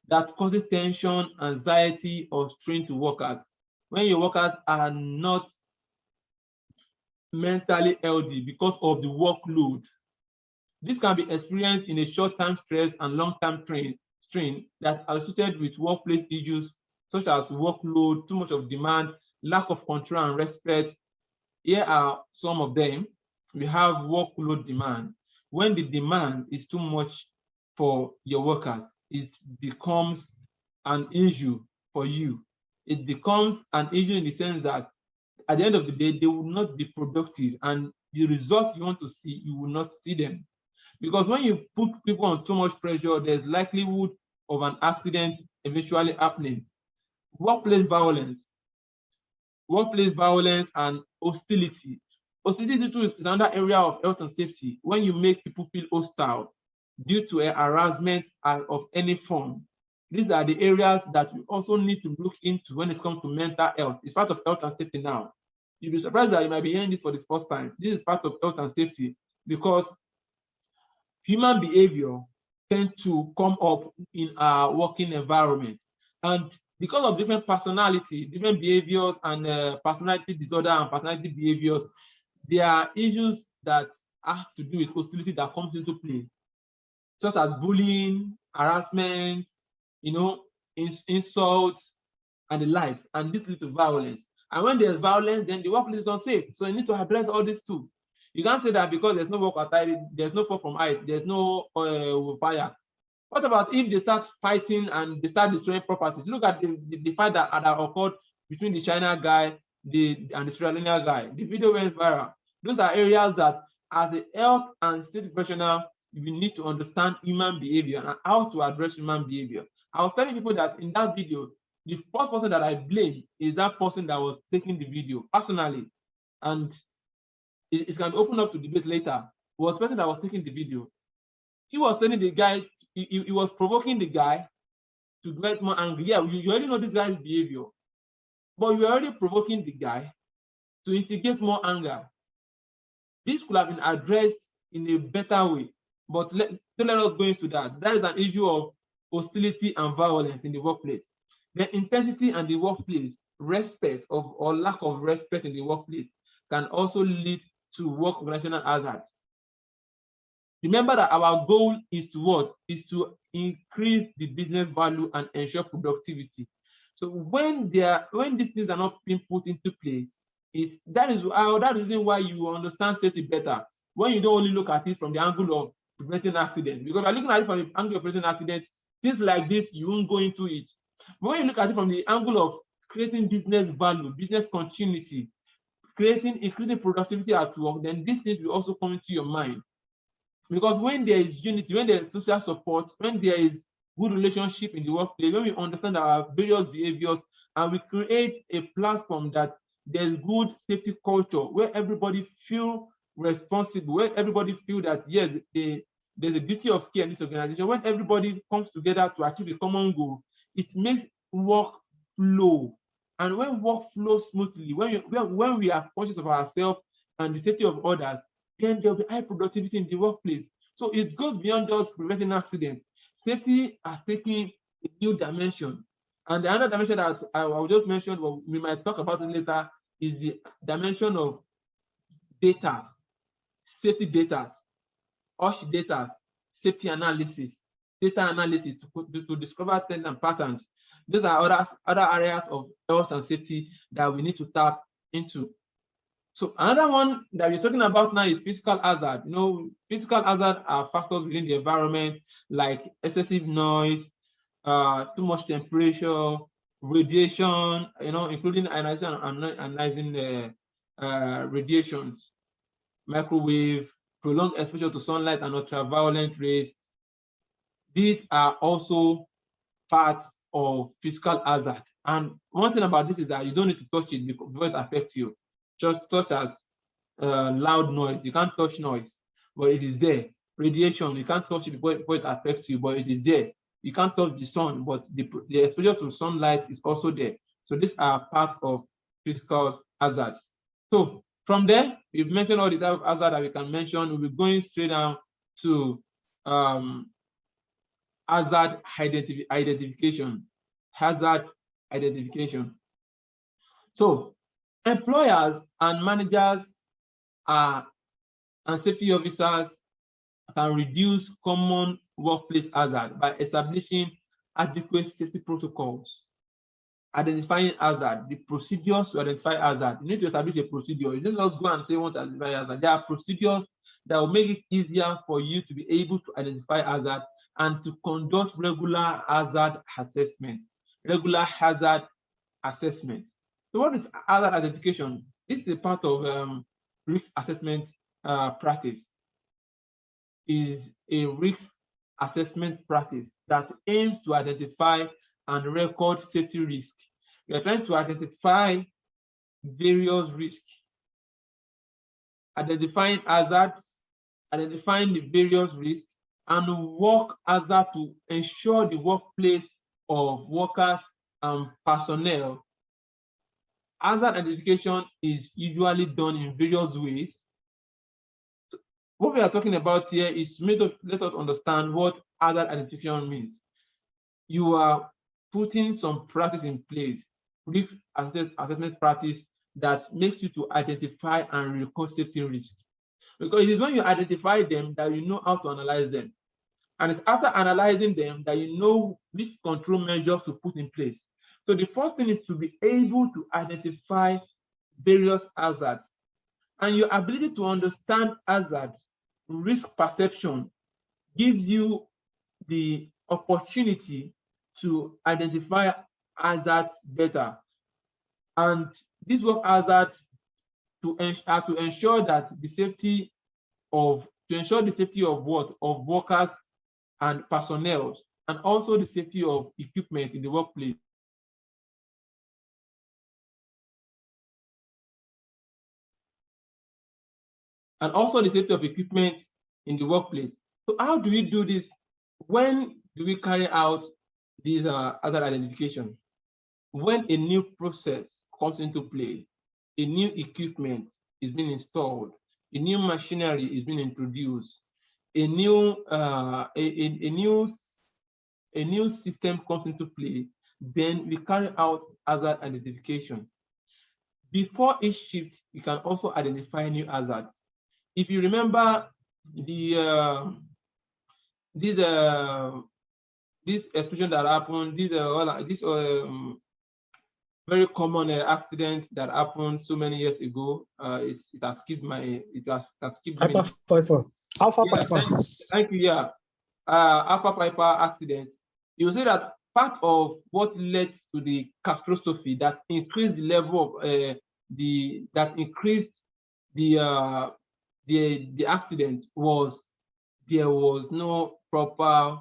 that causes tension, anxiety, or strain to workers. When your workers are not mentally healthy because of the workload, this can be experienced in a short-term stress and long-term strain that's associated with workplace issues such as workload, too much of demand, lack of control and respect. Here are some of them. We have workload demand. When the demand is too much for your workers, it becomes an issue for you. It becomes an issue in the sense that at the end of the day, they will not be productive, and the results you want to see, you will not see them. Because when you put people on too much pressure, there's likelihood of an accident eventually happening. Workplace violence and hostility. Hostility too is another area of health and safety. When you make people feel hostile due to a harassment of any form, these are the areas that we also need to look into when it comes to mental health. It's part of health and safety now. You'll be surprised that you might be hearing this for the first time. This is part of health and safety because human behavior tends to come up in our working environment. And because of different personality, different behaviors, and personality disorder and personality behaviors, there are issues that have to do with hostility that comes into play, such as bullying, harassment, insults, and the likes, and this leads to violence. And when there's violence, then the workplace is unsafe. So you need to address all these too. You can't say that because there's no work outside, there's no fall from height, there's no fire. What about if they start fighting and they start destroying properties? Look at the fight that occurred between the China guy and the Sri Lanka guy. The video went viral. Those are areas that, as a health and safety professional, you need to understand human behavior and how to address human behavior. I was telling people that in that video, the first person that I blame is that person that was taking the video personally. And it can open up to debate later. Was the person that was taking the video. He was telling the guy, he was provoking the guy to get more angry. Yeah, you already know this guy's behavior, but you're already provoking the guy to instigate more anger. This could have been addressed in a better way, but let us go into that. That is an issue of hostility and violence in the workplace. The intensity and the workplace, respect or lack of respect in the workplace can also lead to work organizational hazard. Remember that our goal is to what? Is to increase the business value and ensure productivity. So when these things are not being put into place, that is the reason why you understand safety better. When you don't only look at it from the angle of preventing accidents, because by looking at it from the angle of preventing accidents, things like this you won't go into it. But when you look at it from the angle of creating business value, business continuity, increasing productivity at work, then these things will also come into your mind. Because when there is unity, when there is social support, when there is good relationship in the workplace, when we understand our various behaviors and we create a platform that there's good safety culture where everybody feel responsible, where everybody feel that yes, there's a duty of care in this organization, when everybody comes together to achieve a common goal, it makes work flow. And when work flows smoothly, when we are conscious of ourselves and the safety of others, then there'll be high productivity in the workplace. So it goes beyond just preventing accidents. Safety has taken a new dimension. And the other dimension that I will just mention, well, we might talk about it later, is the dimension of data, safety data, OSH data, safety analysis, data analysis to discover trends and patterns. These are other areas of health and safety that we need to tap into. So another one that we're talking about now is physical hazard. Physical hazard are factors within the environment like excessive noise, too much temperature, radiation, including ionization and non-ionizing radiations, microwave, prolonged exposure to sunlight and ultraviolet rays. These are also part of physical hazard. And one thing about this is that you don't need to touch it before it affects you. Such as loud noise. You can't touch noise, but it is there. Radiation, you can't touch it before it affects you, but it is there. You can't touch the sun, but the exposure to sunlight is also there. So these are part of physical hazards. So from there, we've mentioned all the type of hazard that we can mention. We'll be going straight down to hazard identification. Hazard identification. So employers and managers and safety officers can reduce common workplace hazard by establishing adequate safety protocols, identifying hazard, the procedures to identify hazard. You need to establish a procedure. You don't just go and say what to identify hazard. There are procedures that will make it easier for you to be able to identify hazard and to conduct regular hazard assessment. Regular hazard assessment. So what is hazard identification? This is a part of risk assessment practice. Is a risk assessment practice that aims to identify and record safety risks. We are trying to identify various risks, identifying hazards, identifying the various risks, and work hazard to ensure the workplace of workers and personnel. Hazard identification is usually done in various ways. What we are talking about here is to let us understand what hazard identification means. You are putting some practice in place, risk assessment practice that makes you to identify and record safety risks. Because it is when you identify them that you know how to analyze them. And it's after analyzing them that you know which control measures to put in place. So the first thing is to be able to identify various hazards. And your ability to understand hazards, risk perception, gives you the opportunity to identify hazards better. And this work hazard to ensure that the safety of what of workers and personnel, and also the safety of equipment in the workplace. And also the safety of equipment in the workplace. So how do we do this? When do we carry out these hazard identification? When a new process comes into play, a new equipment is being installed, a new machinery is being introduced, a new system comes into play, then we carry out hazard identification. Before each shift, we can also identify new hazards. If you remember this explosion that happened, this very common accident that happened so many years ago. It has skipped me. Alpha Piper. Thank you. Yeah, Alpha Piper accident. You see that part of what led to the catastrophe that increased the level of the accident was there was no proper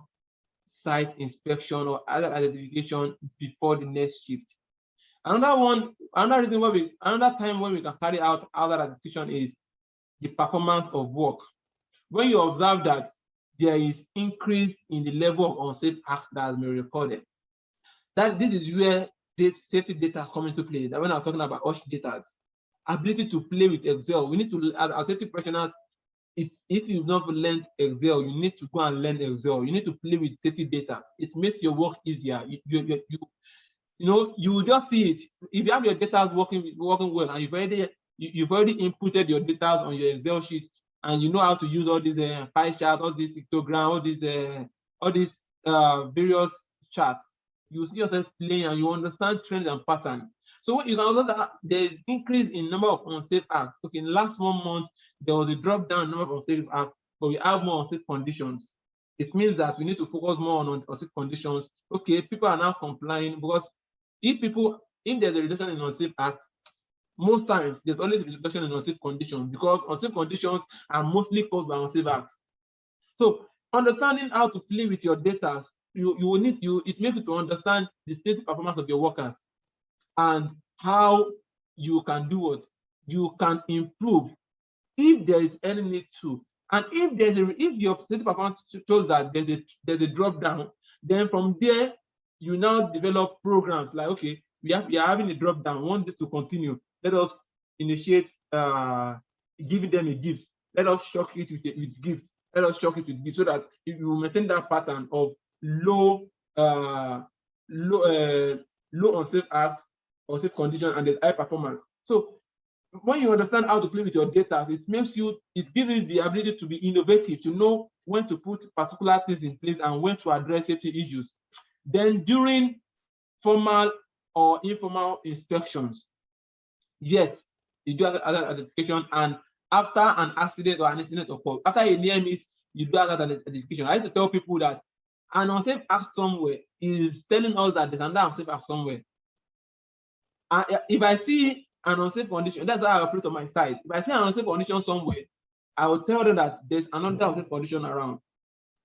site inspection or other identification before the next shift. Another time when we can carry out other identification is the performance of work. When you observe that there is increase in the level of unsafe acts that has been recorded, that this is where safety data come into play. That when I was talking about OSH data, ability to play with Excel, we need to, as safety professionals, if you've not learned Excel, you need to go and learn Excel. You need to play with safety data. It makes your work easier. You will just see it. If you have your data working well, and you've already inputted your data on your Excel sheet, and you know how to use all these pie charts, all these histogram, all these various charts, you see yourself playing and you understand trends and patterns. So what you can also that there is increase in number of unsafe acts. Okay, in the last 1 month, there was a drop down number of unsafe acts, but we have more unsafe conditions. It means that we need to focus more on unsafe conditions. Okay, people are now complying because if there's a reduction in unsafe acts, most times there's always a reduction in unsafe conditions because unsafe conditions are mostly caused by unsafe acts. So understanding how to play with your data, it makes you to understand the safety performance of your workers and how you can do what you can improve if there is any need to. And if your safety performance shows that there's a drop down, then from there you now develop programs like, okay, we are having a drop down. We want this to continue. Let us initiate giving them a gift. Let us shock it with gifts. Let us shock it with gifts so that if you maintain that pattern of low unsafe acts, unsafe condition, and there's high performance. So when you understand how to play with your data, it gives you the ability to be innovative, to know when to put particular things in place and when to address safety issues. Then during formal or informal inspections, yes, you do hazard identification, and after an accident or an incident occurs, after a near miss, you do hazard identification. I used to tell people that an unsafe act somewhere is telling us that there's another unsafe act somewhere. And if I see an unsafe condition, that's how I operate on my side. If I see an unsafe condition somewhere, I will tell them that there's another unsafe condition around.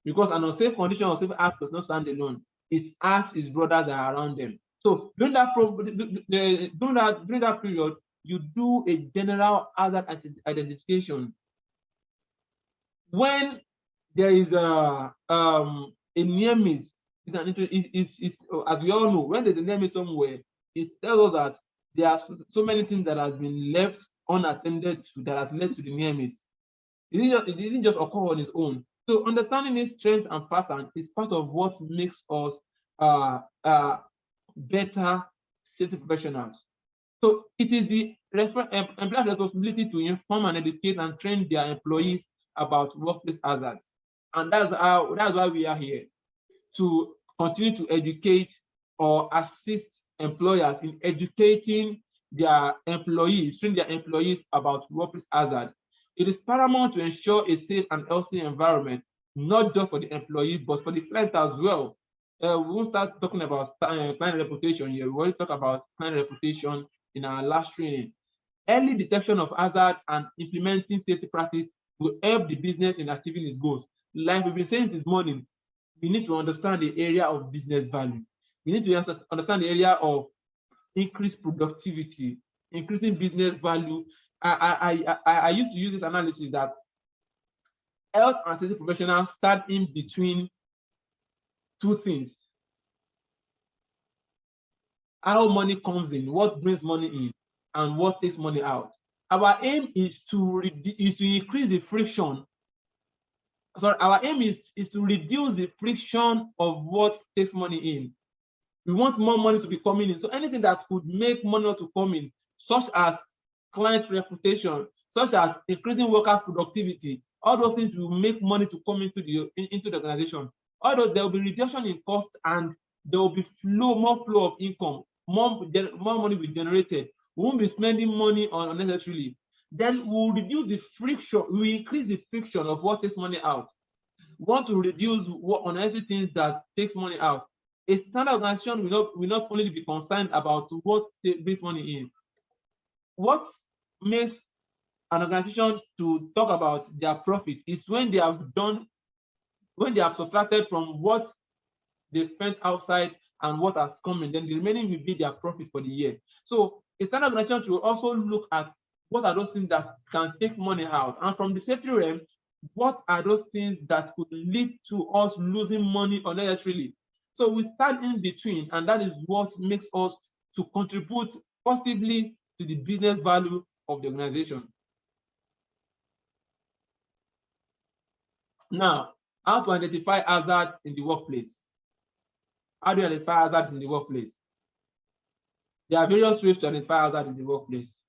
Because an unsafe condition, unsafe act does not stand alone. It acts its brothers that are around them. So during that period, you do a general hazard identification. When there is a near miss, as we all know, when there's a near miss somewhere, it tells us that there are so many things that have been left unattended to that have led to the near miss. It didn't just occur on its own. So understanding its strengths and patterns is part of what makes us better safety professionals. So it is the employer's responsibility to inform and educate and train their employees about workplace hazards. And that's why we are here, to continue to educate or assist employers in educating their employees, train their employees about workplace hazard. It is paramount to ensure a safe and healthy environment, not just for the employees, but for the client as well. We won't start talking about client reputation here. We already talked about client reputation in our last training. Early detection of hazard and implementing safety practice will help the business in achieving its goals. Like we've been saying this morning, we need to understand the area of business value. We need to understand the area of increased productivity, increasing business value. I used to use this analysis that health and safety professionals stand in between two things: how money comes in, what brings money in, and what takes money out. Our aim is to increase the friction. Sorry, our aim is to reduce the friction of what takes money in. We want more money to be coming in. So anything that could make money to come in, such as client reputation, such as increasing workers' productivity, all those things will make money to come into the organization. Although there will be reduction in cost and there will be more flow of income, more money will be generated. We won't be spending money on unnecessarily. Then we'll reduce the friction, we increase the friction of what takes money out. We want to reduce unnecessary things that takes money out. A standard organization will not only be concerned about what brings money in. What makes an organization to talk about their profit is when they have subtracted from what they spent outside and what has come in, then the remaining will be their profit for the year. So a standard organization will also look at what are those things that can take money out, and from the safety realm, what are those things that could lead to us losing money unnecessarily. So we stand in between, and that is what makes us to contribute positively to the business value of the organization. Now, how to identify hazards in the workplace? How do you identify hazards in the workplace? There are various ways to identify hazards in the workplace.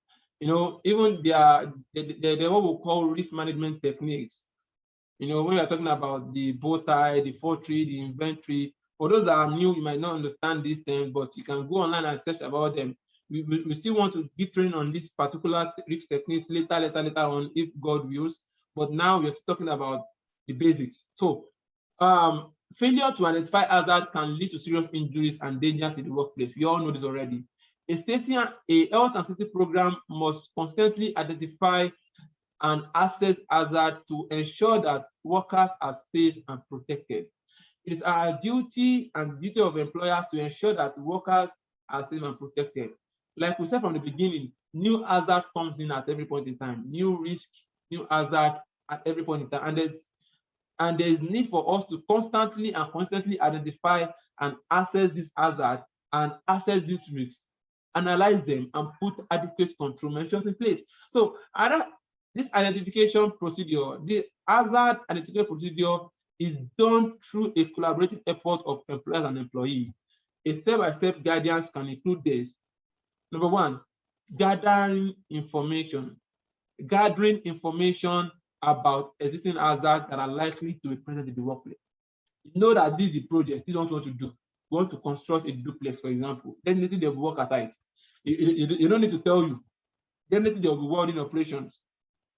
Even there are what we call risk management techniques. When you're talking about the bow tie, the 4-tree, the inventory, for those that are new, you might not understand these things, but you can go online and search about them. We still want to give training on these particular risk techniques later on, if God wills. But now we're still talking about the basics. So failure to identify hazard can lead to serious injuries and dangers in the workplace. We all know this already. A health and safety program must constantly identify and assess hazards to ensure that workers are safe and protected. It is our duty and duty of employers to ensure that workers are safe and protected. Like we said from the beginning, new hazard comes in at every point in time. New risk, new hazard at every point in time. And there is need for us to constantly identify and assess this hazard and assess these risks, analyze them, and put adequate control measures in place. So this identification procedure, the hazard identification procedure, is done through a collaborative effort of employers and employees. A step-by-step guidance can include this. Number one, gathering information about existing hazards that are likely to be present in the workplace. You know that this is a project, this is what you want to do. You want to construct a duplex, for example. Definitely they will work at it. You don't need to tell you. Definitely there will be welding operations.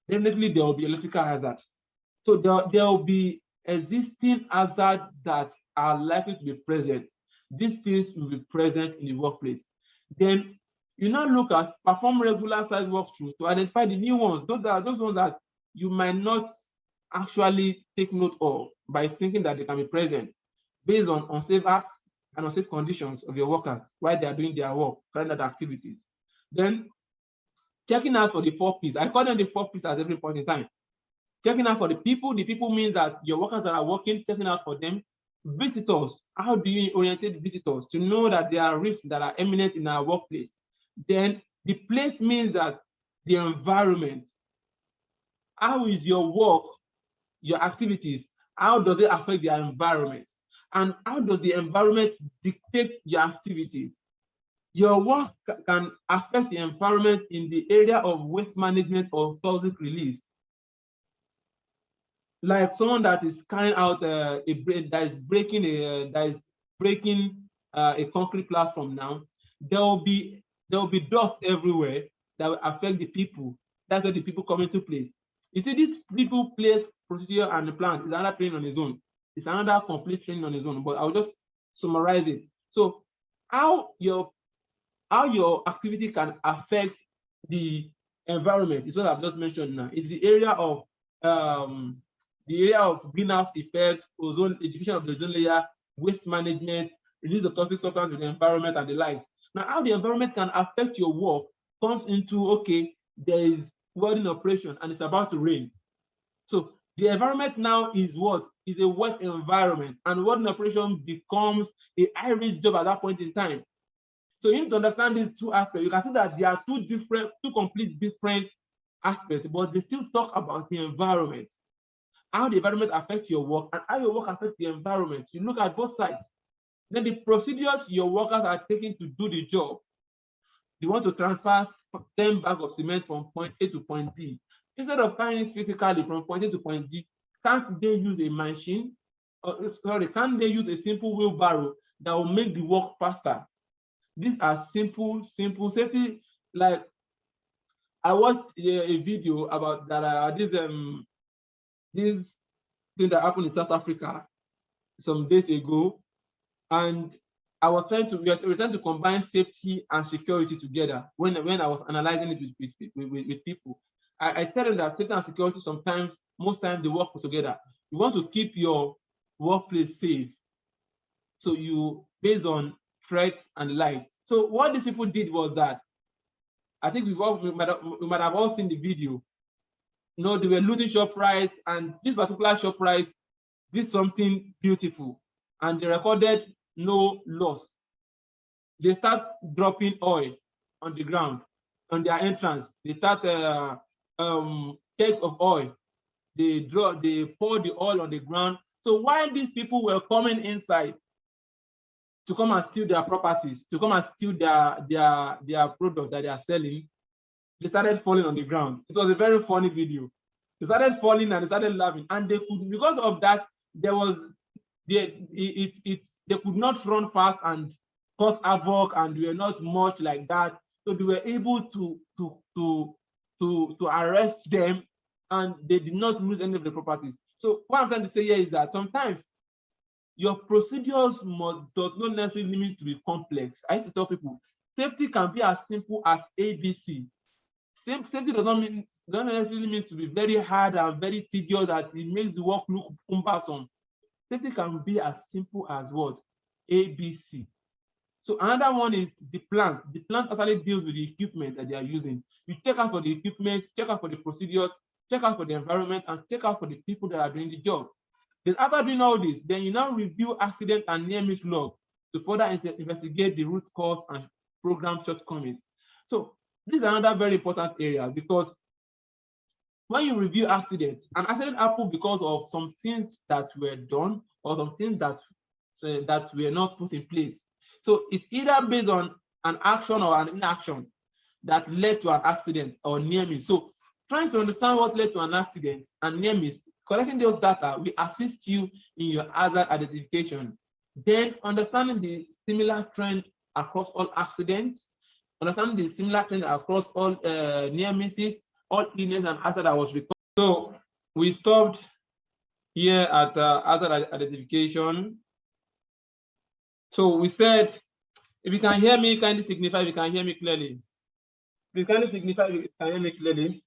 Definitely there will be electrical hazards. So there will be existing hazards that are likely to be present. These things will be present in the workplace. Then you now look at perform regular site walkthroughs to identify the new ones. Those ones that you might not actually take note of by thinking that they can be present based on unsafe acts and unsafe conditions of your workers while they are doing their work, carrying out activities. Then checking out for the 4 Ps. I call them the 4 Ps at every point in time. Checking out for the people. The people means that your workers that are working, checking out for them. Visitors. How do you orientate visitors to know that there are risks that are imminent in our workplace? Then the place means that the environment. How is your work, your activities, how does it affect the environment? And how does the environment dictate your activities? Your work can affect the environment in the area of waste management or toxic release. Like someone that is carrying out that is breaking a concrete platform now, there will be dust everywhere that will affect the people. That's where the people come into place. You see, this people, place, procedure, and the plan is another training on its own. It's another complete training on its own, but I'll just summarize it. So how your activity can affect the environment is what I've just mentioned now. It's the area of greenhouse effect, ozone, the division of the ozone layer, waste management, release of toxic substances in the environment, and the likes. Now, how the environment can affect your work comes into, okay, there is welding operation and it's about to rain. So the environment now is what? Is a wet environment, and welding operation becomes a high-risk job at that point in time. So you need to understand these two aspects. You can see that there are two complete different aspects, but they still talk about the environment. How the environment affects your work and how your work affects the environment. You look at both sides. Then the procedures your workers are taking to do the job. You want to transfer 10 bags of cement from point A to point B. Instead of carrying it physically from point A to point B, can't they use a machine? Can't they use a simple wheelbarrow that will make the work faster? These are simple safety. Like I watched a video about that this thing that happened in South Africa some days ago, and I was trying to combine safety and security together when I was analyzing it with people. I tell them that safety and security most times they work together. You want to keep your workplace safe, so you based on threats and lies. So what these people did was that, I think we might have all seen the video. You know, they were looting ShopRite, and this particular ShopRite did something beautiful, and they recorded no loss. They start dropping oil on the ground on their entrance. They start kegs of oil. They pour the oil on the ground. So while these people were coming inside to come and steal their properties, to come and steal their product that they are selling, they started falling on the ground. It was a very funny video. They started falling and they started laughing, and they could, because of that, they could not run fast and cause havoc, and they were not much like that. So they were able to arrest them, and they did not lose any of the properties. So what I'm trying to say here is that sometimes your procedures does not necessarily mean to be complex. I used to tell people, safety can be as simple as ABC. Safety does not necessarily mean to be very hard and very tedious, that it makes the work look cumbersome. Safety can be as simple as what? ABC. So another one is the plant. The plant actually deals with the equipment that they are using. You check out for the equipment, check out for the procedures, check out for the environment, and check out for the people that are doing the job. Then after doing all this, then you now review accident and near miss log to further investigate the root cause and program shortcomings. So this is another very important area, because when you review accidents, an accident happened because of some things that were done or some things that were not put in place. So it's either based on an action or an inaction that led to an accident or near miss. So trying to understand what led to an accident and near miss, collecting those data will assist you in your hazard identification. Then understanding the similar trend across all accidents, understanding the similar trend across all near misses, all illness and hazard that was recorded. So we stopped here at hazard identification. So we said, if you can hear me, kindly signify if you can hear me clearly. Please kindly signify if you can hear me clearly.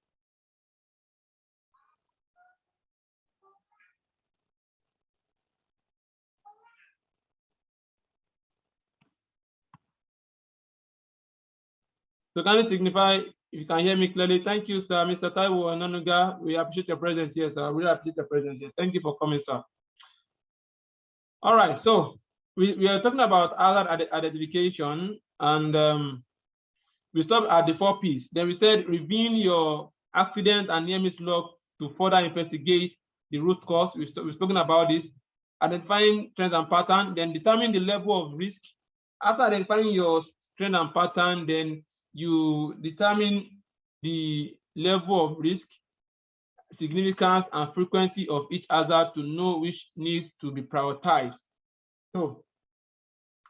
So kindly signify if you can hear me clearly. Thank you, sir. Mr. Taiwo Ananuga, we appreciate your presence here, sir. We really appreciate your presence here. Thank you for coming, sir. All right, so we are talking about hazard identification, and we stopped at the 4 P's. Then we said reviewing your accident and near miss log to further investigate the root cause. We've spoken about this. Identifying trends and pattern, then determine the level of risk. After identifying your trend and pattern, then you determine the level of risk, significance, and frequency of each hazard to know which needs to be prioritized. So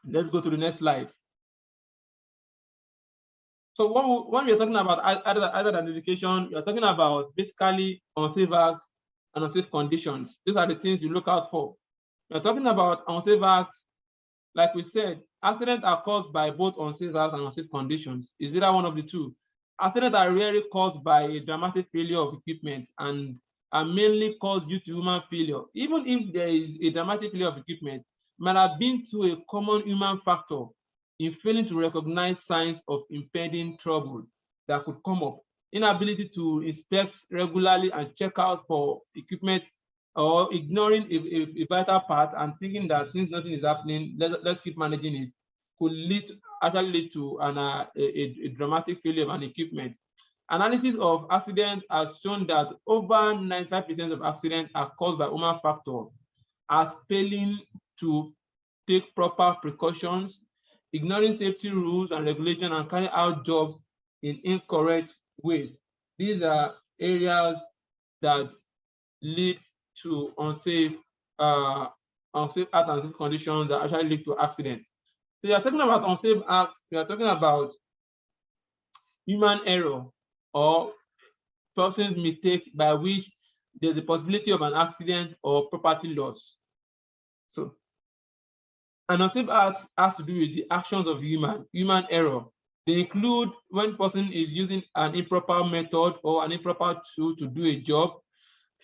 let's go to the next slide. So when we're talking about hazard identification, you're talking about basically unsafe acts and unsafe conditions. These are the things you look out for. We're talking about unsafe acts. Like we said, accidents are caused by both unsafe acts and unsafe conditions. Is either one of the two. Accidents are rarely caused by a dramatic failure of equipment and are mainly caused due to human failure. Even if there is a dramatic failure of equipment, it might have been to a common human factor in failing to recognize signs of impending trouble that could come up. Inability to inspect regularly and check out for equipment, or ignoring a vital part and thinking that since nothing is happening, let's keep managing it, could actually lead to a dramatic failure of an equipment. Analysis of accidents has shown that over 95% of accidents are caused by human factor, as failing to take proper precautions, ignoring safety rules and regulations, and carrying out jobs in incorrect ways. These are areas that lead to unsafe acts and unsafe conditions that actually lead to accidents. So you're talking about unsafe acts, you're talking about human error or person's mistake by which there's a possibility of an accident or property loss. So an unsafe act has to do with the actions of human error. They include when the person is using an improper method or an improper tool to do a job,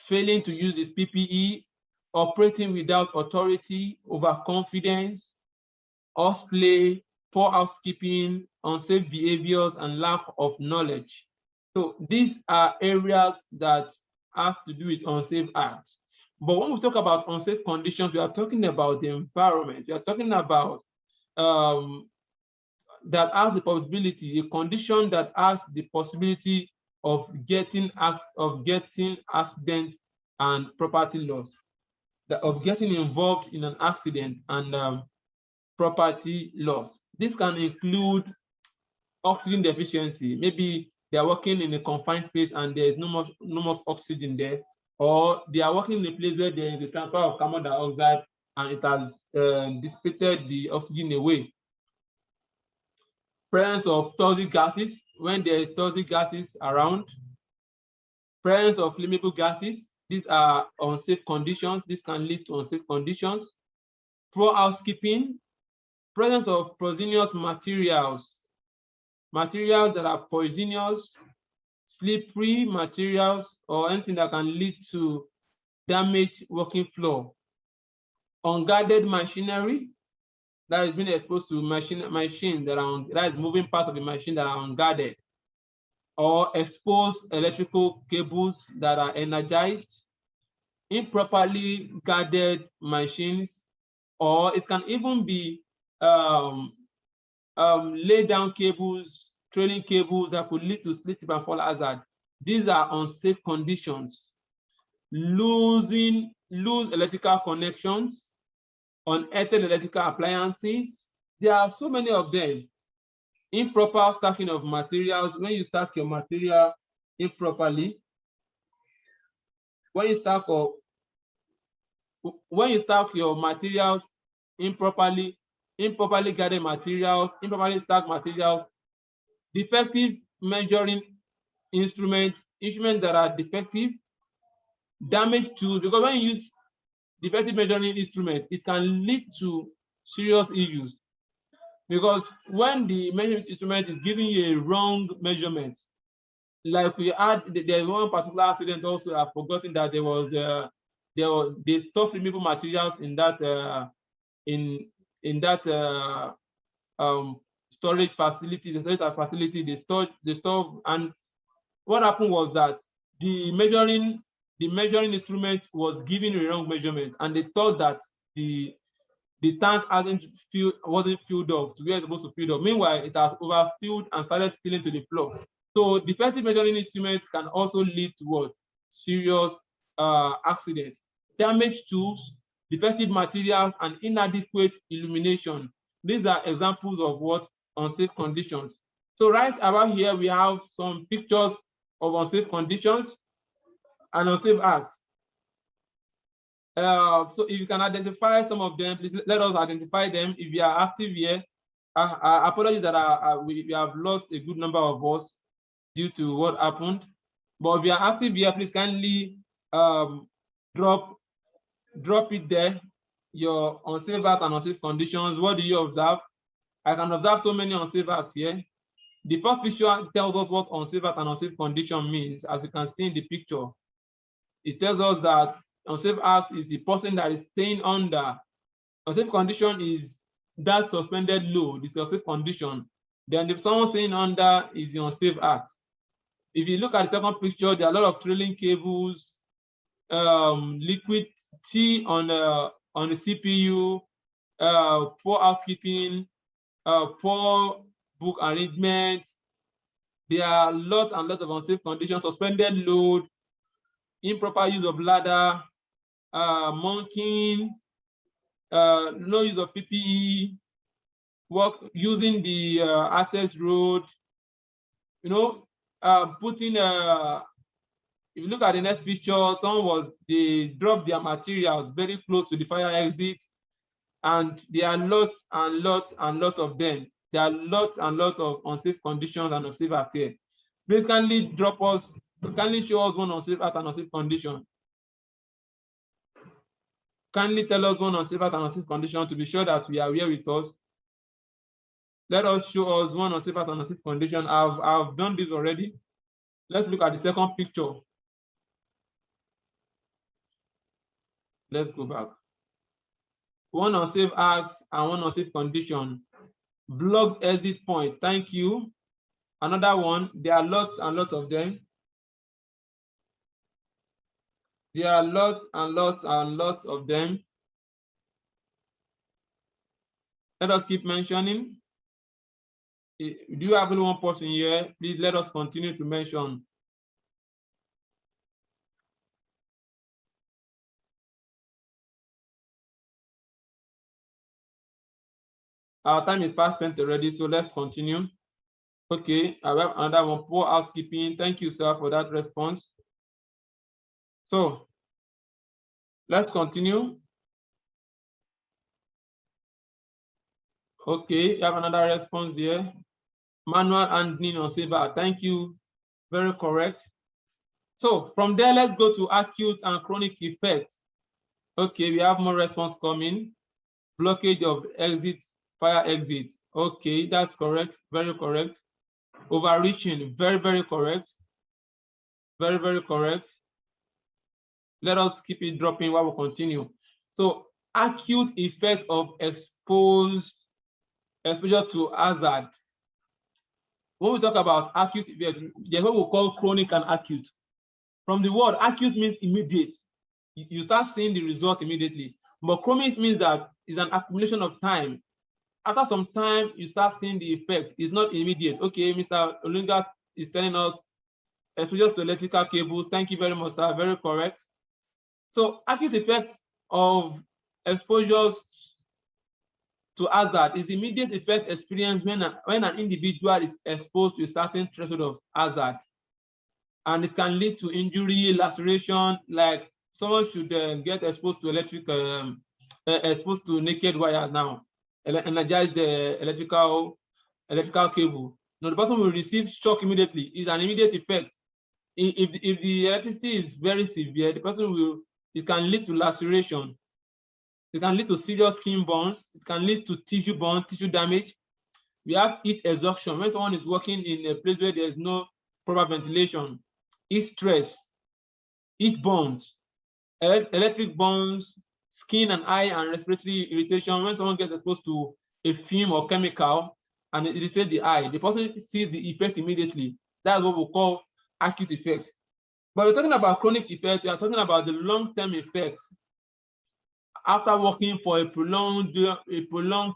failing to use his PPE, operating without authority, overconfidence, horseplay, poor housekeeping, unsafe behaviors, and lack of knowledge. So these are areas that have to do with unsafe acts. But when we talk about unsafe conditions, we are talking about the environment. We are talking about that has the possibility, a condition that has the possibility of getting accident and property loss, of getting involved in an accident and property loss. This can include oxygen deficiency. Maybe they are working in a confined space and there is no much oxygen there, or they are working in a place where there is a transfer of carbon dioxide and it has dissipated the oxygen away. Presence of toxic gases, when there is toxic gases around. Presence of flammable gases, these are unsafe conditions. This can lead to unsafe conditions. Poor housekeeping, presence of poisonous materials that are poisonous, slippery materials, or anything that can lead to damaged working floor. Unguarded machinery that is being exposed to machine that is moving part of the machine that are unguarded. or exposed electrical cables that are energized, improperly guarded machines, or it can even be lay down cables, trailing cables that could lead to slip and fall hazard. These are unsafe conditions. Loose electrical connections, unearthed electrical appliances. There are so many of them. Improper stacking of materials. When you stack your material improperly, when you stack your materials improperly guarded materials, improperly stacked materials, defective measuring instruments that are defective, damage tools, because when you use defective measuring instruments, it can lead to serious issues. Because when the measuring instrument is giving you a wrong measurement, like we had, there's one particular accident also, I've forgotten that they stored flammable materials in that storage facility, the storage facility, they stored, and what happened was that the measuring instrument was giving a wrong measurement, and they thought that the tank wasn't filled up to where it's supposed to fill up. Meanwhile, it has overfilled and started spilling to the floor. So defective measuring instruments can also lead to what? Serious accidents. Damaged tools, defective materials, and inadequate illumination. These are examples of what? Unsafe conditions. So right about here, we have some pictures of unsafe conditions and unsafe acts. So if you can identify some of them, please let us identify them. If you are active here, I apologize that we have lost a good number of us due to what happened. But if you are active here, please kindly drop it there. Your unsafe act and unsafe conditions. What do you observe? I can observe so many unsafe acts here. The first picture tells us what unsafe act and unsafe condition means. As you can see in the picture, it tells us that unsafe act is the person that is staying under. Unsafe condition is that suspended load, it's a safe condition. Then if someone staying under is the unsafe act. If you look at the second picture, there are a lot of trailing cables, liquid tea on the CPU, poor housekeeping, poor book arrangement. There are lots and lots of unsafe conditions, suspended load, improper use of ladder, monkeying, no use of PPE, work using the access road, putting if you look at the next picture, they dropped their materials very close to the fire exit, and there are lots and lots and lots of them. There are lots and lots of unsafe conditions and unsafe acts here. Please kindly show us one unsafe act and unsafe condition. Kindly tell us one unsafe act and unsafe condition to be sure that we are here with us. Let us show us one unsafe act and unsafe condition. I've done this already. Let's look at the second picture. Let's go back. One unsafe act and one unsafe condition. Blocked exit point. Thank you. Another one. There are lots and lots of them. There are lots and lots and lots of them. Let us keep mentioning. Do you have only one person here? Please let us continue to mention. Our time is fast spent already, so let's continue. Okay, I have another one. Poor housekeeping. Thank you, sir, for that response. So let's continue. Okay, you have another response here. Manual handling on saver. Thank you. Very correct. So from there, let's go to acute and chronic effects. Okay, we have more response coming. Blockage of exits, fire exits. Okay, that's correct. Very correct. Overreaching. Very, very correct. Very, very correct. Let us keep it dropping while we continue. So acute effect of exposure to hazard. when we talk about acute effect, there's what we call chronic and acute. From the word, acute means immediate. You start seeing the result immediately. But chronic means that it's an accumulation of time. After some time, you start seeing the effect. It's not immediate. Okay, Mr. Olingas is telling us exposure to electrical cables. Thank you very much, sir. Very correct. So acute effects of exposures to hazard is the immediate effect experienced when an individual is exposed to a certain threshold of hazard. And it can lead to injury, laceration, like someone should get exposed to exposed to naked wire now, energize the electrical cable. Now the person will receive shock immediately. It's an immediate effect. If the electricity is very severe, the person will, it can lead to laceration. It can lead to serious skin burns. It can lead to tissue burn, tissue damage. We have heat exhaustion. When someone is working in a place where there is no proper ventilation, heat stress, heat burns, electric burns, skin and eye and respiratory irritation. When someone gets exposed to a film or chemical and it irritates the eye, the person sees the effect immediately. That's what we call acute effect. But we're talking about chronic effects. We are talking about the long-term effects after working for a prolonged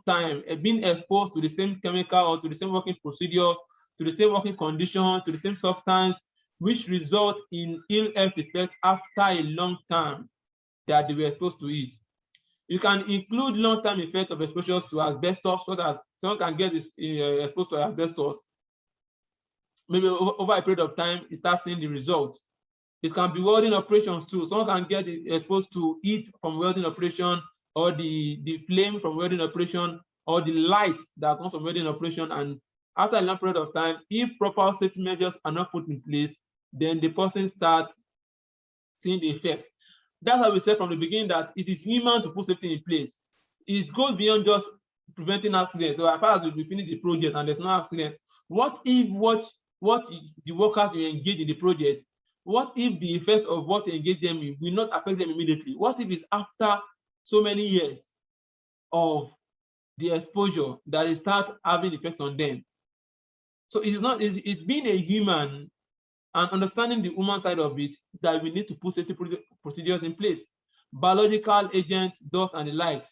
time, being exposed to the same chemical or to the same working procedure, to the same working condition, to the same substance, which result in ill health effect after a long time that they were exposed to it. You can include long-term effect of exposures to asbestos, so that someone can get exposed to asbestos. Maybe over a period of time, you start seeing the result. It can be welding operations too. Someone can get exposed to heat from welding operation, or the flame from welding operation, or the light that comes from welding operation. And after a long period of time, if proper safety measures are not put in place, then the person starts seeing the effect. That's why we said from the beginning that it is human to put safety in place. It goes beyond just preventing accidents. So as far as we finish the project and there's no accident, what if what the workers you engage in the project, what if the effect of what you engage them in will not affect them immediately? What if it's after so many years of the exposure that it starts having effect on them? So it's being a human and understanding the human side of it that we need to put safety procedures in place. Biological agents, dust, and the likes.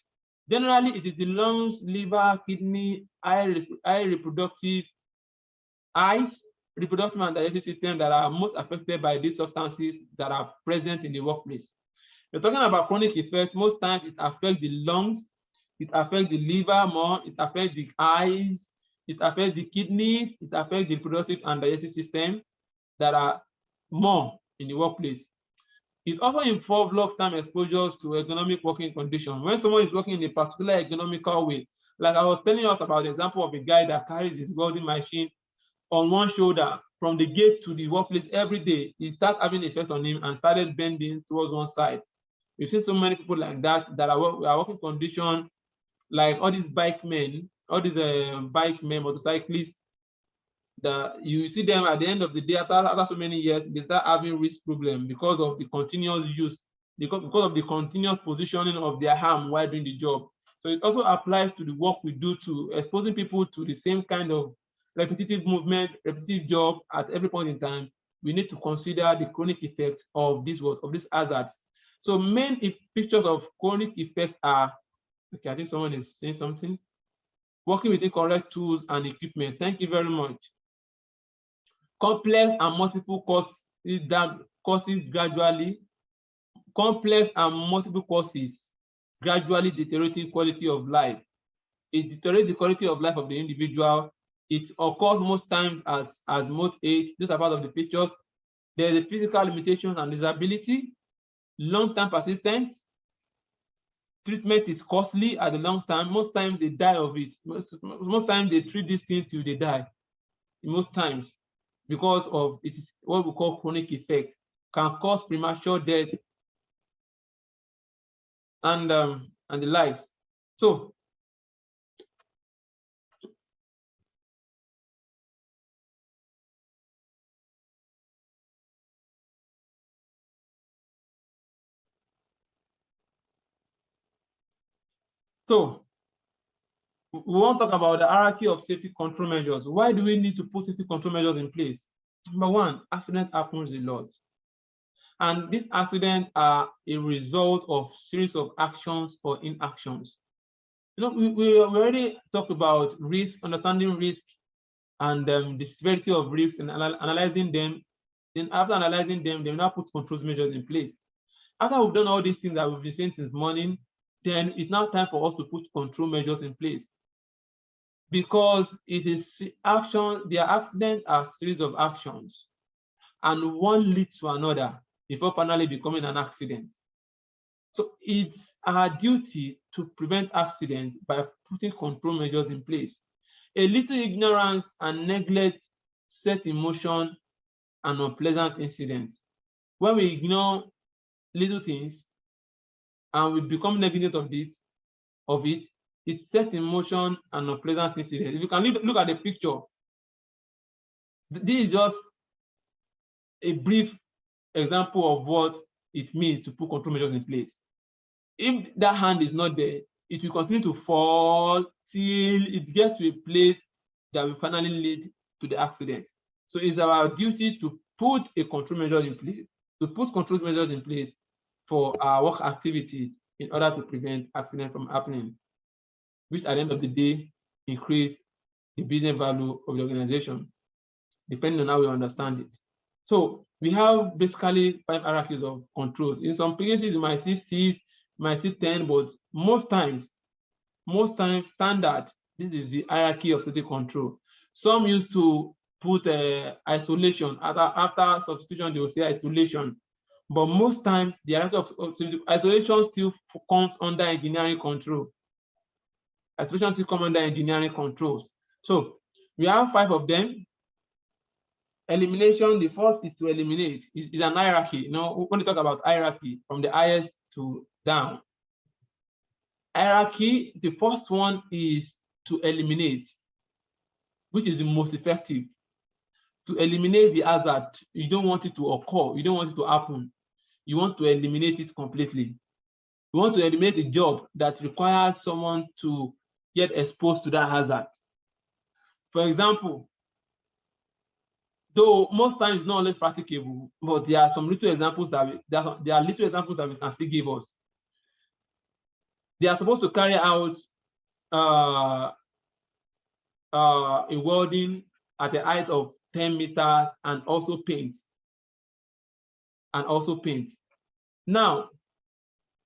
Generally, it is the lungs, liver, kidney, reproductive and digestive system that are most affected by these substances that are present in the workplace. We're talking about chronic effect. Most times it affects the lungs, it affects the liver more, it affects the eyes, it affects the kidneys, it affects the reproductive and digestive system that are more in the workplace. It also involves long-term exposures to ergonomic working conditions. When someone is working in a particular economical way, like I was telling us about the example of a guy that carries his welding machine on one shoulder from the gate to the workplace every day, it started having an effect on him and started bending towards one side. We've seen so many people like that are working condition, like all these bike men, motorcyclists, that you see them at the end of the day, after so many years, they start having wrist problem because of the continuous use, because of the continuous positioning of their arm while doing the job. So it also applies to the work we do, to exposing people to the same kind of repetitive movement, repetitive job at every point in time. We need to consider the chronic effects of this work, of these hazards. So main pictures of chronic effect are, okay, I think someone is saying something. Working with incorrect tools and equipment. Thank you very much. Complex and multiple causes gradually. Complex and multiple causes gradually deteriorating quality of life. It deteriorates the quality of life of the individual. It occurs most times as most age. These are part of the pictures. There is a physical limitations and disability, long-term persistence. Treatment is costly at the long time. Most times they die of it. Most times they treat this thing till they die. Most times, because of it is what we call chronic effect, can cause premature death and the likes. So we want to talk about the hierarchy of safety control measures. Why do we need to put safety control measures in place? Number one, accident happens a lot. And these accidents are a result of series of actions or inactions. You know, we already talked about risk, understanding risk, and the severity of risks and analyzing them. Then after analyzing them, they now put controls measures in place. After we've done all these things that we've been saying since morning, then it's now time for us to put control measures in place. Because it is action, their accidents are a series of actions, and one leads to another before finally becoming an accident. So it's our duty to prevent accidents by putting control measures in place. A little ignorance and neglect set in motion an unpleasant incident. When we ignore little things and we become negligent of it, it sets in motion an unpleasant incident. If you can look at the picture, this is just a brief example of what it means to put control measures in place. If that hand is not there, it will continue to fall till it gets to a place that will finally lead to the accident. So it's our duty to put a control measure in place, to put control measures in place for our work activities in order to prevent accidents from happening, which at the end of the day increase the business value of the organization, depending on how we understand it. So we have basically 5 hierarchies of controls. In some places you might see 6, you might see 10, but most times standard, this is the hierarchy of safety control. Some used to put isolation. After substitution, they will say isolation. But most times the hierarchy of isolation still comes under engineering control. Isolation still comes under engineering controls. So we have 5 of them. Elimination, the first is to eliminate, is an hierarchy. You know, when we talk about hierarchy from the highest to down. Hierarchy, the first one is to eliminate, which is the most effective. To eliminate the hazard, you don't want it to occur, you don't want it to happen. You want to eliminate it completely. You want to eliminate a job that requires someone to get exposed to that hazard. For example, though most times it's not always practicable, but there are some little examples that we can still give us. They are supposed to carry out a welding at a height of 10 meters and also paint. Now,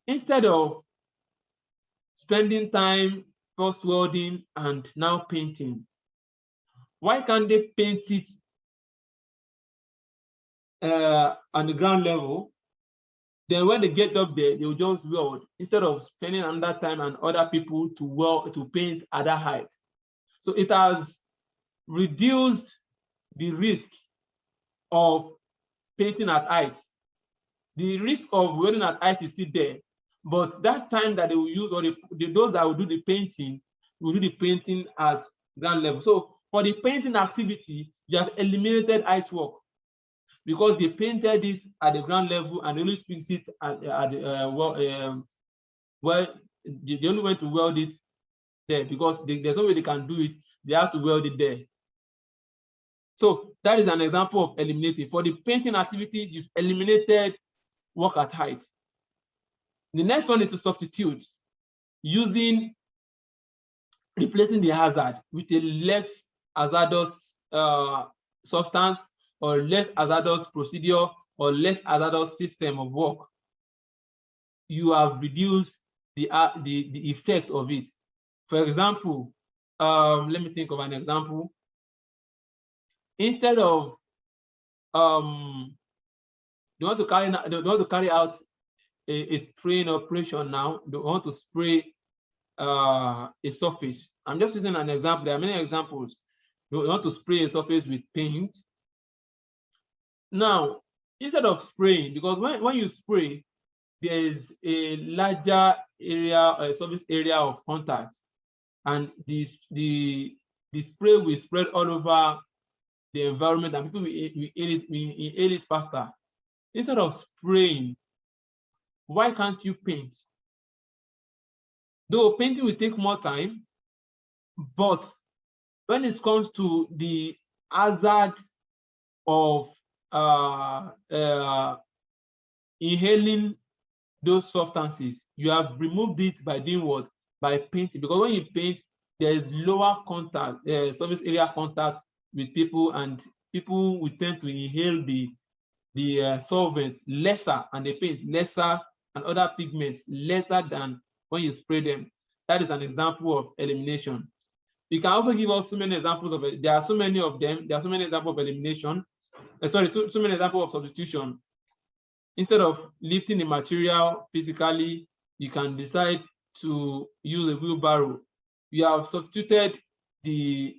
instead of spending time first welding and now painting, why can't they paint it on the ground level? Then when they get up there, they will just weld instead of spending another time and other people to paint at that height. So it has reduced the risk of painting at height. The risk of welding at height is still there, but that time that they will use, or those that will do the painting, will do the painting at ground level. So for the painting activity, you have eliminated height work, because they painted it at the ground level and they only fix it at the they only went to weld it there, because there's no way they can do it. They have to weld it there. So that is an example of eliminating. For the painting activities, you've eliminated work at height. The next one is to substitute, replacing the hazard with a less hazardous substance, or less hazardous procedure, or less hazardous system of work. You have reduced the effect of it. For example, let me think of an example. Instead of they want to carry out a spraying operation now, they want to spray a surface. I'm just using an example. There are many examples. They want to spray a surface with paint. Now, instead of spraying, because when you spray, there is a larger area, a surface area of contact, and the spray will spread all over the environment, and people will inhale it faster. Instead of spraying, why can't you paint? Though painting will take more time, But when it comes to the hazard of inhaling those substances, you have removed it by doing what? By painting. Because when you paint, there is lower contact, surface area contact with people, and people will tend to inhale the solvent lesser, and they paint lesser, and other pigments lesser than when you spray them. That is an example of elimination. You can also give us so many examples of it. There are so many of them. There are so many examples of elimination. So many examples of substitution. Instead of lifting the material physically, you can decide to use a wheelbarrow. You have substituted the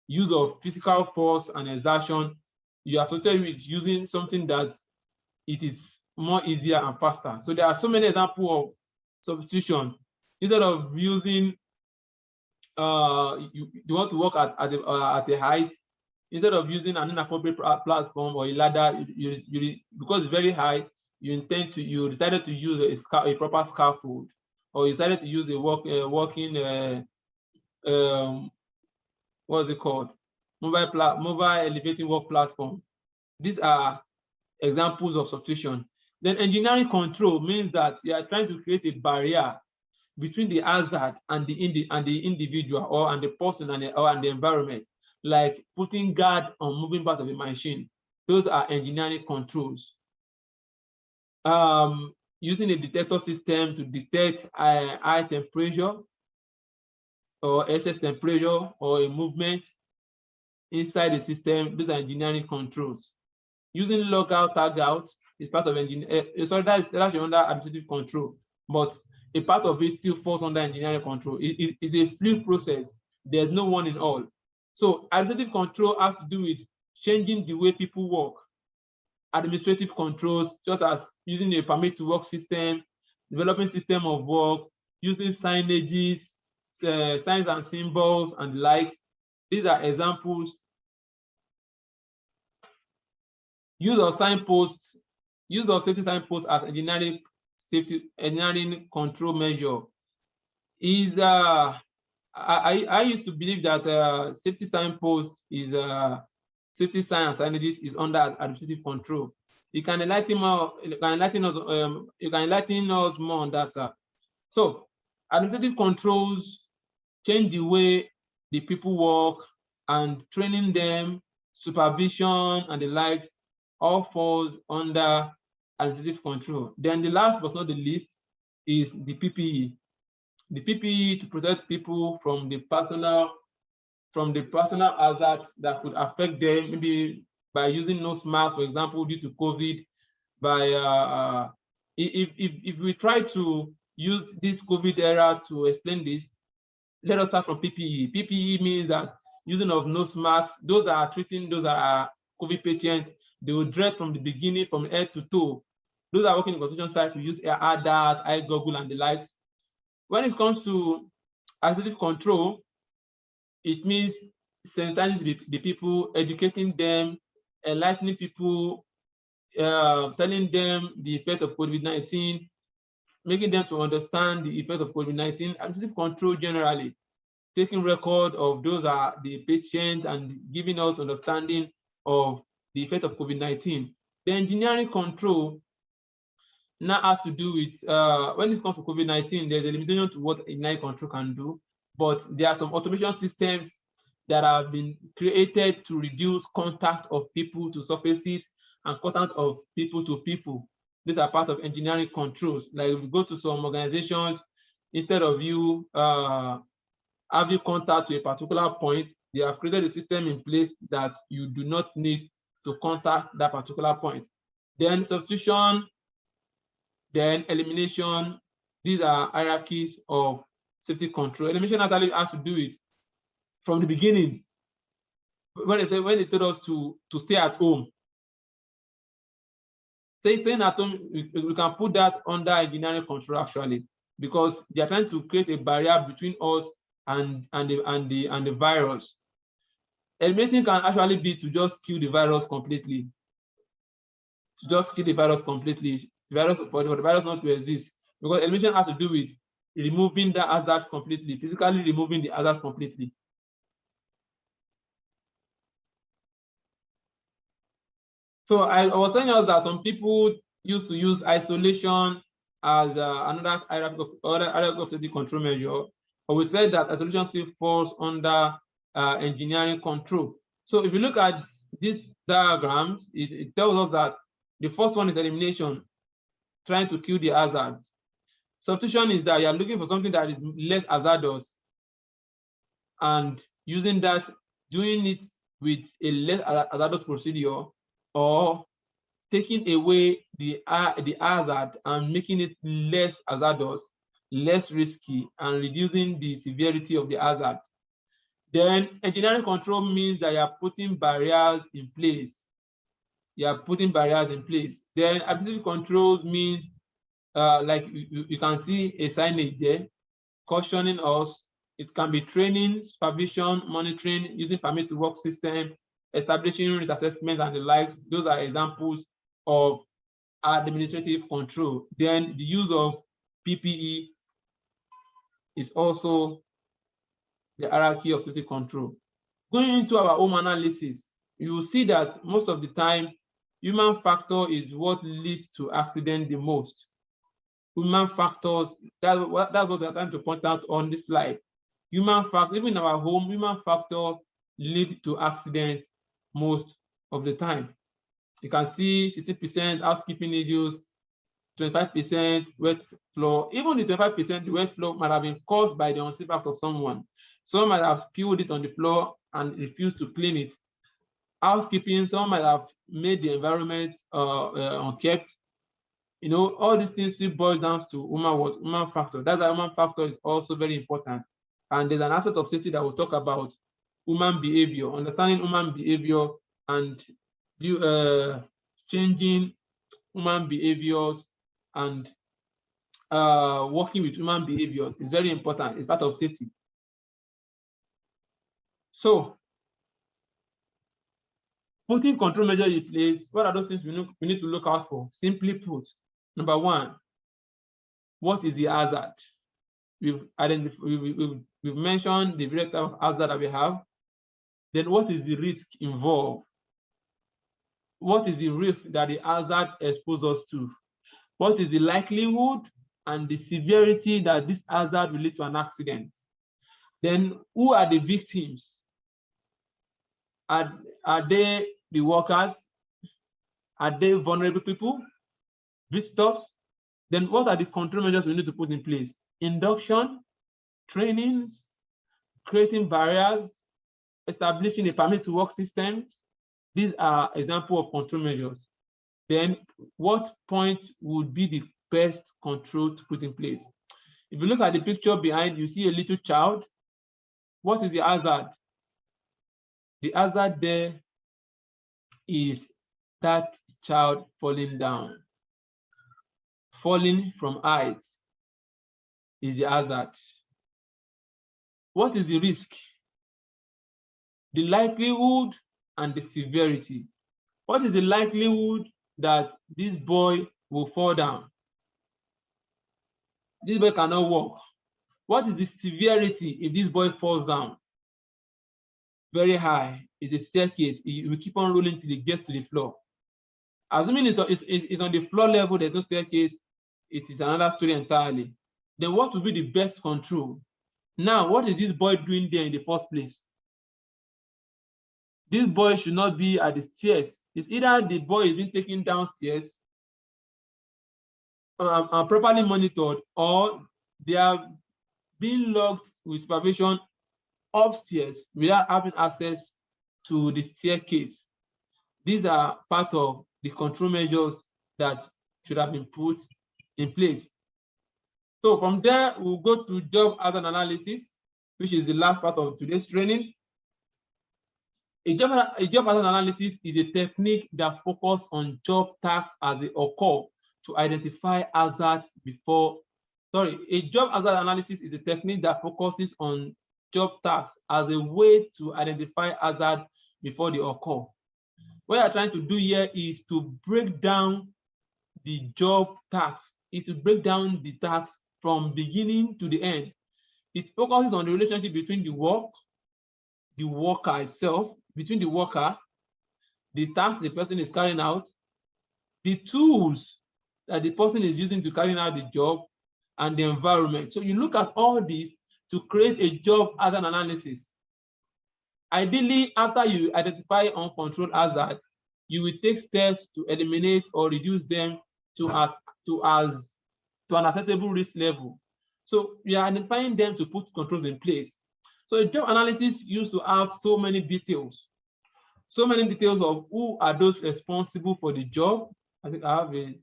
use of physical force and exertion. You are substituted with using something that it is more easier and faster. So there are so many examples of substitution. Instead of using you want to work at a height, instead of using an inappropriate platform or a ladder, because it's very high, you decided to use a proper scaffold, or you decided to use a working what is it called, mobile elevating work platform. These are examples of substitution. Then engineering control means that you are trying to create a barrier between the hazard and the individual, and the person and the environment, like putting guard on moving parts of the machine. Those are engineering controls. Using a detector system to detect high temperature or excess temperature or a movement inside the system. These are engineering controls. Using logout, tagout is part of engineering. Sorry, that's under administrative control, but a part of it still falls under engineering control. It's a fluid process. There's no one in all. So administrative control has to do with changing the way people work. Administrative controls, such as using a permit to work system, developing system of work, using signages, signs and symbols, and the like. These are examples. Use of signposts, use of safety signposts as engineering control measure is I used to believe that safety signpost is safety sign and signages is under administrative control. You can enlighten more. You can enlighten us. You can enlighten us more on that, sir. So administrative controls change the way the people work, and training them, supervision, and the likes all falls under administrative control. Then the last but not the least is the PPE. The PPE to protect people from the personal hazards that could affect them, maybe by using nose masks, for example, due to COVID. By if we try to use this COVID era to explain this, let us start from PPE. PPE means that using of nose masks, those that are treating those that are COVID patients, they will dress from the beginning, from head to toe. Those that are working in the construction site will use eye dart, eye goggle, and the likes. When it comes to administrative control, it means sensitizing the people, educating them, enlightening people, telling them the effect of COVID-19, making them to understand the effect of COVID-19. Administrative control generally, taking record of those are the patients and giving us understanding of the effect of COVID-19. The engineering control now has to do with, when it comes to COVID-19, there's a limitation to what engineering control can do, but there are some automation systems that have been created to reduce contact of people to surfaces and contact of people to people. These are part of engineering controls. Like if you go to some organizations, instead of you having contact to a particular point, they have created a system in place that you do not need to contact that particular point. Then substitution, then elimination. These are hierarchies of safety control. Elimination actually has to do with from the beginning. When they told us to stay at home, staying at home, we can put that under engineering control actually, because they are trying to create a barrier between us and the virus. Eliminating can actually be to just kill the virus completely. To just kill the virus completely, for the virus not to exist, because elimination has to do with removing the hazard completely, physically removing the hazard completely. So I was telling us that some people used to use isolation as another area of safety control measure, but we said that isolation still falls under engineering control. So if you look at these diagrams, it tells us that the first one is elimination, trying to kill the hazard. Substitution is that you are looking for something that is less hazardous and using that, doing it with a less hazardous procedure, or taking away the hazard and making it less hazardous, less risky, and reducing the severity of the hazard. Then engineering control means that you are putting barriers in place. You are putting barriers in place. Then administrative controls means like you can see a signage there cautioning us. It can be training, supervision, monitoring, using permit to work system, establishing risk assessment and the likes. Those are examples of administrative control. Then the use of PPE is also the hierarchy of safety control. Going into our home analysis, you will see that most of the time, human factor is what leads to accident the most. Human factors, that's what we're trying to point out on this slide. Human factors, even in our home, human factors lead to accidents most of the time. You can see 60% housekeeping issues, 25% wet floor. Even the 25%, the wet floor might have been caused by the unsafe act of someone. Someone might have spilled it on the floor and refused to clean it. Housekeeping, someone might have made the environment unkept. You know, all these things still boils down to human factor. That's why human factor is also very important. And there's an aspect of safety that we'll talk about, human behavior, understanding human behavior and changing human behaviors and working with human behaviors is very important. It's part of safety. So, putting control measures in place, what are those things we need to look out for? Simply put, number one, what is the hazard? We've mentioned the various types of hazard that we have. Then what is the risk involved? What is the risk that the hazard exposes us to? What is the likelihood and the severity that this hazard will lead to an accident? Then who are the victims? Are they the workers? Are they vulnerable people? Visitors? Then what are the control measures we need to put in place? Induction, trainings, creating barriers, establishing a permit to work systems. These are examples of control measures. Then what point would be the best control to put in place? If you look at the picture behind, you see a little child. What is the hazard? The hazard there is that child falling down. Falling from heights is the hazard. What is the risk? The likelihood and the severity. What is the likelihood that this boy will fall down? This boy cannot walk. What is the severity if this boy falls down? Very high. It's a staircase. It will keep on rolling till it gets to the floor. Assuming it's on the floor level, there's no staircase, it is another story entirely. Then what will be the best control? Now, what is this boy doing there in the first place? This boy should not be at the stairs. It's either the boy is being taken downstairs and properly monitored, or they are being locked with supervision upstairs without having access to the staircase. These are part of the control measures that should have been put in place. So from there, we'll go to job hazard analysis, which is the last part of today's training. A job hazard analysis is a technique that focuses on job tasks as they occur to identify hazards before. A job hazard analysis is a technique that focuses on job tasks as a way to identify hazards before they occur. What you're trying to do here is to break down the job tasks, is to break down the tasks from beginning to the end. It focuses on the relationship between the work, the worker itself, between the worker, the task the person is carrying out, the tools that the person is using to carry out the job, and the environment. So you look at all this to create a job hazard analysis. Ideally, after you identify uncontrolled hazard, you will take steps to eliminate or reduce them to an acceptable risk level. So we are identifying them to put controls in place. So a job analysis used to have so many details of who are those responsible for the job. I think I have a,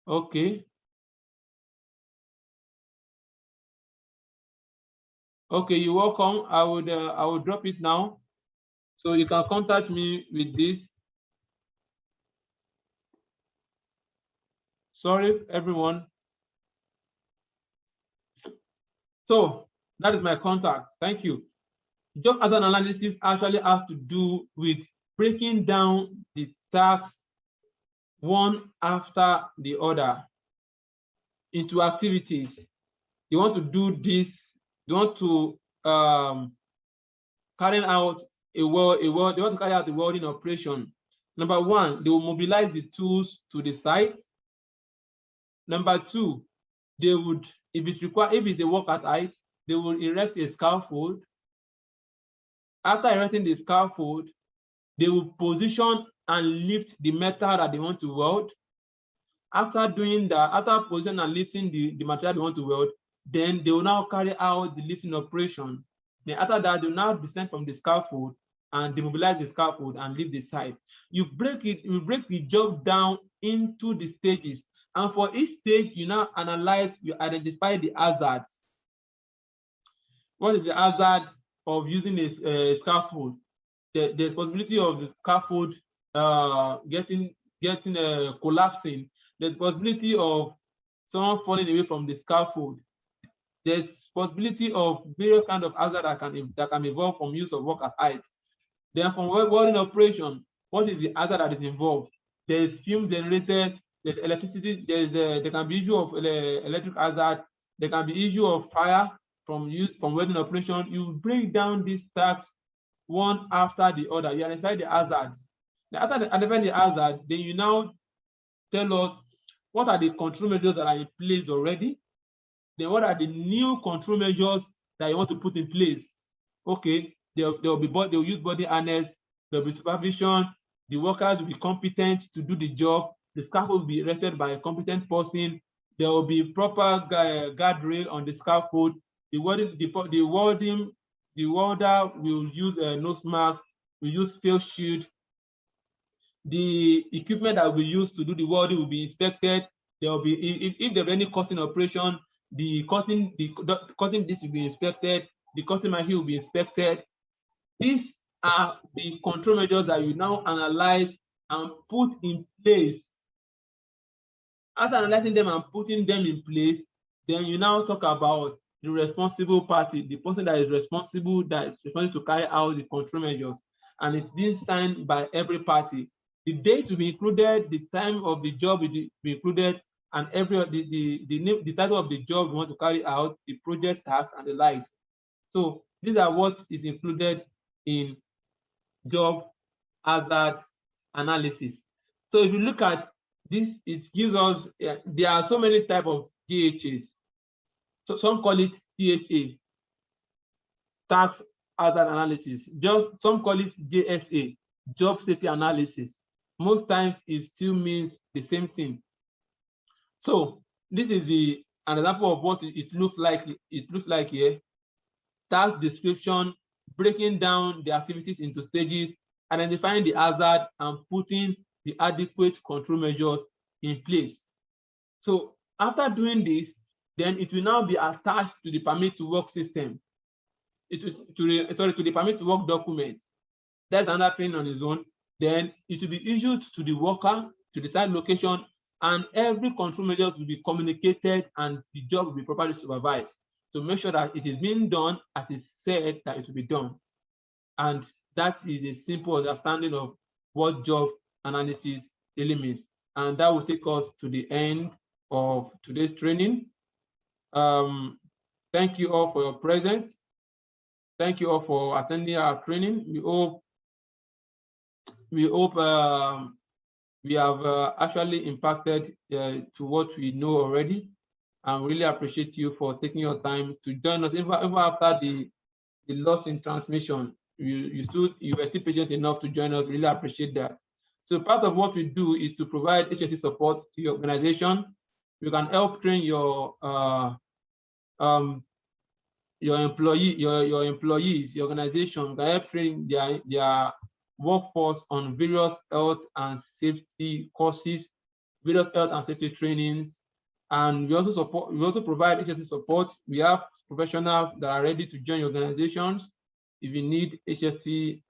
okay. Okay, you're welcome. I would drop it now. So you can contact me with this. Sorry, everyone. So that is my contact. Thank you. Job hazard analysis actually has to do with breaking down the tasks one after the other into activities. You want to do this, you want to carry out they want to carry out the welding operation. Number one, they will mobilize the tools to the site. Number two, they would, if it's a work at height, they will erect a scaffold. After erecting the scaffold, they will position and lift the metal that they want to weld. After doing that, after positioning and lifting the material they want to weld, then they will now carry out the lifting operation. Then after that, they will now descend from the scaffold and demobilize the scaffold and leave the site. You break the job down into the stages. And for each stage, you now analyze, you identify the hazards. What is the hazard of using a scaffold? The possibility of the scaffold collapsing. There's possibility of someone falling away from the scaffold. There's possibility of various kind of hazard that can evolve from use of work at height. Then from welding operation, what is the hazard that is involved? There is fumes generated, there's electricity, there can be issue of electric hazard, there can be issue of fire from welding operation. You break down these tasks one after the other. You identify the hazards. Then after identifying the hazard, then you now tell us what are the control measures that are in place already. Then what are the new control measures that you want to put in place? Okay, they'll use body harness, there'll be supervision, the workers will be competent to do the job, the scaffold will be erected by a competent person, there will be proper guardrail on the scaffold, the welder will use nose mask, will use face shield, the equipment that we use to do the welding will be inspected. There will be, if there's any cutting operation, the cutting disc will be inspected, the cutting machine will be inspected. These are the control measures that you now analyze and put in place. After analyzing them and putting them in place, then you now talk about the responsible party, the person that is responsible to carry out the control measures, and it's being signed by every party. The date will be included, the time of the job will be included, and the title of the job we want to carry out, the project task, and the likes. So these are what is included in job hazard analysis. So if you look at this, it gives us, there are so many types of GHAs. So some call it THA, task hazard analysis. Some call it JSA, job safety analysis. Most times it still means the same thing. So this is an example of what it looks like. It looks like here. Task description, breaking down the activities into stages, identifying the hazard, and putting the adequate control measures in place. So after doing this, then it will now be attached to the permit to work system. To the permit to work document. That's another thing on its own. Then it will be issued to the worker, to the site location, and every control measures will be communicated and the job will be properly supervised to make sure that it is being done as is said that it will be done. And that is a simple understanding of what job analysis really means. And that will take us to the end of today's training. Thank you all for your presence. Thank you all for attending our training. We hope we have actually impacted to what we know already. And really appreciate you for taking your time to join us. Even after the loss in transmission, you were still patient enough to join us. Really appreciate that. So part of what we do is to provide HSE support to your organization. You can help train your employees, your organization can help train their workforce on various health and safety courses, various health and safety trainings. And we also provide HSE support. We have professionals that are ready to join your organizations if you need HSE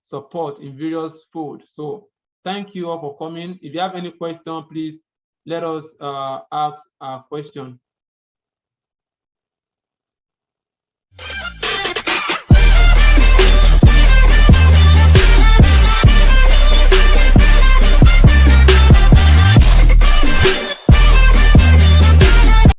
support in various folds. So thank you all for coming. If you have any question, please let us ask a question.